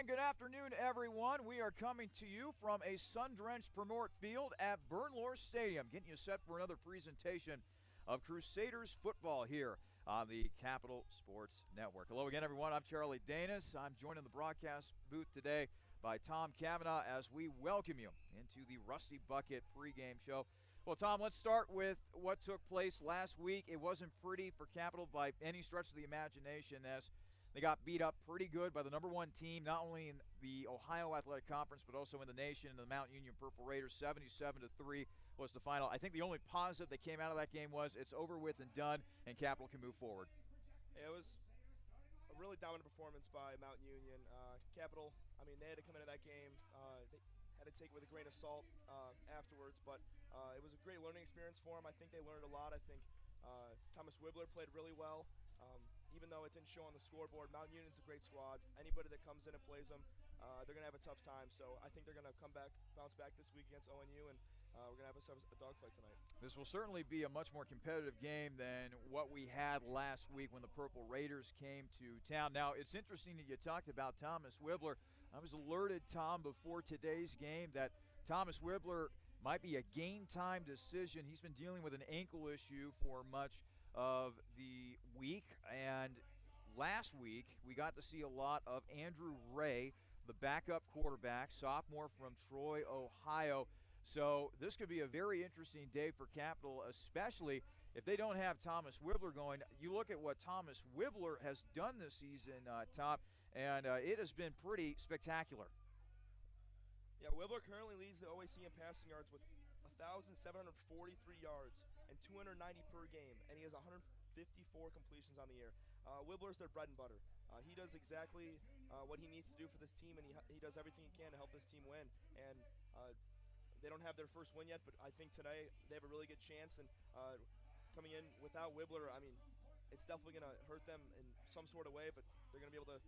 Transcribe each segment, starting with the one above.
And good afternoon, everyone. We are coming to you from a sun-drenched Bernlohr Field at Bernlohr Stadium, getting you set for another presentation of Crusaders football here on the Capital Sports Network. Hello again, everyone. I'm Charlie Danis. I'm joined in the broadcast booth today by Tom Cavanaugh as we welcome you into the Rusty Bucket pregame show. Well, Tom, let's start with what took place last week. It wasn't pretty for Capital by any stretch of the imagination, as they got beat up pretty good by the number one team, not only in the Ohio Athletic Conference, but also in the nation, the Mount Union Purple Raiders. 77-3 was the final. I think the only positive that came out of that game was it's over with and done, and Capital can move forward. It was a really dominant performance by Mount Union. Capital, they had to come into that game. They had to take it with a grain of salt afterwards, but it was a great learning experience for them. I think they learned a lot. I think Thomas Wibbler played really well. Even though it didn't show on the scoreboard, Mount Union's a great squad. Anybody that comes in and plays them, they're going to have a tough time. So I think they're going to bounce back this week against ONU, and we're going to have a dogfight tonight. This will certainly be a much more competitive game than what we had last week when the Purple Raiders came to town. Now, it's interesting that you talked about Thomas Wibbler. I was alerted, Tom, before today's game that Thomas Wibbler might be a game-time decision. He's been dealing with an ankle issue for much of the week, and last week we got to see a lot of Andrew Ray, the backup quarterback, sophomore from Troy, Ohio. So this could be a very interesting day for Capital, especially if they don't have Thomas Wibbler going. You look at what Thomas Wibbler has done this season, Tom, and it has been pretty spectacular. Yeah, Wibbler currently leads the OAC in passing yards with 1,743 yards and 290 per game, and he has 154 completions on the year. Wibbler's their bread and butter. He does exactly what he needs to do for this team, and he does everything he can to help this team win. And they don't have their first win yet, but I think today they have a really good chance. And coming in without Wibbler, it's definitely going to hurt them in some sort of way, but they're going to be able to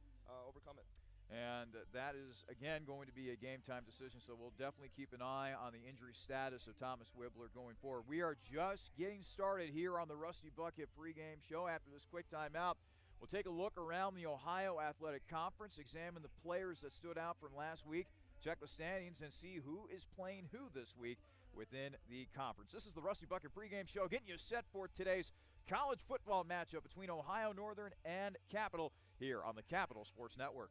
overcome it. And that is, again, going to be a game-time decision, so we'll definitely keep an eye on the injury status of Thomas Wibbler going forward. We are just getting started here on the Rusty Bucket pregame show. After this quick timeout, we'll take a look around the Ohio Athletic Conference, examine the players that stood out from last week, check the standings, and see who is playing who this week within the conference. This is the Rusty Bucket pregame show, getting you set for today's college football matchup between Ohio Northern and Capital here on the Capital Sports Network.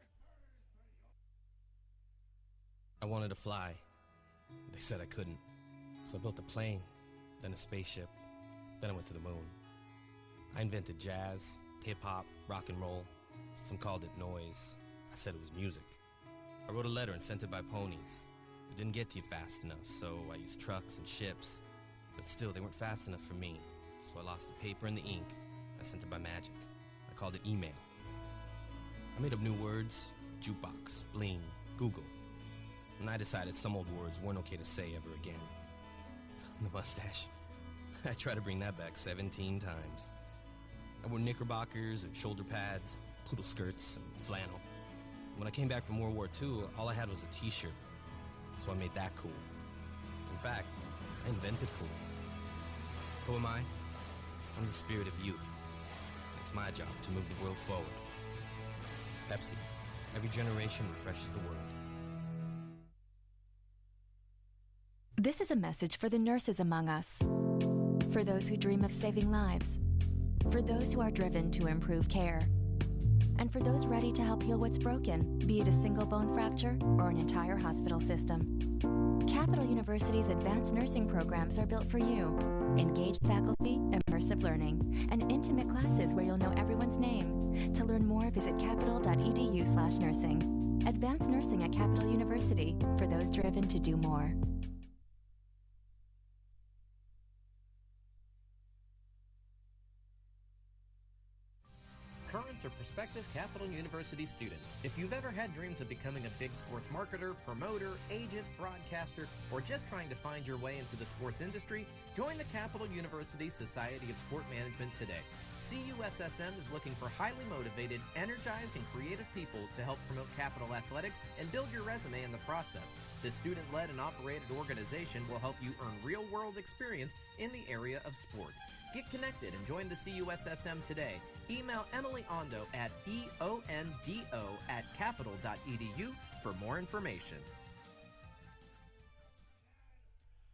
I wanted to fly. They said I couldn't. So I built a plane, then a spaceship, then I went to the moon. I invented jazz, hip-hop, rock and roll. Some called it noise. I said it was music. I wrote a letter and sent it by ponies. It didn't get to you fast enough, so I used trucks and ships. But still, they weren't fast enough for me. So I lost the paper and the ink. I sent it by magic. I called it email. I made up new words: jukebox, bling, Google. And I decided some old words weren't okay to say ever again. The mustache. I tried to bring that back 17 times. I wore knickerbockers and shoulder pads, poodle skirts and flannel. When I came back from World War II, all I had was a t-shirt. So I made that cool. In fact, I invented cool. Who am I? I'm the spirit of youth. It's my job to move the world forward. Pepsi. Every generation refreshes the world. This is a message for the nurses among us, for those who dream of saving lives, for those who are driven to improve care, and for those ready to help heal what's broken, be it a single bone fracture or an entire hospital system. Capital University's advanced nursing programs are built for you. Engaged faculty, immersive learning, and intimate classes where you'll know everyone's name. To learn more, visit capital.edu/nursing. Advanced nursing at Capital University, for those driven to do more. Current or prospective Capital University students, if you've ever had dreams of becoming a big sports marketer, promoter, agent, broadcaster, or just trying to find your way into the sports industry, join the Capital University Society of Sport Management today. CUSSM is looking for highly motivated, energized, and creative people to help promote Capital Athletics and build your resume in the process. This student-led and operated organization will help you earn real-world experience in the area of sport. Get connected and join the CUSSM today. Email Emily Ondo at eondo@capital.edu for more information.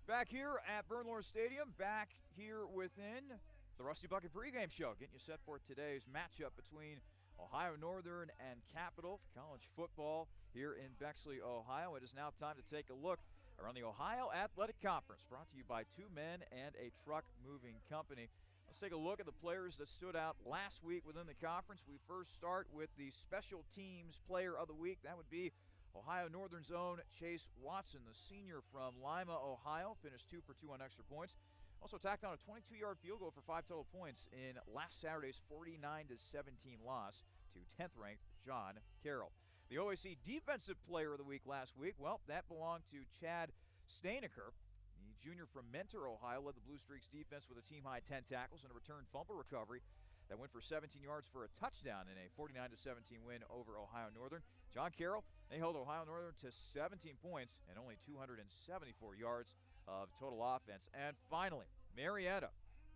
Back here at Bernlohr Stadium, back here within the Rusty Bucket pregame show, getting you set for today's matchup between Ohio Northern and Capital College football here in Bexley, Ohio. It is now time to take a look around the Ohio Athletic Conference, brought to you by 2 Men and a Truck Moving Company. Let's take a look at the players that stood out last week within the conference. We first start with the Special Teams Player of the Week. That would be Ohio Northern's own Chase Watson, the senior from Lima, Ohio, finished 2 for 2 on extra points. Also tacked on a 22-yard field goal for 5 total points in last Saturday's 49-17 loss to 10th-ranked John Carroll. The OAC Defensive Player of the Week last week, well, that belonged to Chad Stainaker. The junior from Mentor, Ohio, led the Blue Streaks defense with a team-high 10 tackles and a return fumble recovery that went for 17 yards for a touchdown in a 49-17 win over Ohio Northern. John Carroll, they held Ohio Northern to 17 points and only 274 yards of total offense. And finally, Marietta,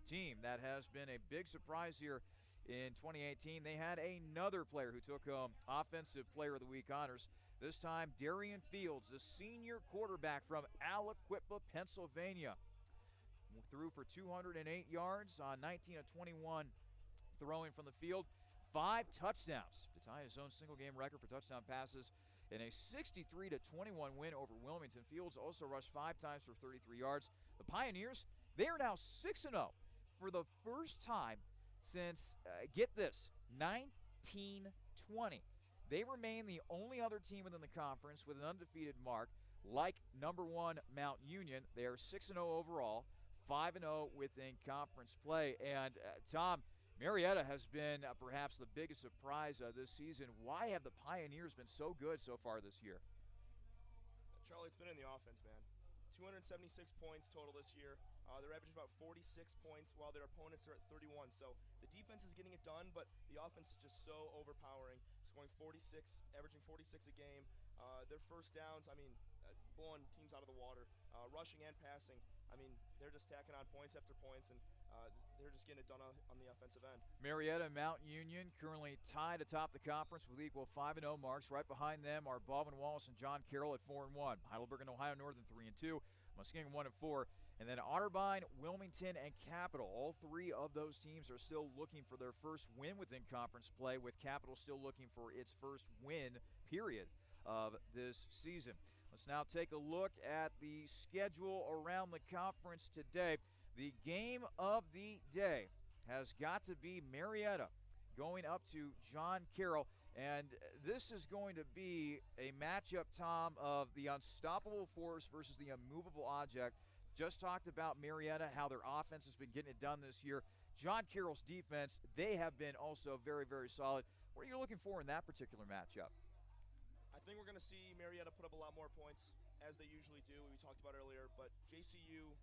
team that has been a big surprise here in 2018. They had another player who took home Offensive Player of the Week honors. This time, Darian Fields, the senior quarterback from Aliquippa, Pennsylvania. Threw for 208 yards on 19 of 21 throwing from the field. 5 touchdowns to tie his own single-game record for touchdown passes in a 63-21 win over Wilmington. Fields also rushed 5 times for 33 yards. The Pioneers, they are now 6-0 for the first time since, get this, 1920. They remain the only other team within the conference with an undefeated mark, like number 1 Mount Union. They are 6-0 overall, 5-0 within conference play. And, Tom, Marietta has been perhaps the biggest surprise this season. Why have the Pioneers been so good so far this year? Charlie, it's been in the offense, man. 276 points total this year. They're averaging about 46 points while their opponents are at 31. So the defense is getting it done, but the offense is just so overpowering. Scoring 46, averaging 46 a game. Their first downs, blowing teams out of the water. Rushing and passing. They're just tacking on points after points, and they're just getting it done on the offensive end. Marietta and Mount Union currently tied atop the conference with equal 5-0 marks. Right behind them are Baldwin Wallace and John Carroll at 4-1. Heidelberg and Ohio Northern 3-2. Muskingum 1-4. And then Otterbein, Wilmington, and Capital. All 3 of those teams are still looking for their first win within conference play, with Capital still looking for its first win, period, of this season. Let's now take a look at the schedule around the conference today. The game of the day has got to be Marietta going up to John Carroll. And this is going to be a matchup, Tom, of the unstoppable force versus the immovable object. Just talked about Marietta, how their offense has been getting it done this year. John Carroll's defense, they have been also very, very solid. What are you looking for in that particular matchup? I think we're going to see Marietta put up a lot more points, as they usually do, we talked about earlier. But JCU,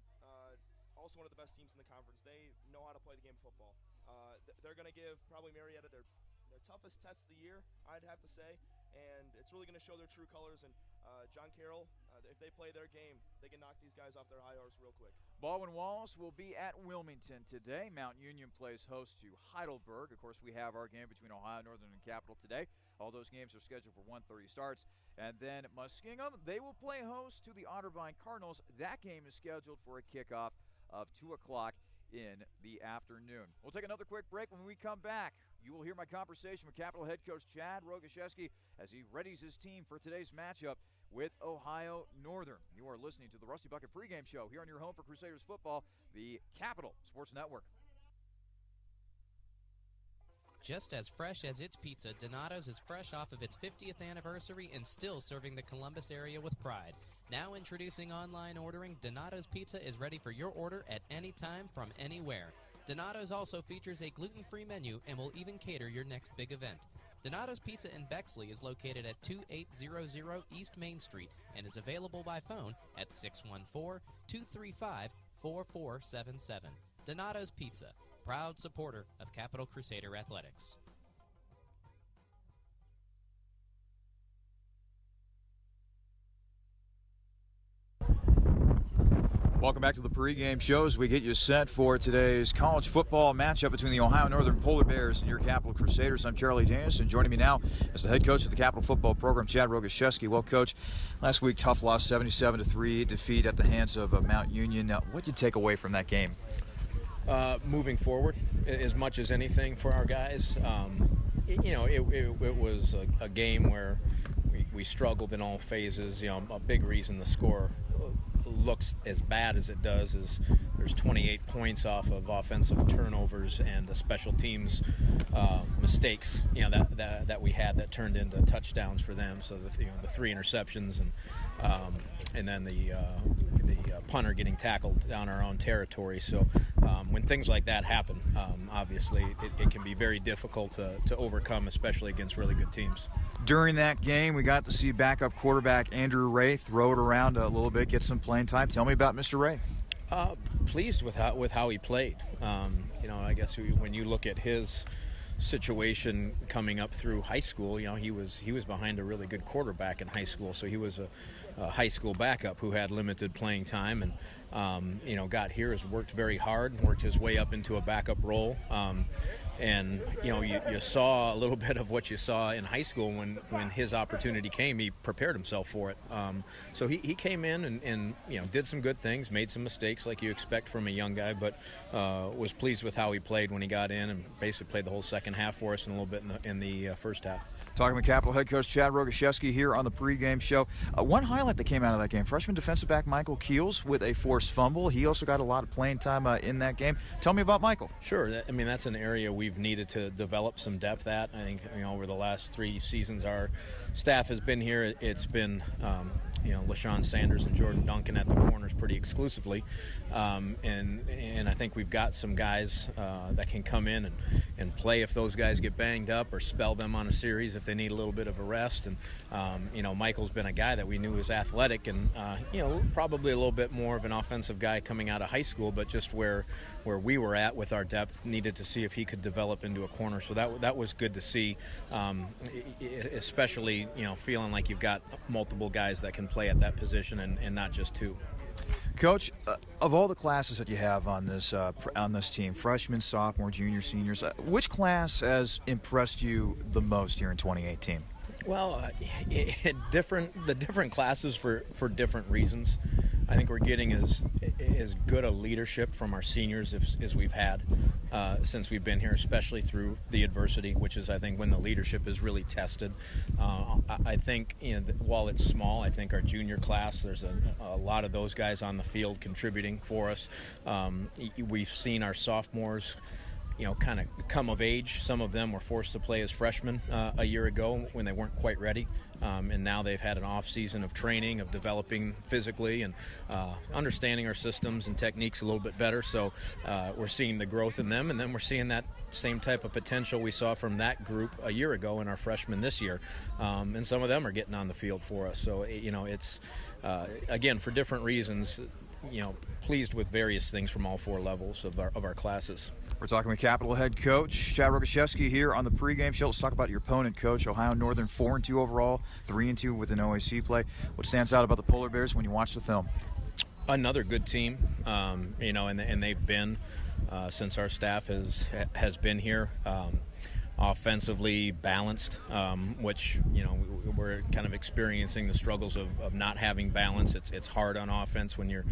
also one of the best teams in the conference. They know how to play the game of football. They're going to give probably Marietta their toughest test of the year, I'd have to say. And it's really going to show their true colors. And John Carroll, if they play their game, they can knock these guys off their high horse real quick. Baldwin Wallace will be at Wilmington today. Mount Union plays host to Heidelberg. Of course, we have our game between Ohio Northern and Capital today. All those games are scheduled for 1:30 starts. And then Muskingum, they will play host to the Otterbein Cardinals. That game is scheduled for a kickoff of 2 o'clock in the afternoon. We'll take another quick break. When we come back, you will hear my conversation with Capital head coach Chad Rogaszewski as he readies his team for today's matchup with Ohio Northern. You are listening to the Rusty Bucket pregame show here on your home for Crusaders football, the Capital Sports Network. Just as fresh as its pizza, Donato's is fresh off of its 50th anniversary and still serving the Columbus area with pride. Now introducing online ordering, Donato's Pizza is ready for your order at any time from anywhere. Donato's also features a gluten-free menu and will even cater your next big event. Donato's Pizza in Bexley is located at 2800 East Main Street and is available by phone at 614-235-4477. Donato's Pizza, proud supporter of Capital Crusader Athletics. Welcome back to the pregame show as we get you set for today's college football matchup between the Ohio Northern Polar Bears and your Capital Crusaders. I'm Charlie Danis, and joining me now is the head coach of the Capital football program, Chad Rogaszewski. Well, Coach, last week tough loss, 77-3 defeat at the hands of Mount Union. Now, what did you take away from that game? Moving forward, as much as anything for our guys. It was a game where we struggled in all phases. A big reason the score looks as bad as it does is there's 28 points off of offensive turnovers and the special teams mistakes that we had that turned into touchdowns for them. So the 3 interceptions and then the punter getting tackled down our own territory. So when things like that happen, obviously it can be very difficult to overcome, especially against really good teams. During that game, we got to see backup quarterback Andrew Ray throw it around a little bit, get some playing time. Tell me about Mr. Ray. Pleased with how he played. I guess when you look at his situation coming up through high school, he was behind a really good quarterback in high school, so he was a high school backup who had limited playing time, and got here, has worked very hard, worked his way up into a backup role. And you saw a little bit of what you saw in high school when his opportunity came. He prepared himself for it. So he came in and did some good things, made some mistakes like you expect from a young guy, but was pleased with how he played when he got in and basically played the whole second half for us and a little bit in the first half. Talking with Capital head coach Chad Rogaszewski here on the pregame show. One highlight that came out of that game, freshman defensive back Michael Keels with a forced fumble. He also got a lot of playing time in that game. Tell me about Michael. Sure. That's an area we've needed to develop some depth at. I think over the last 3 seasons our staff has been here. It's been LaShawn Sanders and Jordan Duncan at the corners pretty exclusively, and I think we've got some guys that can come in and play if those guys get banged up, or spell them on a series if they need a little bit of a rest. And Michael's been a guy that we knew was athletic and probably a little bit more of an offensive guy coming out of high school, but just where we were at with our depth, needed to see if he could develop into a corner. So that was good to see, especially feeling like you've got multiple guys that can play at that position and not just 2. Coach, of all the classes that you have on this team, freshmen, sophomore, junior, seniors, which class has impressed you the most here in 2018? Well, the different classes for different reasons. I think we're getting as good a leadership from our seniors as we've had since we've been here, especially through the adversity, which is, I think, when the leadership is really tested. I think, while it's small, I think our junior class, there's a lot of those guys on the field contributing for us. We've seen our sophomores kind of come of age. Some of them were forced to play as freshmen a year ago when they weren't quite ready. And now they've had an off season of training, of developing physically and understanding our systems and techniques a little bit better. So we're seeing the growth in them, and then we're seeing that same type of potential we saw from that group a year ago in our freshmen this year. And some of them are getting on the field for us. So, it's, again, for different reasons, pleased with various things from all 4 levels of our classes. We're talking with Capital head coach Chad Rogaszewski here on the pregame show. Let's talk about your opponent, Coach. Ohio Northern 4-2 overall, 3-2 with an OAC play. What stands out about the Polar Bears when you watch the film? Another good team, and they've been since our staff has been here. Offensively balanced, which we're kind of experiencing the struggles of not having balance. It's hard on offense when you're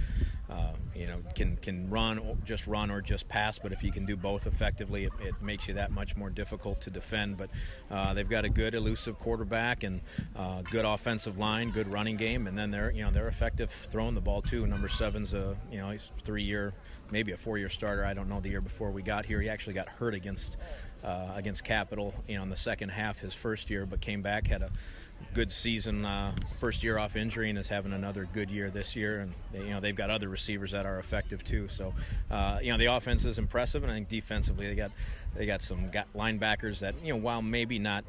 can run or just pass, but if you can do both effectively, it makes you that much more difficult to defend. But they've got a good elusive quarterback and good offensive line, good running game, and then they're effective throwing the ball too. Number 7's he's 3-year, maybe a 4-year starter. I don't know the year before we got here. He actually got hurt against Capital, in the second half his first year, but came back, had a good season first year off injury, and is having another good year this year. And they've got other receivers that are effective too. So the offense is impressive, and I think defensively they got some linebackers that while maybe not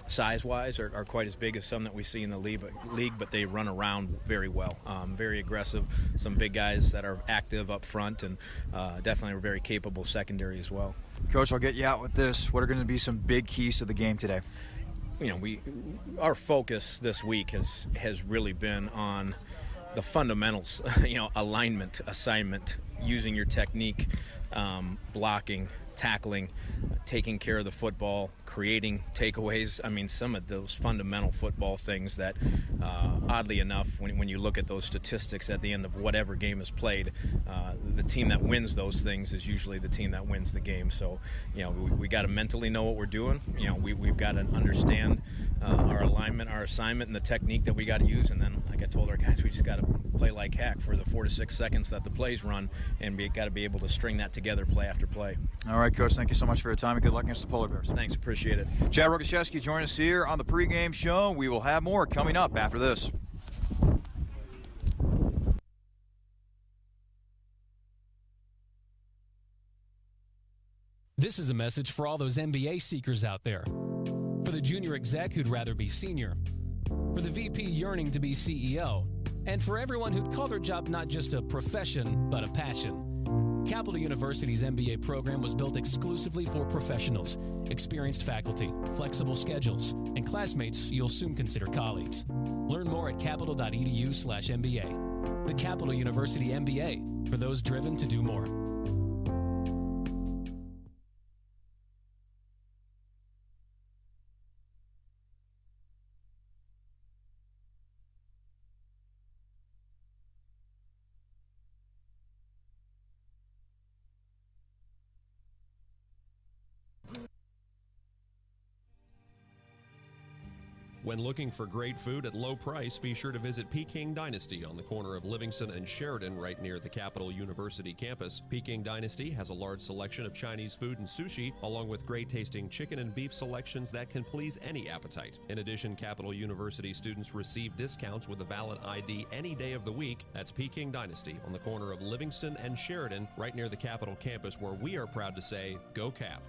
size-wise are quite as big as some that we see in the league, but they run around very well. Very aggressive, some big guys that are active up front, and definitely are very capable secondary as well. Coach, I'll get you out with this. What are going to be some big keys to the game today? Our focus this week has really been on the fundamentals, alignment, assignment, using your technique, blocking, tackling, taking care of the football, creating takeaways. I mean, some of those fundamental football things that, oddly enough, when you look at those statistics at the end of whatever game is played, the team that wins those things is usually the team that wins the game. So, we got to mentally know what we're doing. We've got to understand our alignment, our assignment, and the technique that we got to use. And then, like I told our guys, we just got to play like heck for the 4 to 6 seconds that the plays run, and we got to be able to string that together play after play. All right, Coach, thank you so much for your time, and good luck against the Polar Bears. Thanks, appreciate it. Chad Rogoszewski joining us here on the pregame show. We will have more coming up after this. This is a message for all those MBA seekers out there. For the junior exec who'd rather be senior. For the VP yearning to be CEO. And for everyone who'd call their job not just a profession, but a passion. Capital University's MBA program was built exclusively for professionals, experienced faculty, flexible schedules, and classmates you'll soon consider colleagues. Learn more at capital.edu/MBA. The Capital University MBA, for those driven to do more. When looking for great food at low price, be sure to visit Peking Dynasty on the corner of Livingston and Sheridan, right near the Capital University campus. Peking Dynasty has a large selection of Chinese food and sushi, along with great-tasting chicken and beef selections that can please any appetite. In addition, Capital University students receive discounts with a valid ID any day of the week. That's Peking Dynasty on the corner of Livingston and Sheridan, right near the Capital campus, where we are proud to say, Go Cap!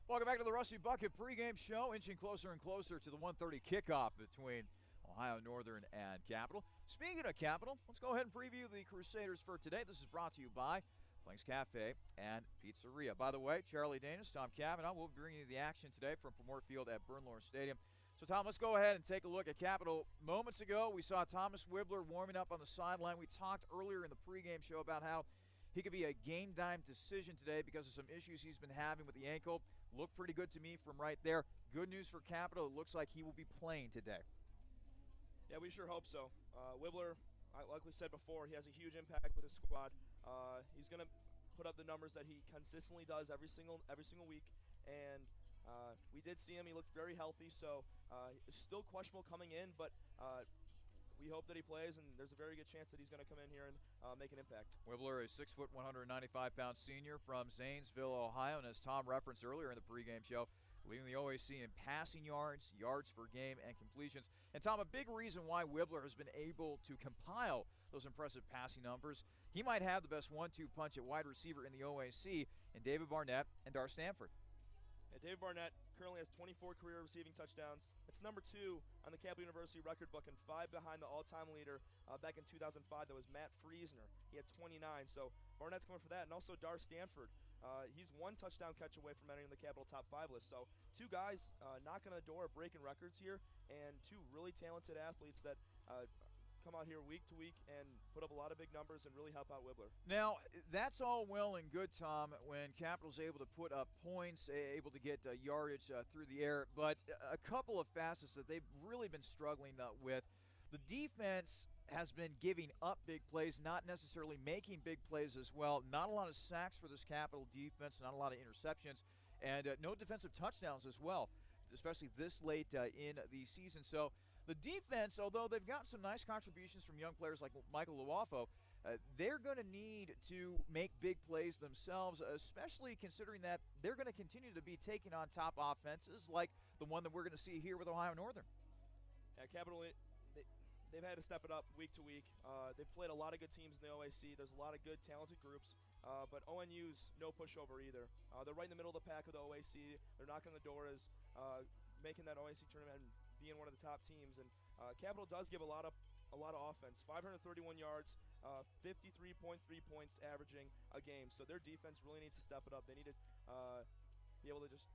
Welcome back to the Rusty Bucket pregame show, inching closer and closer to the 1:30 kickoff between Ohio Northern and Capital. Speaking of Capital, let's go ahead and preview the Crusaders for today. This is brought to you by Flank's Cafe and Pizzeria. By the way, Charlie Danis, Tom Cavanaugh will be bringing you the action today from Polar Field at Bernlohr Stadium. So, Tom, let's go ahead and take a look at Capital. Moments ago, we saw Thomas Wibbler warming up on the sideline. We talked earlier in the pregame show about how he could be a game-time decision today because of some issues he's been having with the ankle. Looked pretty good to me from right there. Good news for Capital. It looks like he will be playing today. Yeah, we sure hope so. Wibbler, like we said before, he has a huge impact with his squad. He's going to put up the numbers that he consistently does every single week. And we did see him. He looked very healthy. So still questionable coming in, but we hope that he plays, and there's a very good chance that he's going to come in here and make an impact. Wibbler, a 6 foot, 195-pound senior from Zanesville, Ohio, and as Tom referenced earlier in the pregame show, leading the OAC in passing yards, yards per game, and completions. And Tom, a big reason why Wibbler has been able to compile those impressive passing numbers, he might have the best 1-2 punch at wide receiver in the OAC in David Barnett and Dar Stanford. Yeah, David Barnett currently has 24 career receiving touchdowns. It's number 2 on the Capital University record book and 5 behind the all-time leader back in 2005. That was Matt Friesner. He had 29. So Barnett's coming for that. And also Dar Stanford. He's 1 touchdown catch away from entering the Capital top 5 list. So 2 guys knocking on the door, breaking records here, and 2 really talented athletes that come out here week to week and put up a lot of big numbers and really help out Wibbler. Now, that's all well and good, Tom, when Capital's able to put up points, able to get yardage through the air, but a couple of facets that they've really been struggling with. The defense has been giving up big plays, not necessarily making big plays as well. Not a lot of sacks for this Capital defense, not a lot of interceptions, and no defensive touchdowns as well, especially this late in the season. So the defense, although they've gotten some nice contributions from young players like Michael Luafo, they're going to need to make big plays themselves, especially considering that they're going to continue to be taking on top offenses like the one that we're going to see here with Ohio Northern. Capital, they've had to step it up week to week. They've played a lot of good teams in the OAC. There's a lot of good, talented groups. But ONU's no pushover either. They're right in the middle of the pack of the OAC. They're knocking on the door as making that OAC tournament and being one of the top teams. And Capital does give a lot of offense. 531 yards, 53.3 points averaging a game. So their defense really needs to step it up. They need to be able to just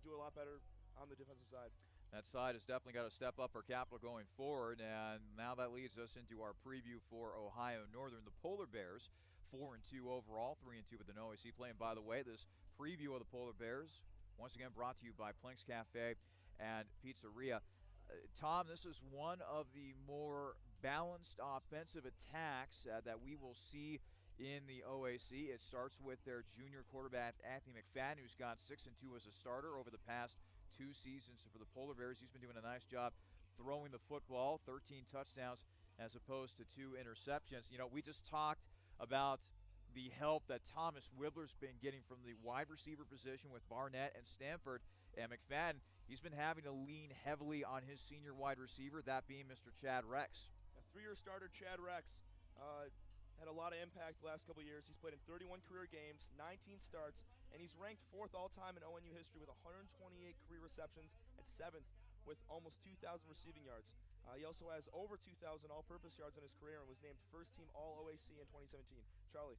do a lot better on the defensive side. That side has definitely got to step up for Capital going forward, and now that leads us into our preview for Ohio Northern. The Polar Bears, 4-2 overall, 3-2 with an OAC play. And by the way, this preview of the Polar Bears, once again brought to you by Plink's Cafe and Pizzeria. Tom, this is one of the more balanced offensive attacks that we will see in the OAC. It starts with their junior quarterback, Anthony McFadden, who's gone 6-2 as a starter over the past 2 seasons for the Polar Bears. He's been doing a nice job throwing the football, 13 touchdowns as opposed to 2 interceptions. You know, we just talked about the help that Thomas Wibbler's been getting from the wide receiver position with Barnett and Stanford. And McFadden, he's been having to lean heavily on his senior wide receiver, that being Mr. Chad Rex. A 3-year starter, Chad Rex, had a lot of impact the last couple of years. He's played in 31 career games, 19 starts, and he's ranked 4th all-time in ONU history with 128 career receptions and 7th with almost 2,000 receiving yards. He also has over 2,000 all-purpose yards in his career and was named first-team All-OAC in 2017. Charlie,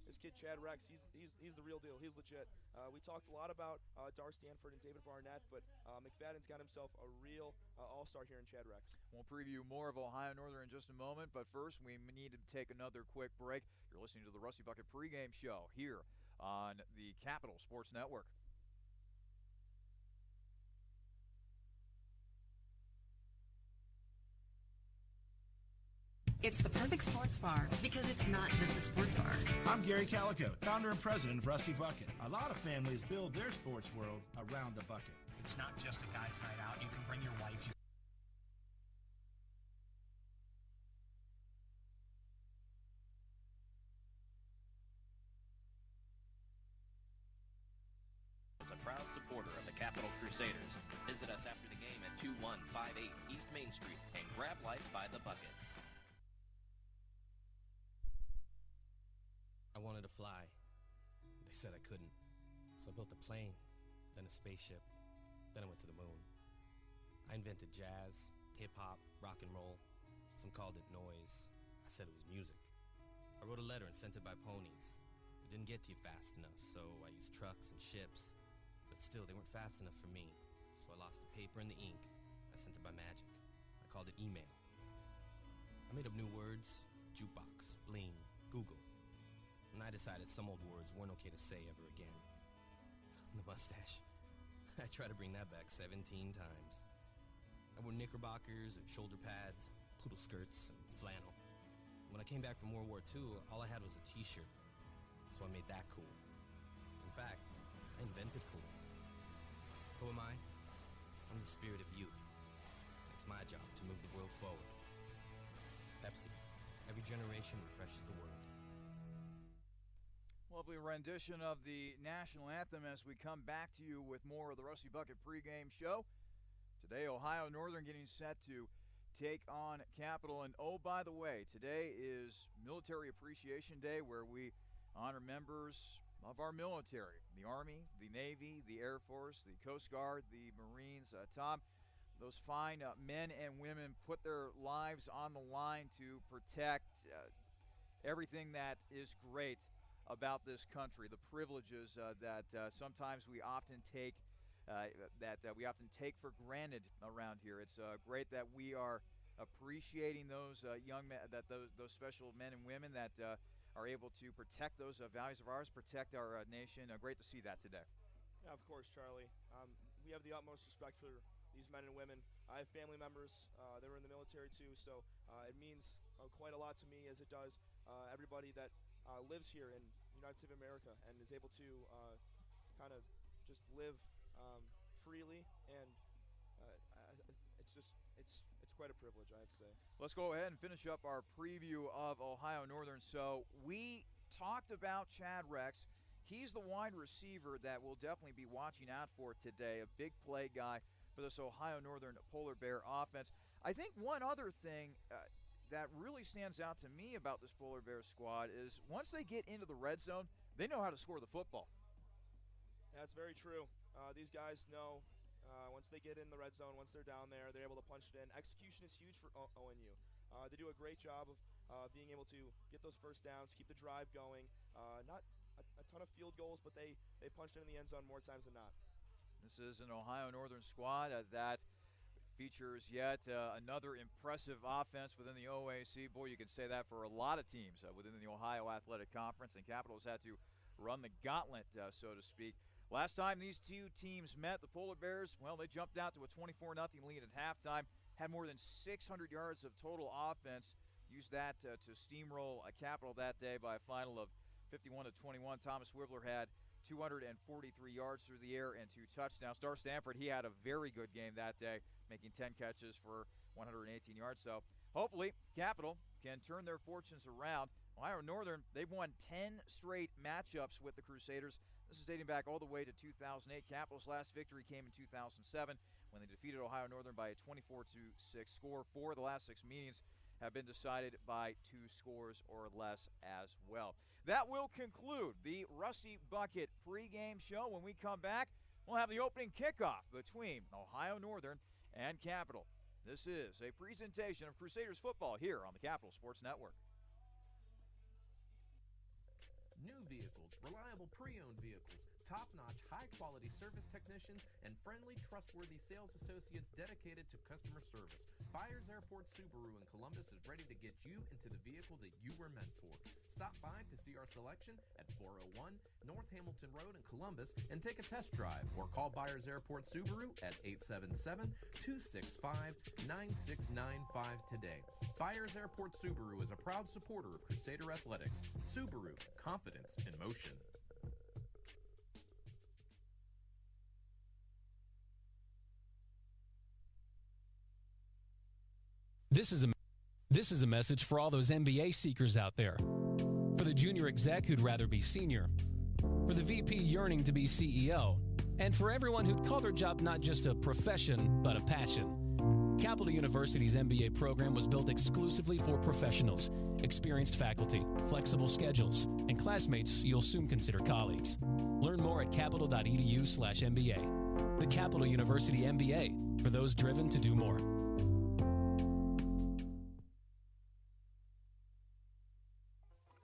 this kid Chad Rex, he's the real deal. He's legit. We talked a lot about Dar Stanford and David Barnett, but McFadden's got himself a real all-star here in Chad Rex. We'll preview more of Ohio Northern in just a moment, but first we need to take another quick break. You're listening to the Rusty Bucket pregame show here on the Capital Sports Network. It's the perfect sports bar because it's not just a sports bar. I'm Gary Calico, founder and president of Rusty Bucket. A lot of families build their sports world around the bucket. It's not just a guy's night out. You can bring your wife. As a proud supporter of the Capital Crusaders, visit us after the game at 2158 East Main Street and grab life by the bucket. I wanted to fly. They said I couldn't. So I built a plane, then a spaceship, then I went to the moon. I invented jazz, hip-hop, rock and roll. Some called it noise. I said it was music. I wrote a letter and sent it by ponies. It didn't get to you fast enough, so I used trucks and ships. But still, they weren't fast enough for me. So I lost the paper and the ink. I sent it by magic. I called it email. I made up new words: jukebox, bling, Google. And I decided some old words weren't okay to say ever again. The mustache. I tried to bring that back 17 times. I wore knickerbockers and shoulder pads, poodle skirts, and flannel. When I came back from World War II, all I had was a t-shirt. So I made that cool. In fact, I invented cool. Who am I? I'm the spirit of youth. It's my job to move the world forward. Pepsi. Every generation refreshes the world. Lovely rendition of the national anthem as we come back to you with more of the Rusty Bucket pregame show. Today, Ohio Northern getting set to take on Capital. And oh, by the way, today is Military Appreciation Day, where we honor members of our military, the Army, the Navy, the Air Force, the Coast Guard, the Marines. Tom, those fine men and women put their lives on the line to protect everything that is great about this country, the privileges that sometimes we often take for granted around here. It's great that we are appreciating those young men, those special men and women that are able to protect those values of ours, protect our nation. Great to see that today. Yeah, of course, Charlie. We have the utmost respect for these men and women. I have family members that were in the military too, so it means quite a lot to me, as it does everybody that lives here in United States of America and is able to kind of just live freely, and it's quite a privilege, I have to say. Let's go ahead and finish up our preview of Ohio Northern. So we talked about Chad Rex. He's the wide receiver that we'll definitely be watching out for today, a big play guy for this Ohio Northern Polar Bear offense. I think one other thing that really stands out to me about this Polar Bears squad is once they get into the red zone, they know how to score the football. That's very true. These guys know once they get in the red zone, once they're down there, they're able to punch it in. Execution is huge for ONU. They do a great job of being able to get those first downs, keep the drive going. Not a ton of field goals, but they punched it in the end zone more times than not. This is an Ohio Northern squad that features yet another impressive offense within the OAC. Boy, you can say that for a lot of teams within the Ohio Athletic Conference, and Capitals had to run the gauntlet, so to speak. Last time these two teams met, the Polar Bears, well, they jumped out to a 24-0 lead at halftime, had more than 600 yards of total offense, used that to steamroll a Capital that day by a final of 51-21. Thomas Wibbler had 243 yards through the air and 2 touchdowns. Star Stanford, he had a very good game that day, making 10 catches for 118 yards. So hopefully Capital can turn their fortunes around. Ohio Northern, they've won 10 straight matchups with the Crusaders. This is dating back all the way to 2008. Capital's last victory came in 2007 when they defeated Ohio Northern by a 24-6 score. 4 of the last 6 meetings have been decided by 2 scores or less as well. That will conclude the Rusty Bucket pregame show. When we come back, we'll have the opening kickoff between Ohio Northern and Capital. This is a presentation of Crusaders football here on the Capital Sports Network. New vehicles, reliable pre-owned vehicles, top-notch, high-quality service technicians, and friendly, trustworthy sales associates dedicated to customer service. Byers Airport Subaru in Columbus is ready to get you into the vehicle that you were meant for. Stop by to see our selection at 401 North Hamilton Road in Columbus and take a test drive, or call Byers Airport Subaru at 877-265-9695 today. Byers Airport Subaru is a proud supporter of Crusader Athletics. Subaru, confidence in motion. This is a message for all those MBA seekers out there. For the junior exec who'd rather be senior. For the VP yearning to be CEO. And for everyone who'd call their job not just a profession, but a passion. Capital University's MBA program was built exclusively for professionals, experienced faculty, flexible schedules, and classmates you'll soon consider colleagues. Learn more at capital.edu/MBA. The Capital University MBA, for those driven to do more.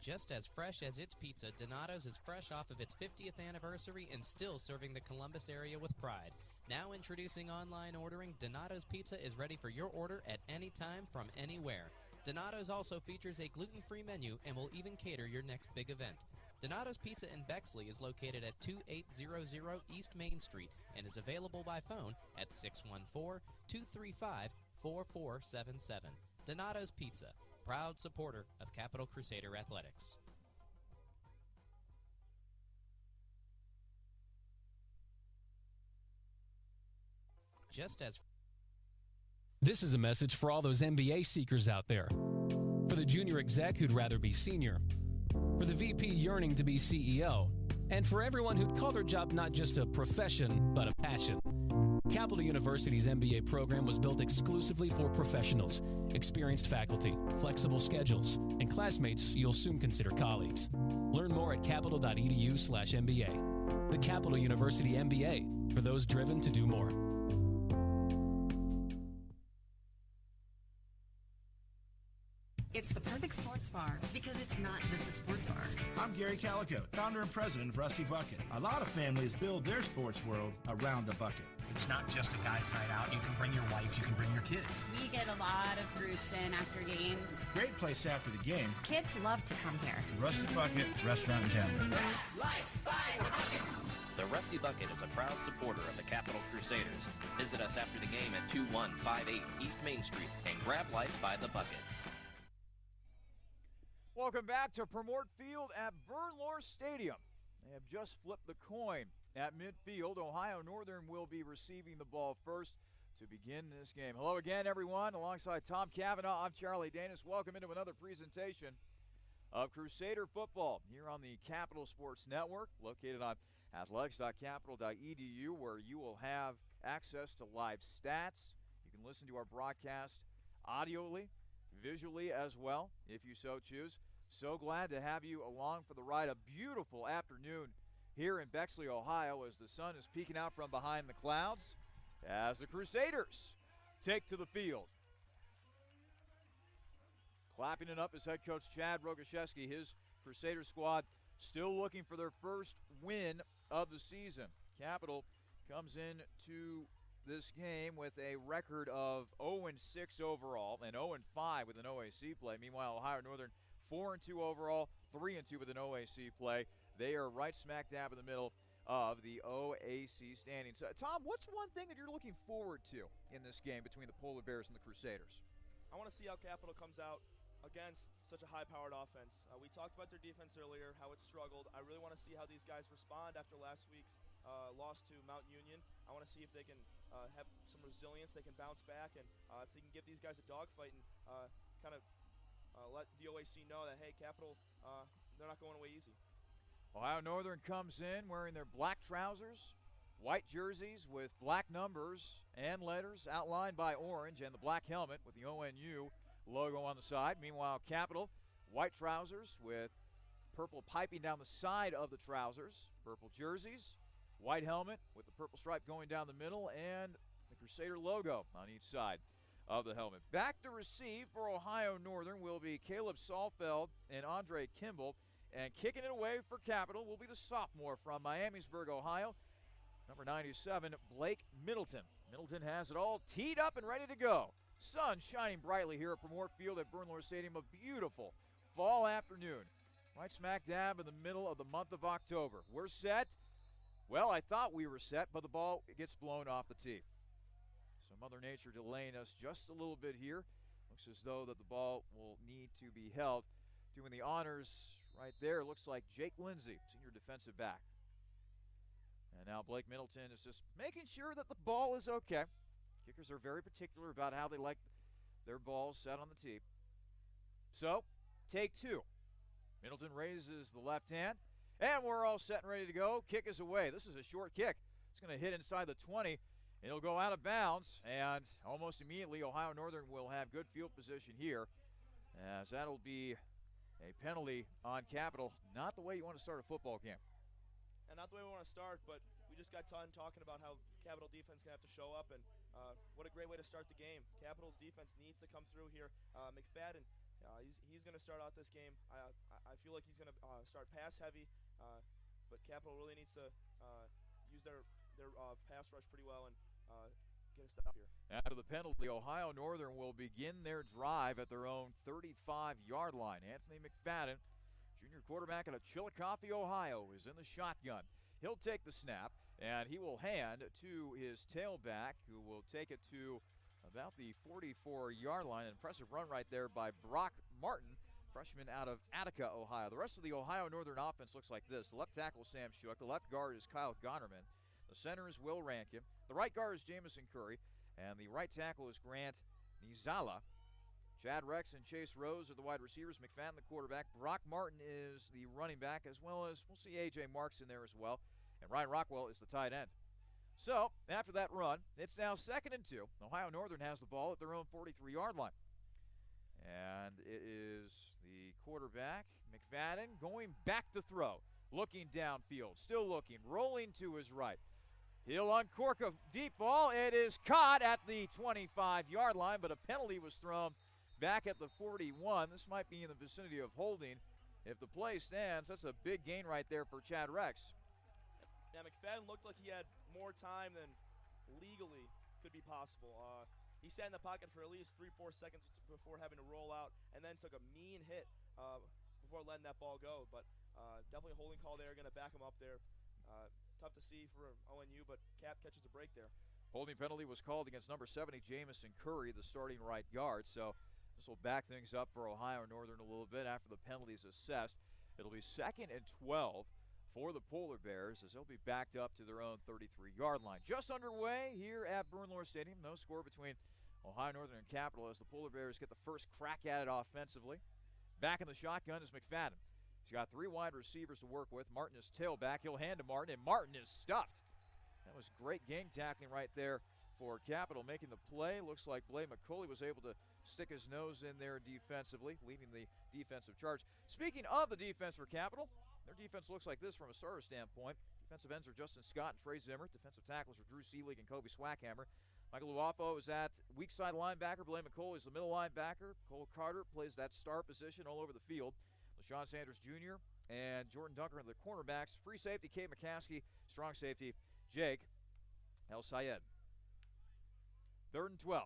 Just as fresh as its pizza, Donato's is fresh off of its 50th anniversary and still serving the Columbus area with pride. Now introducing online ordering, Donato's Pizza is ready for your order at any time from anywhere. Donato's also features a gluten-free menu and will even cater your next big event. Donato's Pizza in Bexley is located at 2800 East Main Street and is available by phone at 614-235-4477. Donato's Pizza, proud supporter of Capital Crusader Athletics. This is a message for all those MBA seekers out there. For the junior exec who'd rather be senior. For the VP yearning to be CEO. And for everyone who'd call their job not just a profession, but a passion. Capital University's MBA program was built exclusively for professionals, experienced faculty, flexible schedules, and classmates you'll soon consider colleagues. Learn more at capital.edu/MBA. The Capital University MBA, for those driven to do more. It's the perfect sports bar because it's not just a sports bar. I'm Gary Calico, founder and president of Rusty Bucket. A lot of families build their sports world around the bucket. It's not just a guy's night out. You can bring your wife, you can bring your kids. We get a lot of groups in after games. Great place after the game. Kids love to come here. The Rusty Bucket Restaurant and Tavern. The Rusty Bucket is a proud supporter of the Capital Crusaders. Visit us after the game at 2158 East Main Street and grab life by the bucket. Welcome back to Promort Field at Bernlohr Stadium. They have just flipped the coin at midfield. Ohio Northern will be receiving the ball first to begin this game. Hello again, everyone. Alongside Tom Cavanaugh, I'm Charlie Danis. Welcome into another presentation of Crusader football here on the Capital Sports Network, located on athletics.capital.edu, where you will have access to live stats. You can listen to our broadcast audioly, visually as well, if you so choose. So glad to have you along for the ride. A beautiful afternoon here in Bexley, Ohio, as the sun is peeking out from behind the clouds as the Crusaders take to the field. Clapping it up is head coach Chad Rogaszewski. His Crusader squad still looking for their first win of the season. Capital comes into this game with a record of 0-6 overall and 0-5 with an OAC play. Meanwhile, Ohio Northern 4-2 overall, 3-2 with an OAC play. They are right smack dab in the middle of the OAC standings. Tom, what's one thing that you're looking forward to in this game between the Polar Bears and the Crusaders? I want to see how Capital comes out against such a high-powered offense. We talked about their defense earlier, how it struggled. I really want to see how these guys respond after last week's loss to Mount Union. I want to see if they can have some resilience, they can bounce back, and if they can give these guys a dogfight and kind of let the OAC know that, hey, Capital, they're not going away easy. Ohio Northern comes in wearing their black trousers, white jerseys with black numbers and letters outlined by orange, and the black helmet with the ONU logo on the side. Meanwhile, Capital, white trousers with purple piping down the side of the trousers, purple jerseys, white helmet with the purple stripe going down the middle, and the Crusader logo on each side of the helmet. Back to receive for Ohio Northern will be Caleb Salfeld and Andre Kimball, and kicking it away for Capital will be the sophomore from Miamisburg, Ohio, number 97, Blake Middleton. Middleton has it all teed up and ready to go. Sun shining brightly here at Promort Field at Bernlohr Stadium. A beautiful fall afternoon, right smack dab in the middle of the month of October. We're set. Well, I thought we were set, but the ball gets blown off the tee. So Mother Nature delaying us just a little bit here. Looks as though that the ball will need to be held. Doing the honors right there, looks like Jake Lindsay, senior defensive back. And now Blake Middleton is just making sure that the ball is okay. Kickers are very particular about how they like their balls set on the tee. So, take two. Middleton raises the left hand, and we're all set and ready to go. Kick is away. This is a short kick. It's going to hit inside the 20. It'll go out of bounds, and almost immediately Ohio Northern will have good field position here, as that'll be a penalty on Capital. Not the way you want to start a football game. And not the way we want to start, but we just got done talking about how Capital defense going to have to show up, and what a great way to start the game. Capital's defense needs to come through here. McFadden, he's going to start out this game. I feel like he's going to start pass heavy, but Capital really needs to use their pass rush pretty well and get a stop here. After the penalty, Ohio Northern will begin their drive at their own 35-yard line. Anthony McFadden, junior quarterback out of Chillicothe, Ohio, is in the shotgun. He'll take the snap, and he will hand to his tailback, who will take it to about the 44-yard line. An impressive run right there by Brock Martin, freshman out of Attica, Ohio. The rest of the Ohio Northern offense looks like this. The left tackle is Sam Schuck. The left guard is Kyle Gonerman. The center is Will Rankin. The right guard is Jamison Curry. And the right tackle is Grant Nizala. Chad Rex and Chase Rose are the wide receivers. McFadden the quarterback. Brock Martin is the running back, as well as we'll see A.J. Marks in there as well. And Ryan Rockwell is the tight end. So, after that run, it's now 2nd and 2. Ohio Northern has the ball at their own 43-yard line. And it is the quarterback, McFadden, going back to throw. Looking downfield, still looking, rolling to his right. He'll uncork a deep ball. It is caught at the 25-yard line, but a penalty was thrown back at the 41. This might be in the vicinity of holding. If the play stands, that's a big gain right there for Chad Rex. Now, McFadden looked like he had more time than legally could be possible. He sat in the pocket for at least 3-4 seconds before having to roll out, and then took a mean hit before letting that ball go. But definitely a holding call there, going to back him up there. Tough to see for ONU, but Cap catches a break there. Holding penalty was called against number 70, Jamison Curry, the starting right guard. So this will back things up for Ohio Northern a little bit after the penalty is assessed. It'll be 2nd and 12 for the Polar Bears as they'll be backed up to their own 33-yard line. Just underway here at Bernlohr Stadium. No score between Ohio Northern and Capital as the Polar Bears get the first crack at it offensively. Back in the shotgun is McFadden. He's got 3 wide receivers to work with. Martin is tailback. He'll hand to Martin, and Martin is stuffed. That was great gang tackling right there for Capital. Making the play. Looks like Blake McCulley was able to stick his nose in there defensively, leading the defensive charge. Speaking of the defense for Capital, their defense looks like this from a starter standpoint. Defensive ends are Justin Scott and Trey Zimmer. Defensive tackles are Drew Seelig and Kobe Swackhammer. Michael Luafo is at weak side linebacker. Blaine McCole is the middle linebacker. Cole Carter plays that star position all over the field. LaShawn Sanders Jr. and Jordan Dunker are the cornerbacks. Free safety, Kate McCaskey. Strong safety, Jake El Sayed. 3rd and 12.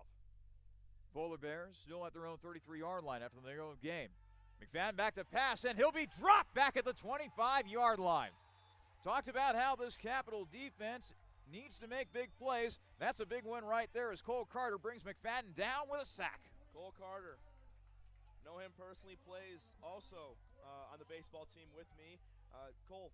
Polar Bears still at their own 33-yard line after their own game. McFadden back to pass, and he'll be dropped back at the 25-yard line. Talked about how this Capital defense needs to make big plays. That's a big win right there as Cole Carter brings McFadden down with a sack. Cole Carter, know him personally, plays also on the baseball team with me. Cole,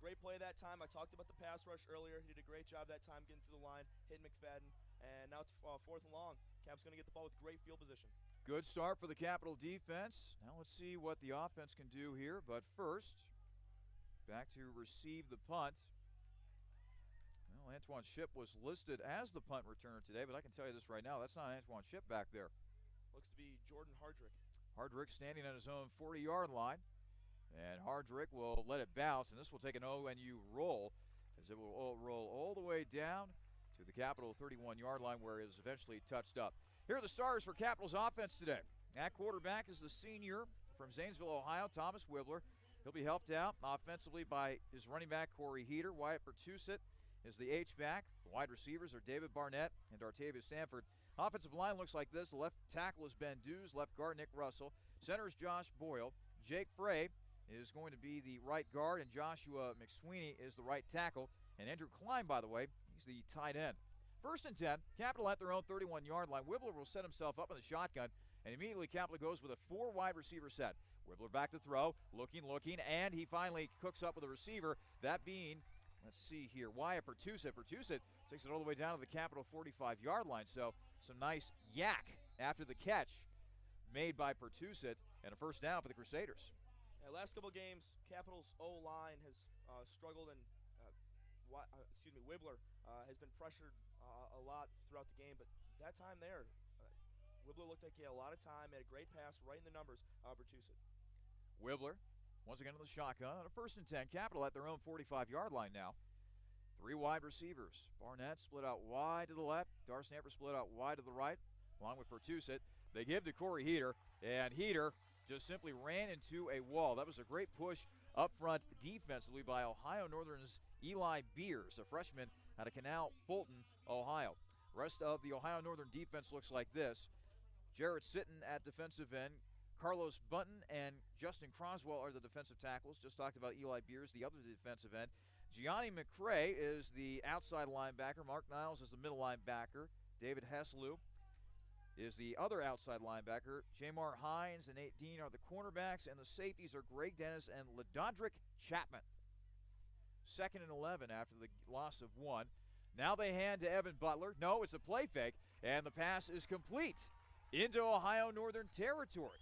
great play that time. I talked about the pass rush earlier. He did a great job that time getting through the line, hitting McFadden, and now it's 4th and long. Cap's going to get the ball with great field position. Good start for the Capital defense. Now let's see what the offense can do here. But first, back to receive the punt. Well, Antoine Shipp was listed as the punt returner today, but I can tell you this right now, that's not Antoine Shipp back there. Looks to be Jordan Hardrick. Hardrick standing on his own 40-yard line. And Hardrick will let it bounce, and this will take an ONU roll as it will roll all the way down to the Capital 31-yard line where it is eventually touched up. Here are the stars for Capital's offense today. At quarterback is the senior from Zanesville, Ohio, Thomas Wibbler. He'll be helped out offensively by his running back, Corey Heater. Wyatt Pertusit is the H-back. The wide receivers are David Barnett and Dartavius Stanford. Offensive line looks like this. The left tackle is Ben Dews, left guard Nick Russell. Center is Josh Boyle. Jake Frey is going to be the right guard, and Joshua McSweeney is the right tackle. And Andrew Klein, by the way, he's the tight end. 1st and 10, Capital at their own 31-yard line. Wibbler will set himself up in the shotgun, and immediately Capital goes with a 4-wide receiver set. Wibbler back to throw, looking, and he finally cooks up with a receiver, that being, let's see here, Wyatt Pertusit. Pertusit takes it all the way down to the Capital 45-yard line, so some nice yak after the catch made by Pertusit, and a first down for the Crusaders. Last couple games, Capital's O-line has struggled, and Wibbler has been pressured a lot throughout the game, but that time there, Wibbler looked like he had a lot of time, made a great pass right in the numbers, Bertusit. Wibbler, once again in the shotgun, on a 1st and 10, Capital at their own 45-yard line now. 3 wide receivers. Barnett split out wide to the left. Darsamper split out wide to the right, along with Bertusit. They give to Corey Heater, and Heater just simply ran into a wall. That was a great push up front defensively by Ohio Northern's Eli Beers, a freshman out of Canal Fulton, Ohio. Rest of the Ohio Northern defense looks like this. Jarrett Sitton at defensive end. Carlos Bunton and Justin Croswell are the defensive tackles. Just talked about Eli Beers, the other defensive end. Gianni McCrae is the outside linebacker. Mark Niles is the middle linebacker. David Heslew is the other outside linebacker. Jamar Hines and Nate Dean are the cornerbacks, and the safeties are Greg Dennis and LaDondrick Chapman. 2nd and 11 after the loss of 1. Now they hand to Evan Butler. No, it's a play fake, and the pass is complete into Ohio Northern territory.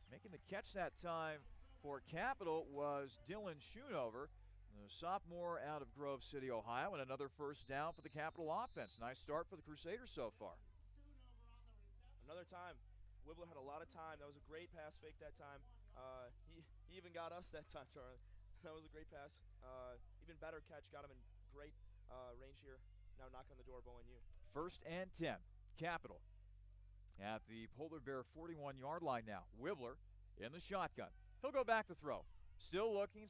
Making the catch that time for Capital was Dylan Schoonover, the sophomore out of Grove City, Ohio, and another first down for the Capital offense. Nice start for the Crusaders so far. Another time, Wibbler had a lot of time. That was a great pass fake that time. He even got us that time, Charlie. That was a great pass. Even better catch, got him in great range here. Now knock on the door of ONU. 1st and 10, Capital at the Polar Bear 41-yard line now. Wibbler in the shotgun. He'll go back to throw. Still looking,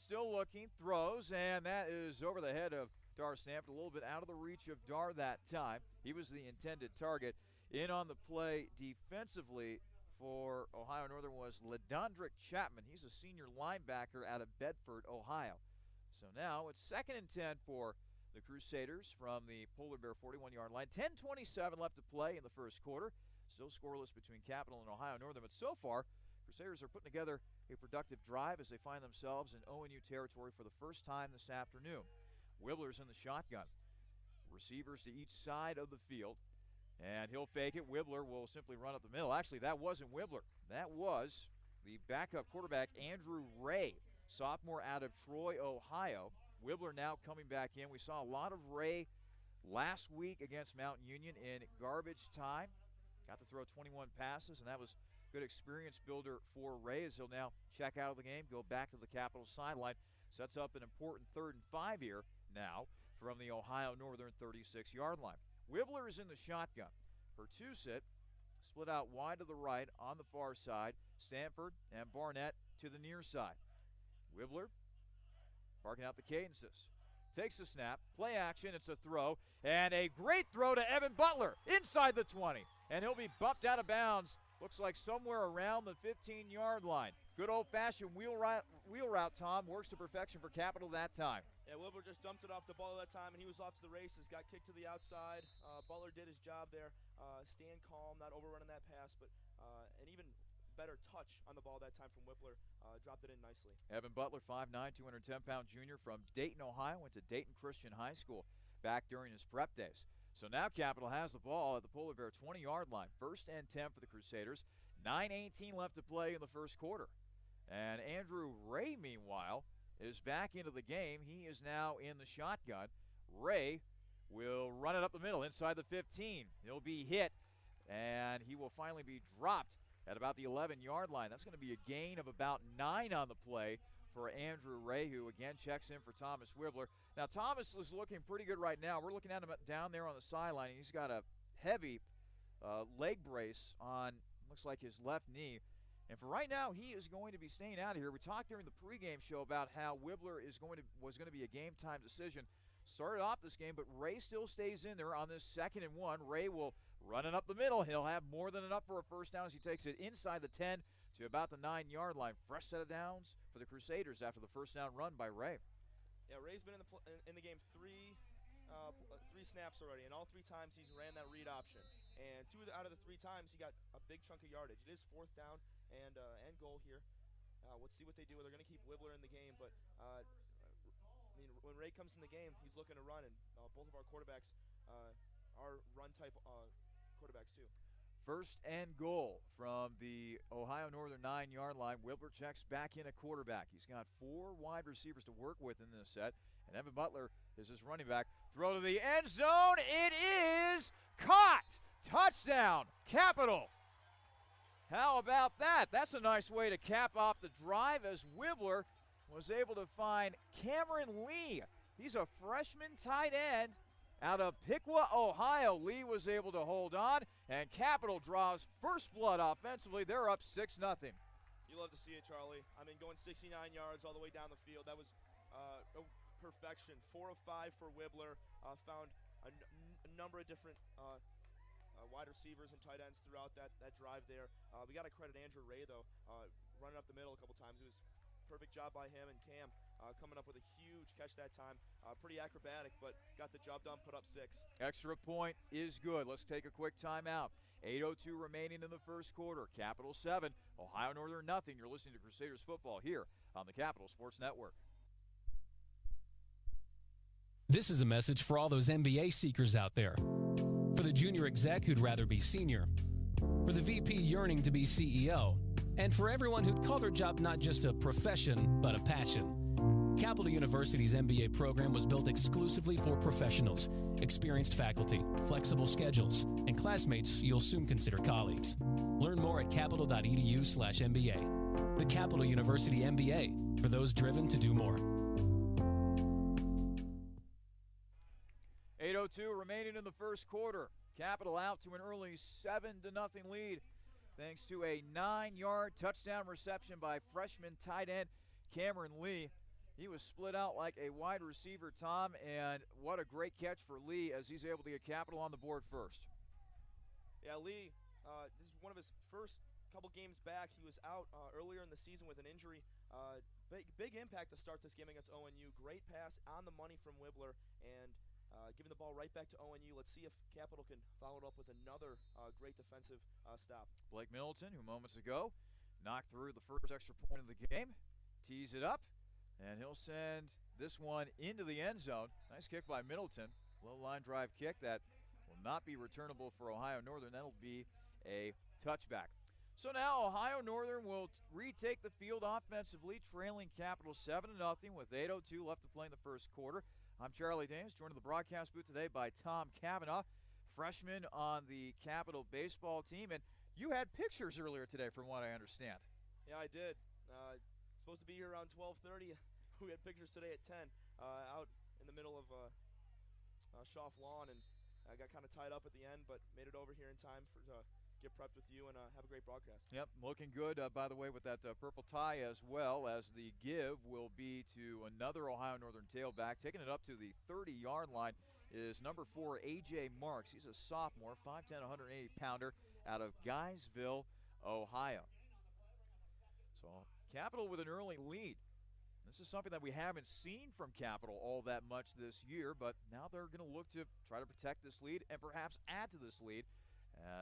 throws, and that is over the head of Dar Stanford, a little bit out of the reach of Dar that time. He was the intended target. In on the play defensively for Ohio Northern was LaDondrick Chapman. He's a senior linebacker out of Bedford, Ohio. So now it's 2nd and 10 for the Crusaders from the Polar Bear 41-yard line. 10:27 left to play in the first quarter. Still scoreless between Capital and Ohio Northern, but so far, Crusaders are putting together a productive drive as they find themselves in ONU territory for the first time this afternoon. Wibbler's in the shotgun. Receivers to each side of the field, and he'll fake it. Wibbler will simply run up the middle. Actually, that wasn't Wibbler. That was the backup quarterback, Andrew Ray, sophomore out of Troy, Ohio. Wibbler now coming back in. We saw a lot of Ray last week against Mount Union in garbage time. Got to throw 21 passes, and that was good experience builder for Ray as he'll now check out of the game, go back to the Capital sideline. Sets up an important 3rd and 5 here now from the Ohio Northern 36-yard line. Wibbler is in the shotgun. Pertusit split out wide to the right on the far side. Stanford and Barnett to the near side. Wibbler barking out the cadences. Takes the snap, play action, it's a throw, and a great throw to Evan Butler inside the 20. And he'll be bumped out of bounds, looks like somewhere around the 15-yard line. Good old-fashioned wheel route, Tom, works to perfection for Capital that time. Yeah, Wilbur just dumped it off the ball that time, and he was off to the races. Got kicked to the outside. Butler did his job there, staying calm, not overrunning that pass, but an even better touch on the ball that time from Whippler. Dropped it in nicely. Evan Butler, 5'9", 210-pound junior from Dayton, Ohio, went to Dayton Christian High School back during his prep days. So now Capital has the ball at the Polar Bear 20-yard line. 1st and 10 for the Crusaders. 9:18 left to play in the first quarter. And Andrew Ray, meanwhile, is back into the game. He is now in the shotgun. Ray will run it up the middle inside the 15. He'll be hit, and he will finally be dropped at about the 11-yard line. That's going to be a gain of about 9 on the play for Andrew Ray, who again checks in for Thomas Wibbler. Now, Thomas is looking pretty good right now. We're looking at him down there on the sideline. He's got a heavy leg brace on, looks like his left knee. And for right now, he is going to be staying out of here. We talked during the pregame show about how Wibbler was going to be a game-time decision. Started off this game, but Ray still stays in there on this 2nd and 1. Ray will run it up the middle. He'll have more than enough for a first down as he takes it inside the 10 to about the 9-yard line. Fresh set of downs for the Crusaders after the first down run by Ray. Yeah, Ray's been in the game three snaps already, and all 3 times he's ran that read option. And 2 out of the 3 times he got a big chunk of yardage. It is 4th down and goal here. Let's see what they do. They're going to keep Wibbler in the game, but I mean, when Ray comes in the game, he's looking to run, and both of our quarterbacks are run-type quarterbacks too. 1st and goal from the Ohio Northern 9-yard line. Wibbler checks back in a quarterback. He's got 4 wide receivers to work with in this set, and Evan Butler is his running back. Throw to the end zone. It is caught. Touchdown, Capital. How about that? That's a nice way to cap off the drive as Wibbler was able to find Cameron Lee. He's a freshman tight end out of Piqua, Ohio. Lee was able to hold on, and Capital draws first blood offensively. They're up 6-0. You love to see it, Charlie. I mean, going 69 yards all the way down the field, that was perfection. 4 of 5 for Wibbler. Found a number of different wide receivers and tight ends throughout that drive there. We got to credit Andrew Ray, though, running up the middle a couple times. It was perfect job by him, and Cam coming up with a huge catch that time. Pretty acrobatic, but got the job done, put up 6. Extra point is good. Let's take a quick timeout. 8:02 remaining in the first quarter. Capital 7, Ohio Northern nothing. You're listening to Crusaders football here on the Capital Sports Network. This is a message for all those MBA seekers out there. For the junior exec who'd rather be senior. For the VP yearning to be CEO. And for everyone who'd call their job not just a profession, but a passion. Capital University's MBA program was built exclusively for professionals, experienced faculty, flexible schedules, and classmates you'll soon consider colleagues. Learn more at capital.edu/MBA. The Capital University MBA, for those driven to do more. 8:02 remaining in the first quarter. Capital out to an early 7-0 lead thanks to a 9-yard touchdown reception by freshman tight end Cameron Lee. He was split out like a wide receiver, Tom, and what a great catch for Lee as he's able to get Capital on the board first. Yeah, Lee, this is one of his first couple games back. He was out earlier in the season with an injury. Big impact to start this game against ONU. Great pass on the money from Wibbler, and giving the ball right back to ONU. Let's see if Capital can follow it up with another great defensive stop. Blake Middleton, who moments ago knocked through the first extra point of the game, tees it up, and he'll send this one into the end zone. Nice kick by Middleton. Low line drive kick that will not be returnable for Ohio Northern. That'll be a touchback. So now Ohio Northern will retake the field offensively, trailing Capital 7-0 with 8:02 left to play in the first quarter. I'm Charlie Danis, joined in the broadcast booth today by Tom Cavanaugh. freshman on the Capital baseball team. And you had pictures earlier today, from what I understand. Yeah, I did. Supposed to be here around 12:30. We had pictures today at 10 out in the middle of Schaff Lawn, and I got kind of tied up at the end, but made it over here in time to get prepped with you and have a great broadcast. Yep, looking good, by the way, with that purple tie, as well as the give will be to another Ohio Northern tailback. Taking it up to the 30-yard line is number 4, A.J. Marks. He's a sophomore, 5'10", 180-pounder out of Guysville, Ohio. So Capital with an early lead. This is something that we haven't seen from Capital all that much this year, but now they're going to look to try to protect this lead and perhaps add to this lead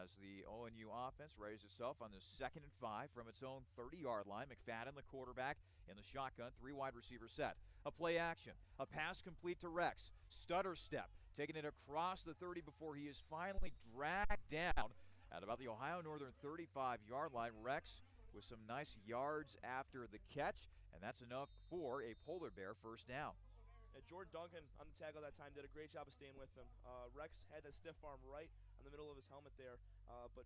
as the ONU offense raises itself on this 2nd and 5 from its own 30-yard line. McFadden, the quarterback, in the shotgun, 3 wide receiver set. A play action, a pass complete to Rex. Stutter step, taking it across the 30 before he is finally dragged down at about the Ohio Northern 35-yard line. Rex with some nice yards after the catch, and that's enough for a Polar Bear first down. Jordan Duncan on the tackle that time did a great job of staying with him. Rex had that stiff arm right on the middle of his helmet there, but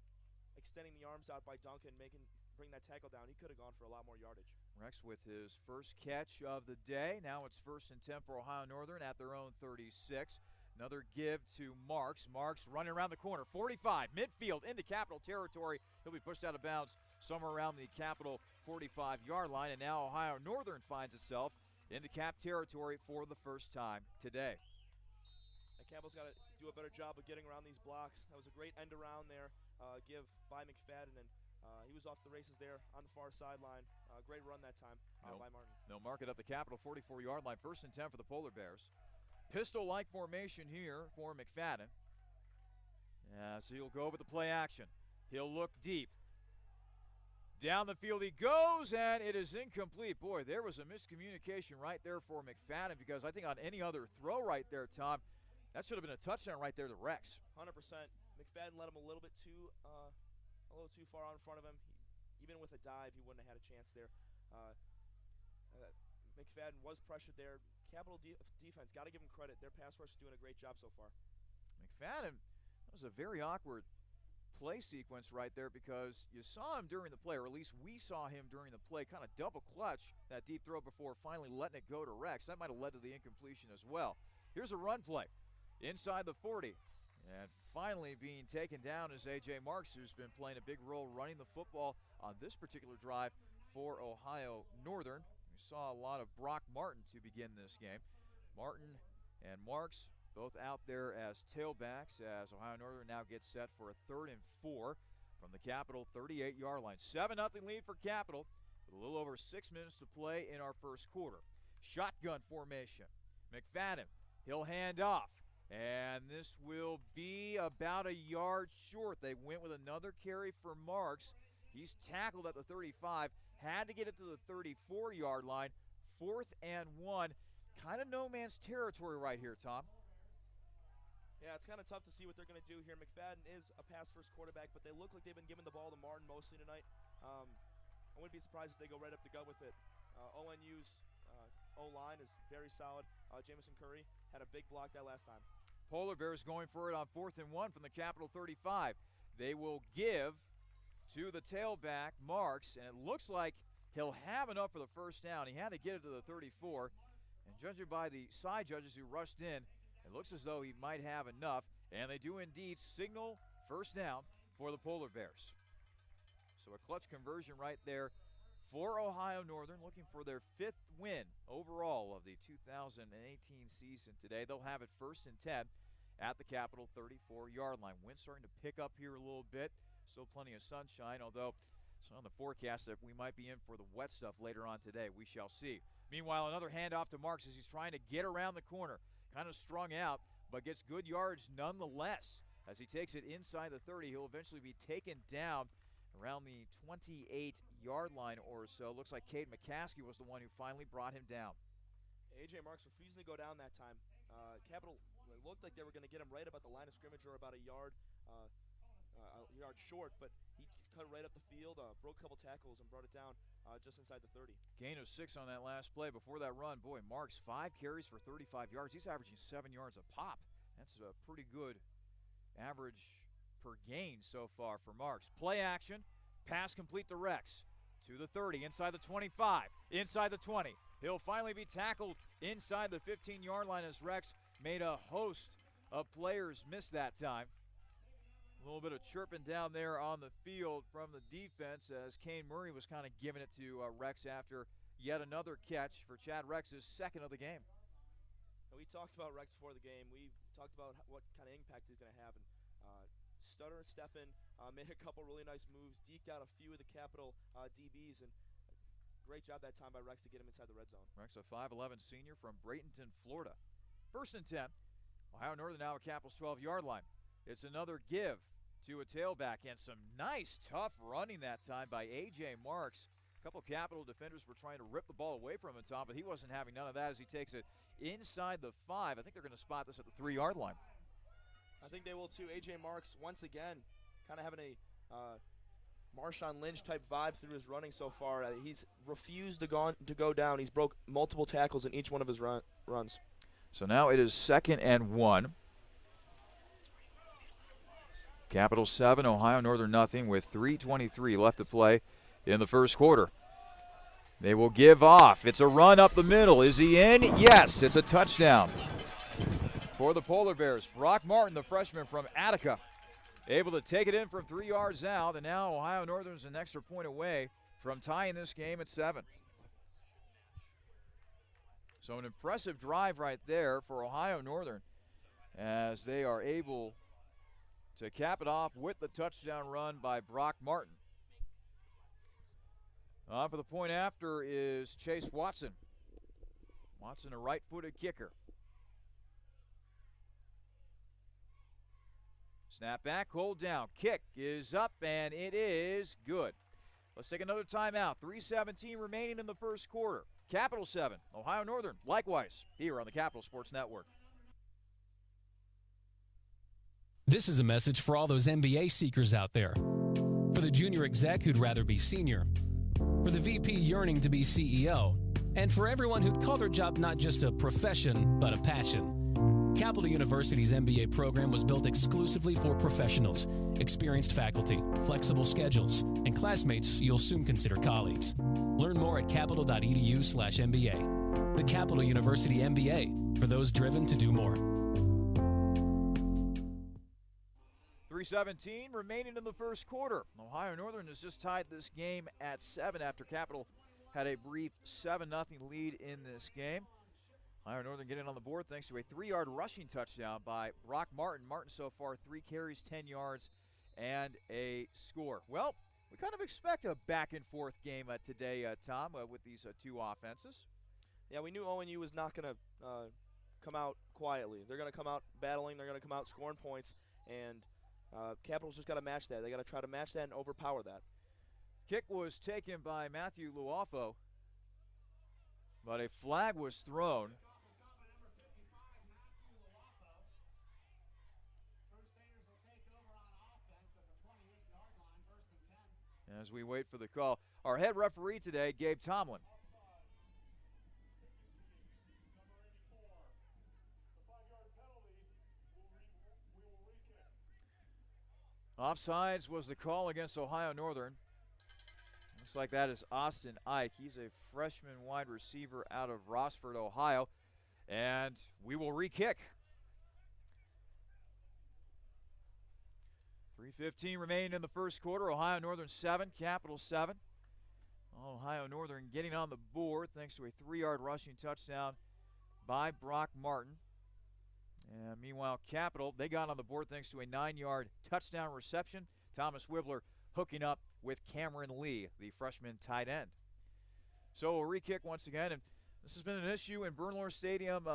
extending the arms out by Duncan, bring that tackle down, he could have gone for a lot more yardage. Rex with his first catch of the day. Now it's 1st and 10 for Ohio Northern at their own 36. Another give to Marks. Marks running around the corner, 45, midfield into Capital territory. He'll be pushed out of bounds somewhere around the Capital 45-yard line, and now Ohio Northern finds itself into Cap territory for the first time today. Campbell's got to do a better job of getting around these blocks. That was a great end around there, give by McFadden, and he was off the races there on the far sideline. Great run that time by Martin. They'll mark it up the Capital 44-yard line, 1st and 10 for the Polar Bears. Pistol-like formation here for McFadden. So he'll go over the play action. He'll look deep. Down the field he goes, and it is incomplete. Boy, there was a miscommunication right there for McFadden, because I think on any other throw right there, Tom, that should have been a touchdown right there to Rex. 100%. McFadden led him a little too far out in front of him. Even with a dive, he wouldn't have had a chance there. McFadden was pressured there. Capital defense, got to give him credit. Their pass rush is doing a great job so far. McFadden, that was a very awkward play sequence right there, because you saw him during the play, or at least we saw him during the play, kind of double clutch that deep throw before finally letting it go to Rex. That might have led to the incompletion as well. Here's a run play inside the 40, and finally being taken down is A.J. Marks, who's been playing a big role running the football on this particular drive for Ohio Northern. We saw a lot of Brock Martin to begin this game. Martin and Marks both out there as tailbacks, as Ohio Northern now gets set for a 3rd and 4 from the Capital 38-yard line. 7-0 lead for Capital with a little over 6 minutes to play in our first quarter. Shotgun formation. McFadden, he'll hand off, and this will be about a yard short. They went with another carry for Marks. He's tackled at the 35, had to get it to the 34-yard line. 4th and 1. Kind of no man's territory right here, Tom. Yeah, it's kind of tough to see what they're going to do here. McFadden is a pass-first quarterback, but they look like they've been giving the ball to Martin mostly tonight. I wouldn't be surprised if they go right up the gut with it. ONU's O-line is very solid. Jamison Curry had a big block that last time. Polar Bears going for it on 4th and 1 from the Capital 35. They will give to the tailback, Marks, and it looks like he'll have enough for the first down. He had to get it to the 34, and judging by the side judges who rushed in, it looks as though he might have enough, and they do indeed signal first down for the Polar Bears. So a clutch conversion right there for Ohio Northern, looking for their 5th win overall of the 2018 season today. They'll have it 1st and 10 at the Capital 34-yard line. Wind starting to pick up here a little bit. Still plenty of sunshine, although it's on the forecast that we might be in for the wet stuff later on today. We shall see. Meanwhile, another handoff to Marks as he's trying to get around the corner. Kind of strung out, but gets good yards nonetheless. As he takes it inside the 30, he'll eventually be taken down around the 28-yard line or so. Looks like Cade McCaskey was the one who finally brought him down. A.J. Marks refusing to go down that time. Capital looked like they were going to get him right about the line of scrimmage, or about a yard short, but he cut right up the field, broke a couple tackles, and brought it down just inside the 30. Gain of 6 on that last play. Before that run, boy, Marks 5 carries for 35 yards. He's averaging 7 yards a pop. That's pretty good average per gain so far for Marks. Play action, pass complete to Rex. To the 30, inside the 25, inside the 20. He'll finally be tackled inside the 15-yard line as Rex made a host of players miss that time. A little bit of chirping down there on the field from the defense as Kane Murray was kind of giving it to Rex after yet another catch for Chad Rex's second of the game. We talked about Rex before the game. We talked about what kind of impact he's going to have. And Stutter and Steppen made a couple really nice moves, deked out a few of the Capital DBs, and great job that time by Rex to get him inside the red zone. Rex, a 5'11 senior from Bradenton, Florida. First and 10. Ohio Northern now at Capital's 12-yard line. It's another give to a tailback, and some nice, tough running that time by A.J. Marks. A couple of Capital defenders were trying to rip the ball away from him, Tom, but he wasn't having none of that as he takes it inside the 5. I think they're going to spot this at the 3-yard line. I think they will too. A.J. Marks, once again, kind of having a Marshawn Lynch-type vibe through his running so far. He's refused to go down. He's broke multiple tackles in each one of his runs. So now it is 2nd and 1. Capital 7, Ohio Northern nothing with 3:23 left to play in the first quarter. They will give off. It's a run up the middle. Is he in? Yes, it's a touchdown for the Polar Bears. Brock Martin, the freshman from Attica, able to take it in from 3 yards out, and now Ohio Northern's an extra point away from tying this game at 7. So an impressive drive right there for Ohio Northern as they are able to cap it off with the touchdown run by Brock Martin. For the point after is Chase Watson. Watson, a right-footed kicker. Snap back, hold down. Kick is up, and it is good. Let's take another timeout. 3:17 remaining in the first quarter. Capital 7, Ohio Northern, likewise, here on the Capital Sports Network. This is a message for all those MBA seekers out there. For the junior exec who'd rather be senior. For the VP yearning to be CEO. And for everyone who'd call their job not just a profession, but a passion. Capital University's MBA program was built exclusively for professionals, experienced faculty, flexible schedules, and classmates you'll soon consider colleagues. Learn more at capital.edu/MBA. The Capital University MBA, for those driven to do more. 3:17 remaining in the first quarter. Ohio Northern has just tied this game at 7 after Capital had a brief 7-0 lead in this game. Ohio Northern getting on the board thanks to a 3-yard rushing touchdown by Brock Martin. Martin so far 3 carries, 10 yards, and a score. Well, we kind of expect a back-and-forth game today, Tom, with these two offenses. Yeah, we knew ONU was not going to come out quietly. They're going to come out battling. They're going to come out scoring points, and Capital's just got to match that. They got to try to match that and overpower that. Kick was taken by Matthew Luafo, but a flag was thrown. As we wait for the call, our head referee today, Gabe Tomlin. Offsides was the call against Ohio Northern. Looks like that is Austin Ike. He's a freshman wide receiver out of Rossford, Ohio. And we will re-kick. 3:15 remaining in the first quarter. Ohio Northern 7, Capital 7. Ohio Northern getting on the board thanks to a 3-yard rushing touchdown by Brock Martin. And meanwhile, Capital, they got on the board thanks to a 9-yard touchdown reception. Thomas Wibbler hooking up with Cameron Lee, the freshman tight end. So a re-kick once again, and this has been an issue in Bernlohr Stadium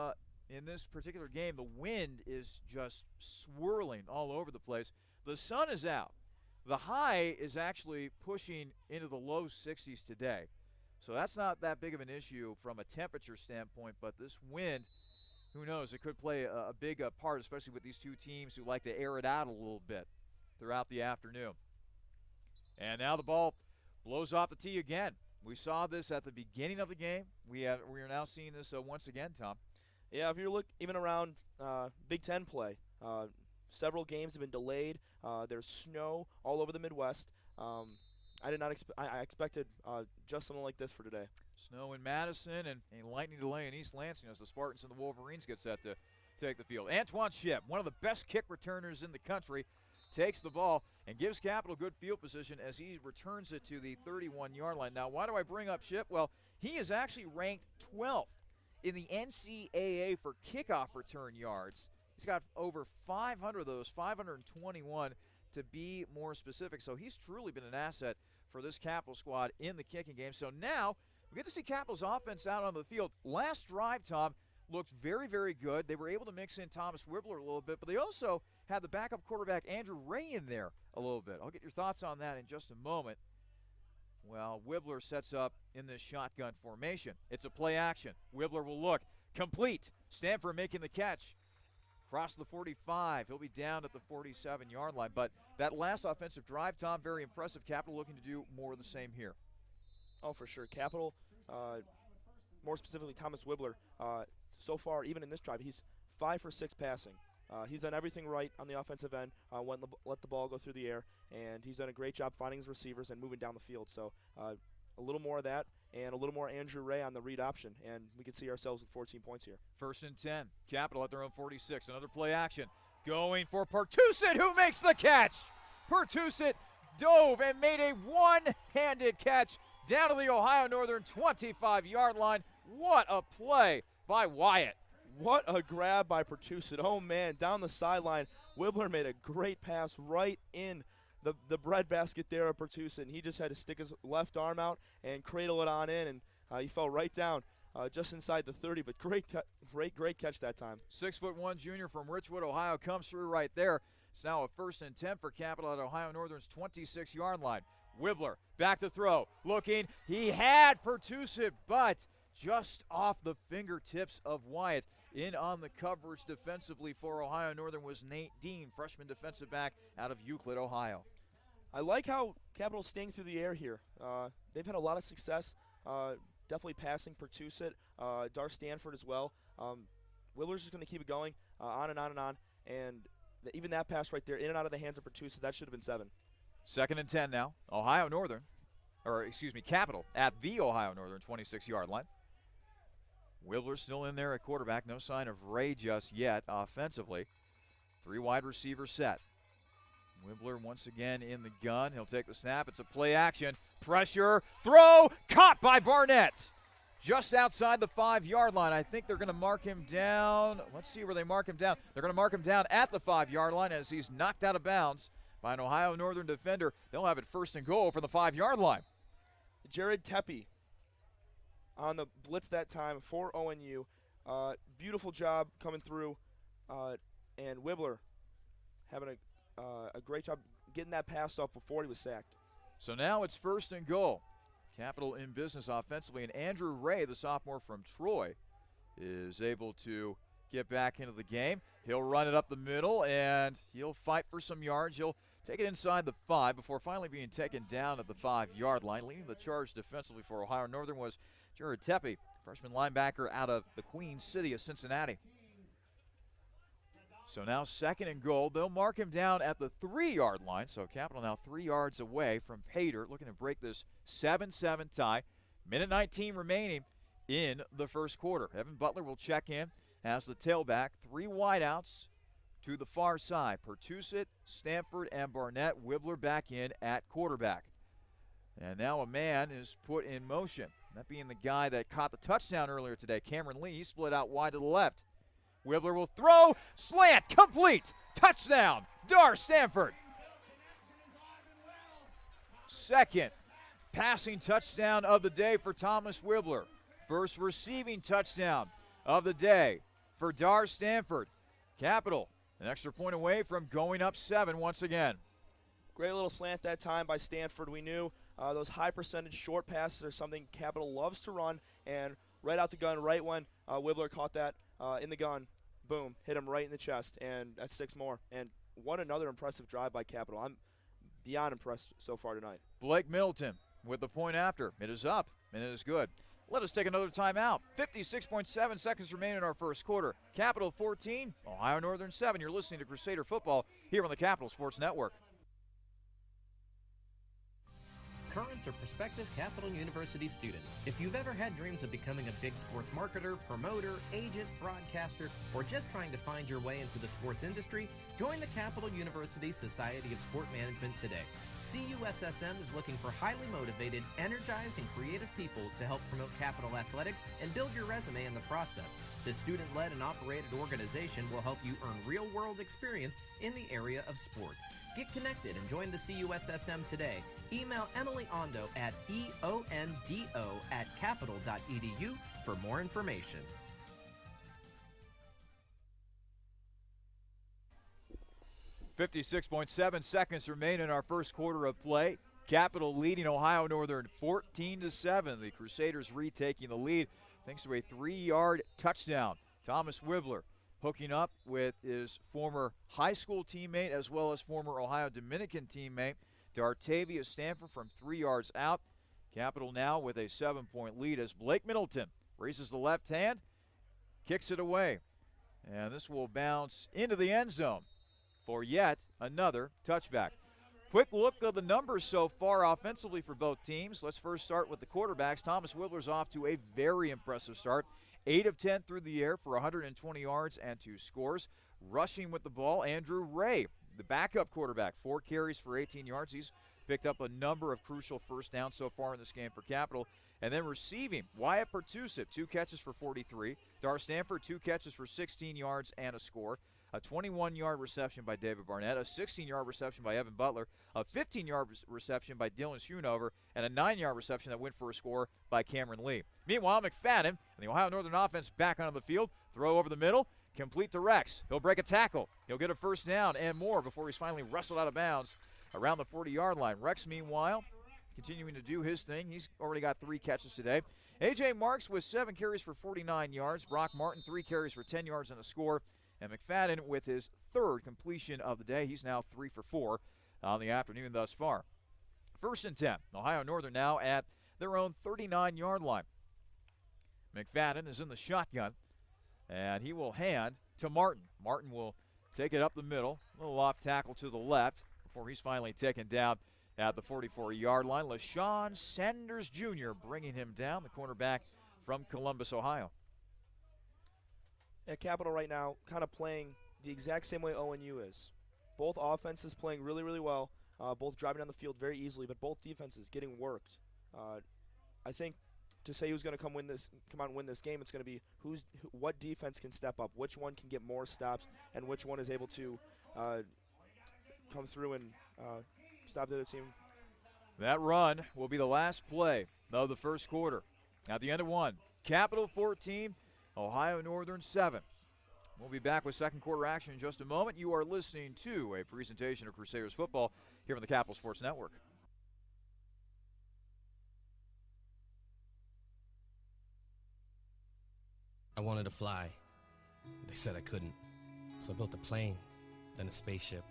in this particular game. The wind is just swirling all over the place. The sun is out. The high is actually pushing into the low 60s today. So that's not that big of an issue from a temperature standpoint, but this wind, who knows, it could play a big part, especially with these two teams who like to air it out a little bit throughout the afternoon. And now the ball blows off the tee again. We saw this at the beginning of the game. We are now seeing this once again, Tom. Yeah, if you look even around Big Ten play, several games have been delayed. There's snow all over the Midwest. I did not I expected just something like this for today. Snow in Madison and a lightning delay in East Lansing as the Spartans and the Wolverines get set to take the field. Antoine Ship, one of the best kick returners in the country, takes the ball and gives Capital good field position as he returns it to the 31-yard line. Now, why do I bring up Ship? Well, he is actually ranked 12th in the NCAA for kickoff return yards. He's got over 500 of those, 521 to be more specific. So he's truly been an asset for this Capital squad in the kicking game. So now we get to see Capital's offense out on the field. Last drive, Tom, looked very, very good. They were able to mix in Thomas Wibbler a little bit, but they also had the backup quarterback Andrew Ray in there a little bit. I'll get your thoughts on that in just a moment. Well, Wibbler sets up in this shotgun formation. It's a play action. Wibbler will look. Complete. Stanford making the catch. Across the 45. He'll be down at the 47-yard line. But that last offensive drive, Tom, very impressive. Capital looking to do more of the same here. Oh, for sure. Capital, more specifically Thomas Wibbler, so far, even in this drive, he's 5 for 6 passing. He's done everything right on the offensive end, let the ball go through the air, and he's done a great job finding his receivers and moving down the field. So a little more of that and a little more Andrew Ray on the read option, and we can see ourselves with 14 points here. 1st and 10. Capital at their own 46. Another play action. Going for Pertusit, who makes the catch. Pertusit dove and made a one-handed catch down to the Ohio Northern 25-yard line. What a play by Wyatt. What a grab by Pertusit. Oh, man, down the sideline. Wibbler made a great pass right in the breadbasket there of Pertusit, and he just had to stick his left arm out and cradle it on in, and he fell right down just inside the 30, but great catch that time. 6'1" junior from Richwood, Ohio, comes through right there. It's now a 1st and 10 for Capital at Ohio Northern's 26-yard line. Wibbler back to throw, looking. He had Pertusit, but just off the fingertips of Wyatt. In on the coverage defensively for Ohio Northern was Nate Dean, freshman defensive back out of Euclid, Ohio. I like how Capital's staying through the air here. They've had a lot of success, definitely passing Pertusit, Dar Stanford as well. Wibbler's just going to keep it going, on and on and on. And even that pass right there, in and out of the hands of Pertusit, that should have been 7. 2nd and 10 now. Capital at the Ohio Northern 26-yard line. Wibbler still in there at quarterback. No sign of Ray just yet offensively. 3 wide receivers set. Wibbler once again in the gun. He'll take the snap. It's a play action. Pressure. Throw. Caught by Barnett. Just outside the 5-yard line. I think they're going to mark him down. Let's see where they mark him down. They're going to mark him down at the 5-yard line as he's knocked out of bounds by an Ohio Northern defender. They'll have it 1st and goal from the 5-yard line. Jared Tepe on the blitz that time for ONU. Beautiful job coming through, and Wibbler having a great job getting that pass off before he was sacked. So now it's 1st and goal. Capital in business offensively, and Andrew Ray, the sophomore from Troy, is able to get back into the game. He'll run it up the middle, and he'll fight for some yards. He'll take it inside the 5 before finally being taken down at the 5-yard line. Leading the charge defensively for Ohio Northern was Jared Tepe, freshman linebacker out of the Queen City of Cincinnati. So now 2nd and goal. They'll mark him down at the 3-yard line. So Capital now 3 yards away from Pater, looking to break this 7-7 tie. Minute 19 remaining in the 1st quarter. Evan Butler will check in as the tailback. 3 wideouts to the far side. Pertusit, Stanford, and Barnett. Wibbler back in at quarterback. And now a man is put in motion. That being the guy that caught the touchdown earlier today, Cameron Lee. He split out wide to the left. Wibbler will throw. Slant. Complete. Touchdown. Dar Stanford. 2nd passing touchdown of the day for Thomas Wibbler. 1st receiving touchdown of the day for Dar Stanford. Capital an extra point away from going up 7 once again. Great little slant that time by Stanford. We knew those high percentage short passes are something Capital loves to run, and right out the gun, right when Wibbler caught that in the gun, boom, hit him right in the chest, and that's 6 more. And what another impressive drive by Capital. I'm beyond impressed so far tonight. Blake Middleton with the point after. It is up, and it is good. Let us take another timeout. 56.7 seconds remain in our first quarter. Capital 14, Ohio Northern 7. You're listening to Crusader Football here on the Capital Sports Network. Current or prospective Capital University students, if you've ever had dreams of becoming a big sports marketer, promoter, agent, broadcaster, or just trying to find your way into the sports industry, join the Capital University Society of Sport Management today. CUSSM is looking for highly motivated, energized, and creative people to help promote Capital athletics and build your resume in the process. This student-led and operated organization will help you earn real-world experience in the area of sport. Get connected and join the CUSSM today. Email Emily Ondo at eondo@capital.edu for more information. .7 seconds remain in our first quarter of play. Capital leading Ohio Northern 14-7. The Crusaders retaking the lead thanks to a 3-yard touchdown. Thomas Wibbler hooking up with his former high school teammate as well as former Ohio Dominican teammate Dartavia Stanford from 3 yards out. Capital now with a 7-point lead as Blake Middleton raises the left hand, kicks it away. And this will bounce into the end zone for yet another touchback. Quick look at the numbers so far offensively for both teams. Let's first start with the quarterbacks. Thomas Wibbler's off to a very impressive start. 8 of 10 through the air for 120 yards and 2 scores. Rushing with the ball, Andrew Ray, the backup quarterback, 4 carries for 18 yards. He's picked up a number of crucial first downs so far in this game for Capital. And then receiving, Wyatt Pertusip, 2 catches for 43. Dar Stanford, 2 catches for 16 yards and a score. A 21-yard reception by David Barnett, a 16-yard reception by Evan Butler, a 15-yard reception by Dylan Schoonover, and a 9-yard reception that went for a score by Cameron Lee. Meanwhile, McFadden and the Ohio Northern offense back onto the field. Throw over the middle, complete to Rex. He'll break a tackle. He'll get a first down and more before he's finally wrestled out of bounds around the 40-yard line. Rex, meanwhile, continuing to do his thing. He's already got 3 catches today. A.J. Marks with 7 carries for 49 yards. Brock Martin, 3 carries for 10 yards and a score. And McFadden with his 3rd completion of the day. He's now 3 for 4 on the afternoon thus far. 1st and 10. Ohio Northern now at their own 39-yard line. McFadden is in the shotgun, and he will hand to Martin. Martin will take it up the middle, a little off tackle to the left before he's finally taken down at the 44-yard line. LaShawn Sanders Jr. bringing him down, the cornerback from Columbus, Ohio. At Capital right now, kind of playing the exact same way ONU is. Both offenses playing really, really well, both driving down the field very easily, but both defenses getting worked. I think to say who's going to come out and win this game, it's going to be what defense can step up, which one can get more stops, and which one is able to come through and stop the other team. That run will be the last play of the first quarter. At the end of 1, Capital 14, Ohio Northern 7. We'll be back with second quarter action in just a moment. You are listening to a presentation of Crusaders football here on the Capital Sports Network. I wanted to fly. They said I couldn't. So I built a plane, then a spaceship,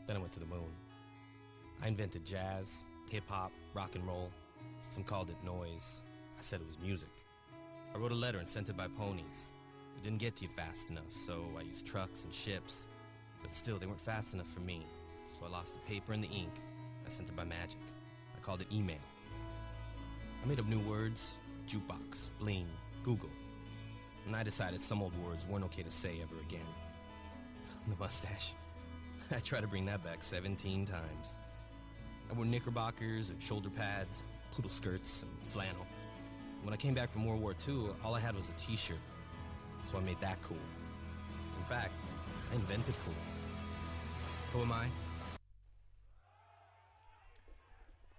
then I went to the moon. I invented jazz, hip-hop, rock and roll. Some called it noise. I said it was music. I wrote a letter and sent it by ponies. It didn't get to you fast enough, so I used trucks and ships. But still, they weren't fast enough for me. So I lost the paper and the ink. I sent it by magic. I called it email. I made up new words: jukebox, bling, Google. And I decided some old words weren't okay to say ever again. The mustache. I tried to bring that back 17 times. I wore knickerbockers and shoulder pads, poodle skirts and flannel. When I came back from World War II, all I had was a t-shirt. So I made that cool. In fact, I invented cool. Who am I?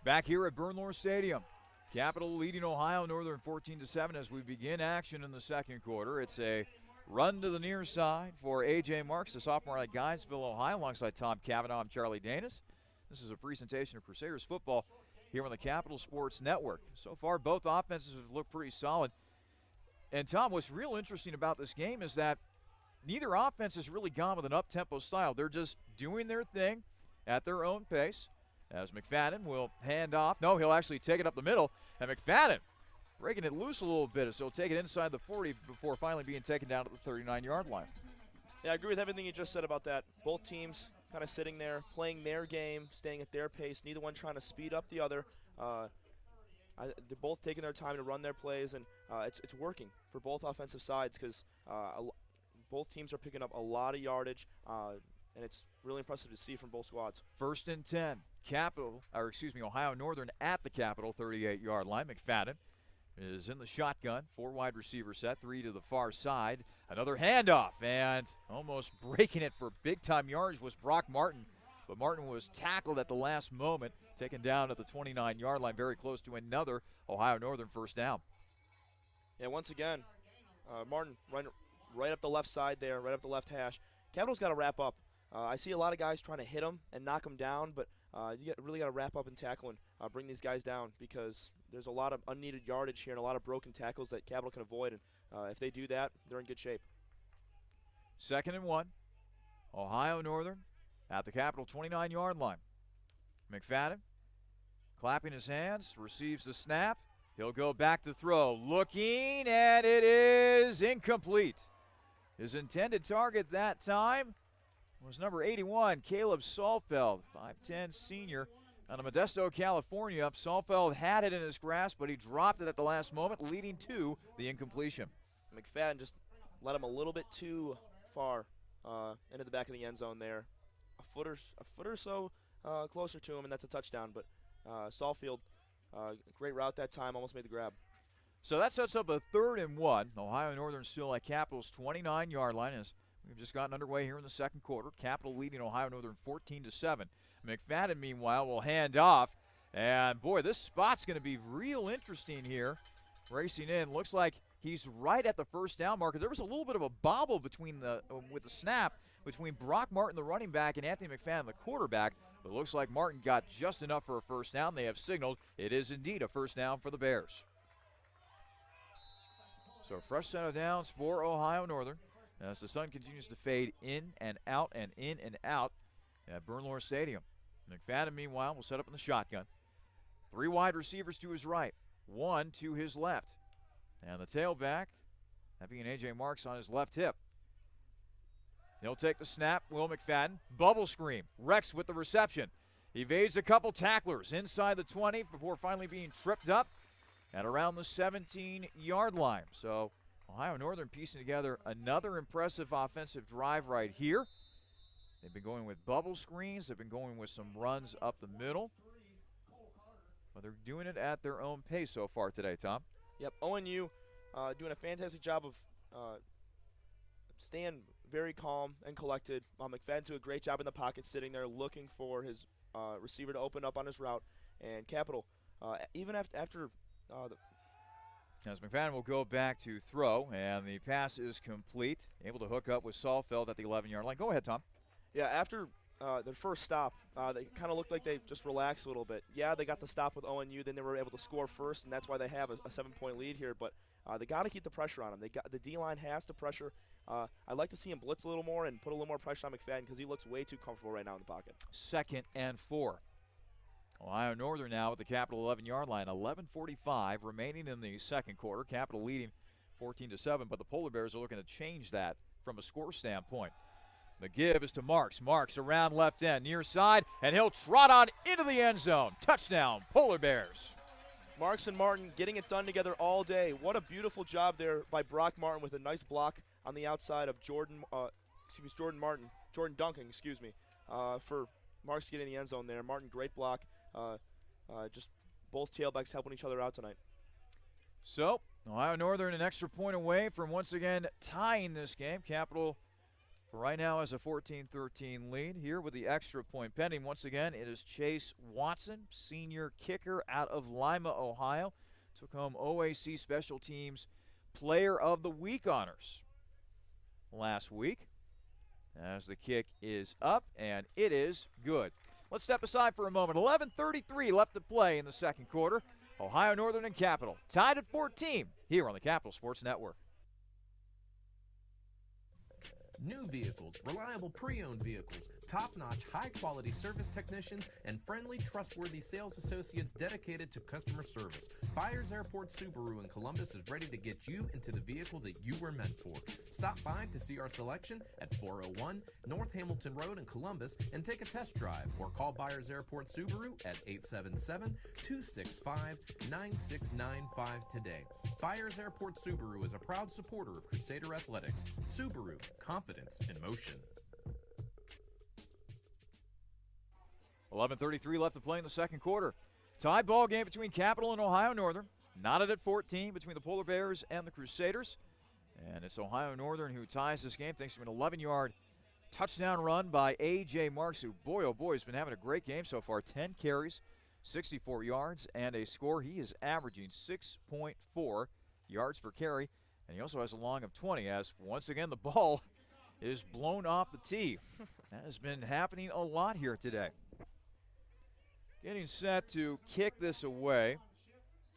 Back here at Bernlohr Stadium. Capital leading Ohio Northern 14-7 as we begin action in the second quarter. It's a run to the near side for A.J. Marks, the sophomore out of Guysville, Ohio, alongside Tom Cavanaugh. I'm Charlie Danis. This is a presentation of Crusaders football here on the Capital Sports Network. So far, both offenses have looked pretty solid. And, Tom, what's real interesting about this game is that neither offense has really gone with an up-tempo style. They're just doing their thing at their own pace as McFadden will hand off. No, he'll actually take it up the middle. And McFadden breaking it loose a little bit, so take it inside the 40 before finally being taken down at the 39-yard line. Yeah, I agree with everything you just said about that. Both teams kind of sitting there, playing their game, staying at their pace, neither one trying to speed up the other. They're both taking their time to run their plays, and it's working for both offensive sides because both teams are picking up a lot of yardage, and it's really impressive to see from both squads. 1st and 10. Ohio Northern at the Capital 38-yard line. McFadden is in the shotgun, 4 wide receiver set, 3 to the far side. Another handoff, and almost breaking it for big-time yards was Brock Martin. But Martin was tackled at the last moment, taken down at the 29-yard line, very close to another Ohio Northern first down. Yeah, once again, Martin right up the left side there, right up the left hash. Capital's got to wrap up. I see a lot of guys trying to hit him and knock him down, but you really got to wrap up and tackle and bring these guys down because there's a lot of unneeded yardage here and a lot of broken tackles that Capital can avoid, and if they do that, they're in good shape. 2nd and 1. Ohio Northern at the Capital 29-yard line. McFadden clapping his hands, receives the snap. He'll go back to throw, looking, and it is incomplete. His intended target that time was number 81, Caleb Salfeld, 5'10 senior out of Modesto, California. Salfeld had it in his grasp, but he dropped it at the last moment, leading to the incompletion. McFadden just let him a little bit too far into the back of the end zone there. A foot or so closer to him, and that's a touchdown. But Salfeld, great route that time, almost made the grab. So that sets up a 3rd and 1. Ohio Northern still at Capital's 29-yard line as we've just gotten underway here in the second quarter. Capital leading Ohio Northern 14-7. McFadden, meanwhile, will hand off. And, boy, this spot's going to be real interesting here. Racing in. Looks like he's right at the first down marker. There was a little bit of a bobble between with the snap between Brock Martin, the running back, and Anthony McFadden, the quarterback. But it looks like Martin got just enough for a first down. They have signaled it is indeed a first down for the Bears. So fresh set of downs for Ohio Northern as the sun continues to fade in and out and in and out at Bernlohr Stadium. McFadden, meanwhile, will set up in the shotgun. 3 wide receivers to his right, 1 to his left. And the tailback, that being A.J. Marks on his left hip. He'll take the snap, Will McFadden. Bubble screen, Rex with the reception. Evades a couple tacklers inside the 20 before finally being tripped up at around the 17-yard line. So Ohio Northern piecing together another impressive offensive drive right here. They've been going with bubble screens. They've been going with some runs up the middle. But they're doing it at their own pace so far today, Tom. Yep, ONU doing a fantastic job of staying very calm and collected. McFadden doing a great job in the pocket, sitting there looking for his receiver to open up on his route. And Capital, even after as McFadden will go back to throw, and the pass is complete. Able to hook up with Salfeld at the 11-yard line. Go ahead, Tom. Yeah, after their first stop, they kind of looked like they just relaxed a little bit. Yeah, they got the stop with ONU, then they were able to score first, and that's why they have a 7-point lead here. But they got to keep the pressure on them. The D-line has to pressure. I'd like to see him blitz a little more and put a little more pressure on McFadden because he looks way too comfortable right now in the pocket. 2nd and 4. Ohio Northern now at the Capital 11-yard line. 11:45 remaining in the second quarter. Capital leading 14-7, but the Polar Bears are looking to change that from a score standpoint. The give is to Marks. Marks around left end, near side, and he'll trot on into the end zone. Touchdown, Polar Bears. Marks and Martin getting it done together all day. What a beautiful job there by Brock Martin with a nice block on the outside of Jordan Duncan, for Marks getting the end zone there. Martin, great block. Just both tailbacks helping each other out tonight. So, Ohio Northern an extra point away from once again tying this game. Capital for right now has a 14-13 lead here with the extra point pending. Once again, it is Chase Watson, senior kicker out of Lima, Ohio. Took home OAC Special Teams Player of the Week honors last week as the kick is up, and it is good. Let's step aside for a moment. 11:33 left to play in the second quarter. Ohio Northern and Capital tied at 14 here on the Capital Sports Network. New vehicles, reliable pre-owned vehicles, top-notch, high-quality service technicians, and friendly, trustworthy sales associates dedicated to customer service. Byers Airport Subaru in Columbus is ready to get you into the vehicle that you were meant for. Stop by to see our selection at 401 North Hamilton Road in Columbus and take a test drive, or call Byers Airport Subaru at 877-265-9695 today. Byers Airport Subaru is a proud supporter of Crusader Athletics. Subaru, confidence in motion. 11:33 left to play in the second quarter. Tie ball game between Capital and Ohio Northern. Knotted at 14 between the Polar Bears and the Crusaders. And it's Ohio Northern who ties this game thanks to an 11-yard touchdown run by A.J. Marks, who, boy, oh boy, has been having a great game so far. 10 carries, 64 yards, and a score. He is averaging 6.4 yards per carry, and he also has a long of 20, as once again the ball is blown off the tee. That has been happening a lot here today. Getting set to kick this away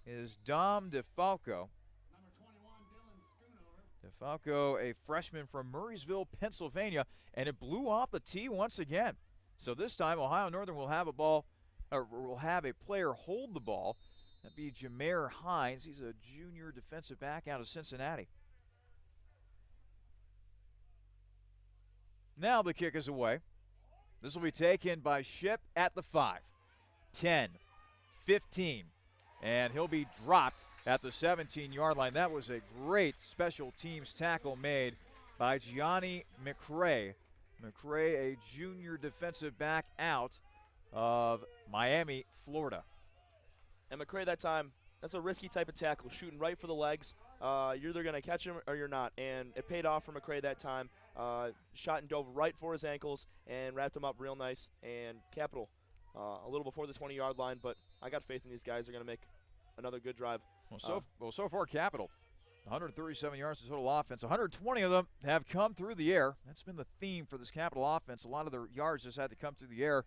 is Dom DeFalco. DeFalco, a freshman from Murraysville, Pennsylvania, and it blew off the tee once again. So this time Ohio Northern will have a player hold the ball. That'd be Jameer Hines. He's a junior defensive back out of Cincinnati. Now the kick is away. This will be taken by Ship at the 5, 10, 15, and he'll be dropped at the 17-yard line. That was a great special teams tackle made by Gianni McCray. McCray, a junior defensive back out of Miami, Florida. And McCray that time, that's a risky type of tackle, shooting right for the legs. You're either going to catch him or you're not, and it paid off for McCray that time. Shot and dove right for his ankles and wrapped him up real nice. And Capital a little before the 20-yard line, but I got faith in these guys. They're going to make another good drive. So far Capital, 137 yards of total offense. 120 of them have come through the air. That's been the theme for this Capital offense. A lot of their yards just had to come through the air.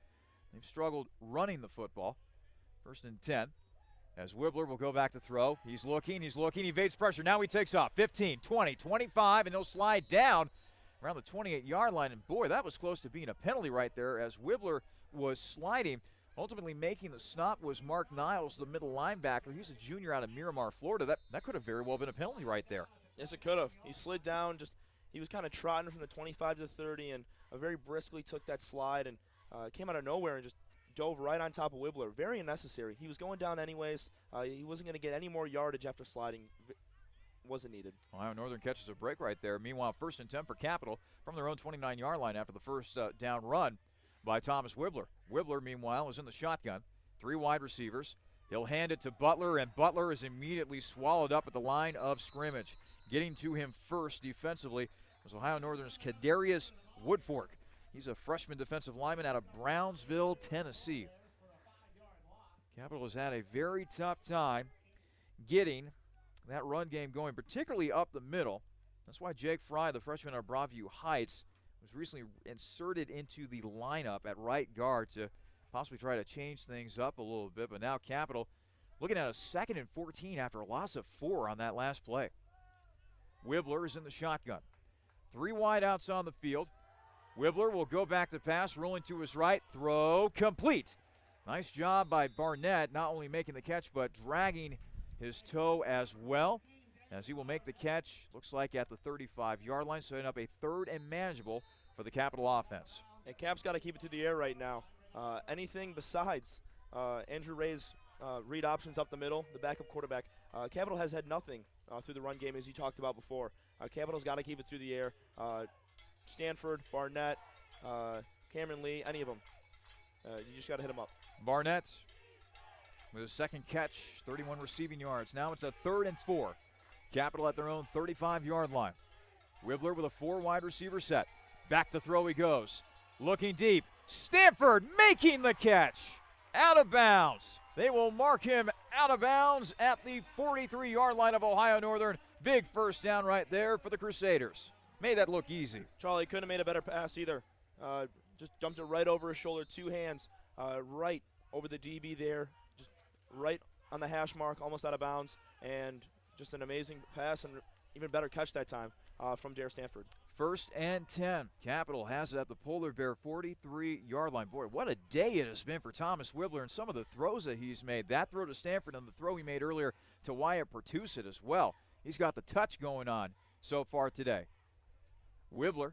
They've struggled running the football. 1st and 10. As Wibbler will go back to throw. He's looking, he evades pressure. Now he takes off. 15, 20, 25, and he'll slide down around the 28-yard line. And boy, that was close to being a penalty right there as Wibbler was sliding. Ultimately making the stop was Mark Niles, the middle linebacker. He's a junior out of Miramar, Florida. That could have very well been a penalty right there. Yes, it could have. He slid down. He was kind of trotting from the 25 to the 30 and very briskly took that slide and came out of nowhere and just dove right on top of Wibbler. Very unnecessary. He was going down anyways. He wasn't going to get any more yardage after sliding. Wasn't needed. Ohio Northern catches a break right there. Meanwhile, 1st and 10 for Capital from their own 29-yard line after the first down run by Thomas Wibbler. Wibbler, meanwhile, is in the shotgun. 3 wide receivers. He'll hand it to Butler, and Butler is immediately swallowed up at the line of scrimmage. Getting to him first defensively was Ohio Northern's Kadarius Woodfork. He's a freshman defensive lineman out of Brownsville, Tennessee. Capital has had a very tough time getting that run game going, particularly up the middle. That's why Jake Fry, the freshman out of Broadview Heights, was recently inserted into the lineup at right guard to possibly try to change things up a little bit. But now Capital looking at a 2nd and 14 after a loss of 4 on that last play. Wibbler is in the shotgun. 3 wideouts on the field. Wibbler will go back to pass, rolling to his right, throw complete. Nice job by Barnett, not only making the catch, but dragging his toe as well, as he will make the catch, looks like at the 35-yard line, setting up a 3rd and manageable for the Capital offense. And Cap's got to keep it to the air right now. Anything besides Andrew Ray's read options up the middle, the backup quarterback, Capital has had nothing through the run game, as you talked about before. Capital's got to keep it through the air. Stanford, Barnett, Cameron Lee, any of them. You just got to hit them up. Barnett with his 2nd catch, 31 receiving yards. Now it's a 3rd and 4. Capital at their own 35-yard line. Wibbler with a 4 wide receiver set. Back to throw he goes. Looking deep. Stanford making the catch. Out of bounds. They will mark him out of bounds at the 43-yard line of Ohio Northern. Big first down right there for the Crusaders. Made that look easy. Charlie couldn't have made a better pass either. Just dumped it right over his shoulder, 2 hands, right over the DB there, just right on the hash mark, almost out of bounds, and just an amazing pass and even better catch that time. from Dare Stanford. 1st and 10. Capital has it at the Polar Bear 43-yard line. Boy, what a day it has been for Thomas Wibbler and some of the throws that he's made. That throw to Stanford and the throw he made earlier to Wyatt Pertusit as well. He's got the touch going on so far today. Wibbler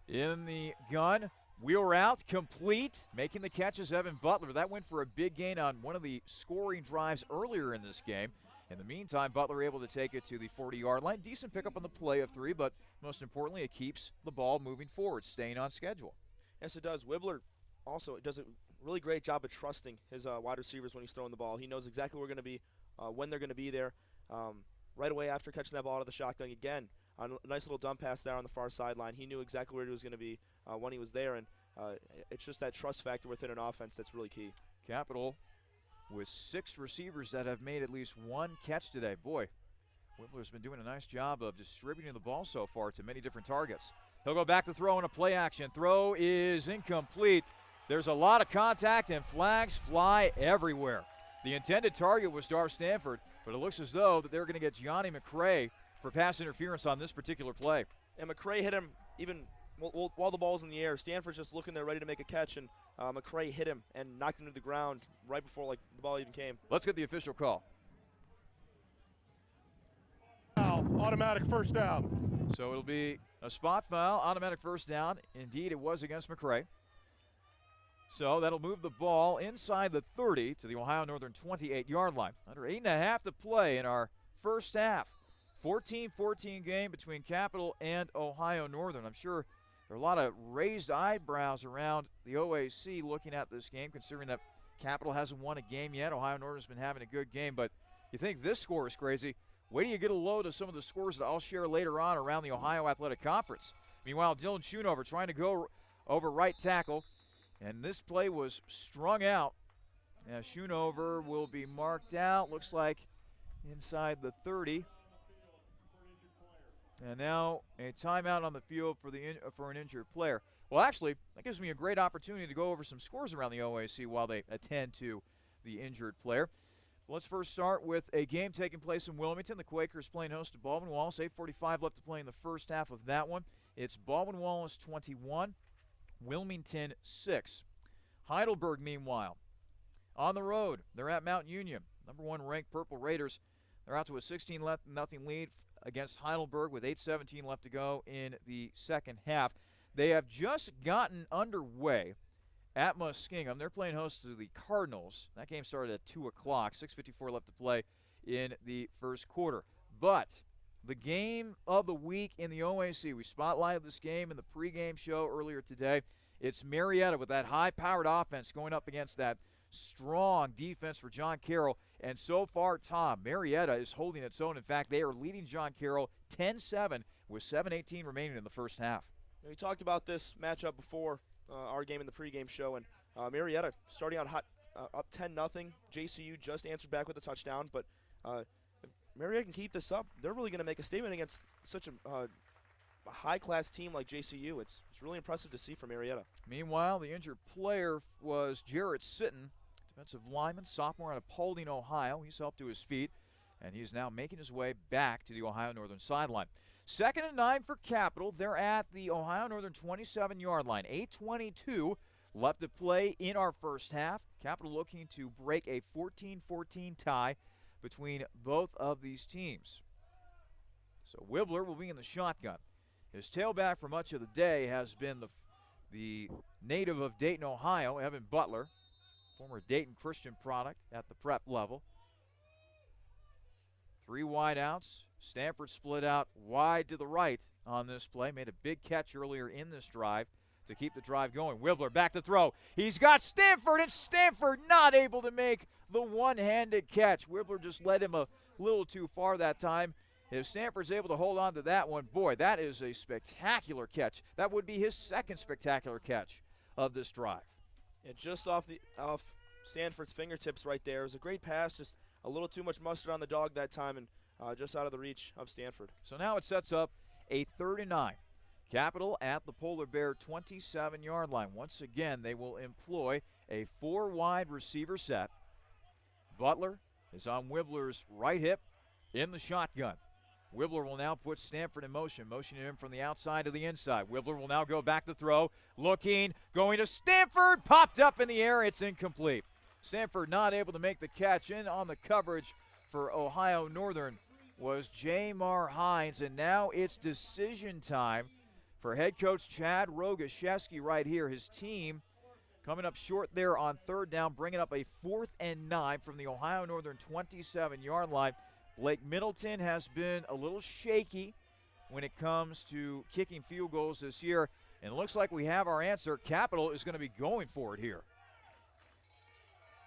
in the gun. Wheel route, complete. Making the catches, Evan Butler. That went for a big gain on one of the scoring drives earlier in this game. In the meantime, Butler able to take it to the 40-yard line. Decent pickup on the play of 3, but most importantly, it keeps the ball moving forward, staying on schedule. Yes, it does. Wibbler also does a really great job of trusting his wide receivers when he's throwing the ball. He knows exactly where they're going to be, when they're going to be there. Right away after catching that ball out of the shotgun again, a nice little dump pass there on the far sideline. He knew exactly where he was going to be when he was there, and it's just that trust factor within an offense that's really key. Capital with 6 receivers that have made at least 1 catch today. Boy, Wibbler's been doing a nice job of distributing the ball so far to many different targets. He'll go back to throw in a play action. Throw is incomplete. There's a lot of contact and flags fly everywhere. The intended target was Dar Stanford, but it looks as though that they're going to get Johnny McCray for pass interference on this particular play. And McCray hit him even while the ball's in the air. Stanford's just looking there ready to make a catch, and McCray hit him and knocked him to the ground right before the ball even came. Let's get the official call. Foul, automatic first down. So it'll be a spot foul, automatic first down. Indeed, it was against McCray. So that'll move the ball inside the 30 to the Ohio Northern 28-yard line. Under 8.5 to play in our first half. 14-14 game between Capital and Ohio Northern. I'm sure there are a lot of raised eyebrows around the OAC looking at this game, considering that Capital hasn't won a game yet. Ohio Northern's been having a good game, but you think this score is crazy. Wait till you get a load of some of the scores that I'll share later on around the Ohio Athletic Conference. Meanwhile, Dylan Schoonover trying to go over right tackle, and this play was strung out. Now Schoonover will be marked out, looks like inside the 30. And now a timeout on the field for an injured player. Well, actually, that gives me a great opportunity to go over some scores around the OAC while they attend to the injured player. Let's first start with a game taking place in Wilmington. The Quakers playing host to Baldwin Wallace. 8:45 left to play in the first half of that one. It's Baldwin Wallace 21, Wilmington 6. Heidelberg, meanwhile, on the road. They're at Mount Union. Number 1 ranked Purple Raiders. They're out to a 16-0 lead against Heidelberg with 8:17 left to go in the second half. They have just gotten underway at Muskingum. They're playing host to the Cardinals. That game started at 2 o'clock, 6:54 left to play in the first quarter. But the game of the week in the OAC, we spotlighted this game in the pregame show earlier today. It's Marietta with that high-powered offense going up against that strong defense for John Carroll. And so far, Tom, Marietta is holding its own. In fact, they are leading John Carroll 10-7 with 7:18 remaining in the first half. We talked about this matchup before our game in the pregame show, and Marietta starting out hot, up 10-0. JCU just answered back with a touchdown, but if Marietta can keep this up, they're really going to make a statement against such a high-class team like JCU. It's really impressive to see from Marietta. Meanwhile, the injured player was Jarrett Sitton, defensive lineman, sophomore out of Paulding, Ohio. He's helped to his feet, and he's now making his way back to the Ohio Northern sideline. 2nd and 9 for Capital. They're at the Ohio Northern 27-yard line. 8:22 left to play in our first half. Capital looking to break a 14-14 tie between both of these teams. So Wibbler will be in the shotgun. His tailback for much of the day has been the native of Dayton, Ohio, Evan Butler, former Dayton Christian product at the prep level. 3 wideouts. Stanford split out wide to the right on this play. Made a big catch earlier in this drive to keep the drive going. Wibbler back to throw. He's got Stanford, and Stanford not able to make the one-handed catch. Wibbler just led him a little too far that time. If Stanford's able to hold on to that one, boy, that is a spectacular catch. That would be his second spectacular catch of this drive. And just off Stanford's fingertips right there. It was a great pass, just a little too much mustard on the dog that time, and just out of the reach of Stanford. So now it sets up a 3rd and 9. Capital at the Polar Bear 27-yard line. Once again, they will employ a 4-wide receiver set. Butler is on Wibbler's right hip in the shotgun. Wibbler will now put Stanford in motion, motioning him from the outside to the inside. Wibbler will now go back to throw, looking, going to Stanford, popped up in the air, it's incomplete. Stanford not able to make the catch. In on the coverage for Ohio Northern was Jamar Hines, and now it's decision time for head coach Chad Rogaszewski right here. His team coming up short there on third down, bringing up a 4th and 9 from the Ohio Northern 27-yard line. Blake Middleton has been a little shaky when it comes to kicking field goals this year, and it looks like we have our answer. Capital is going to be going for it here.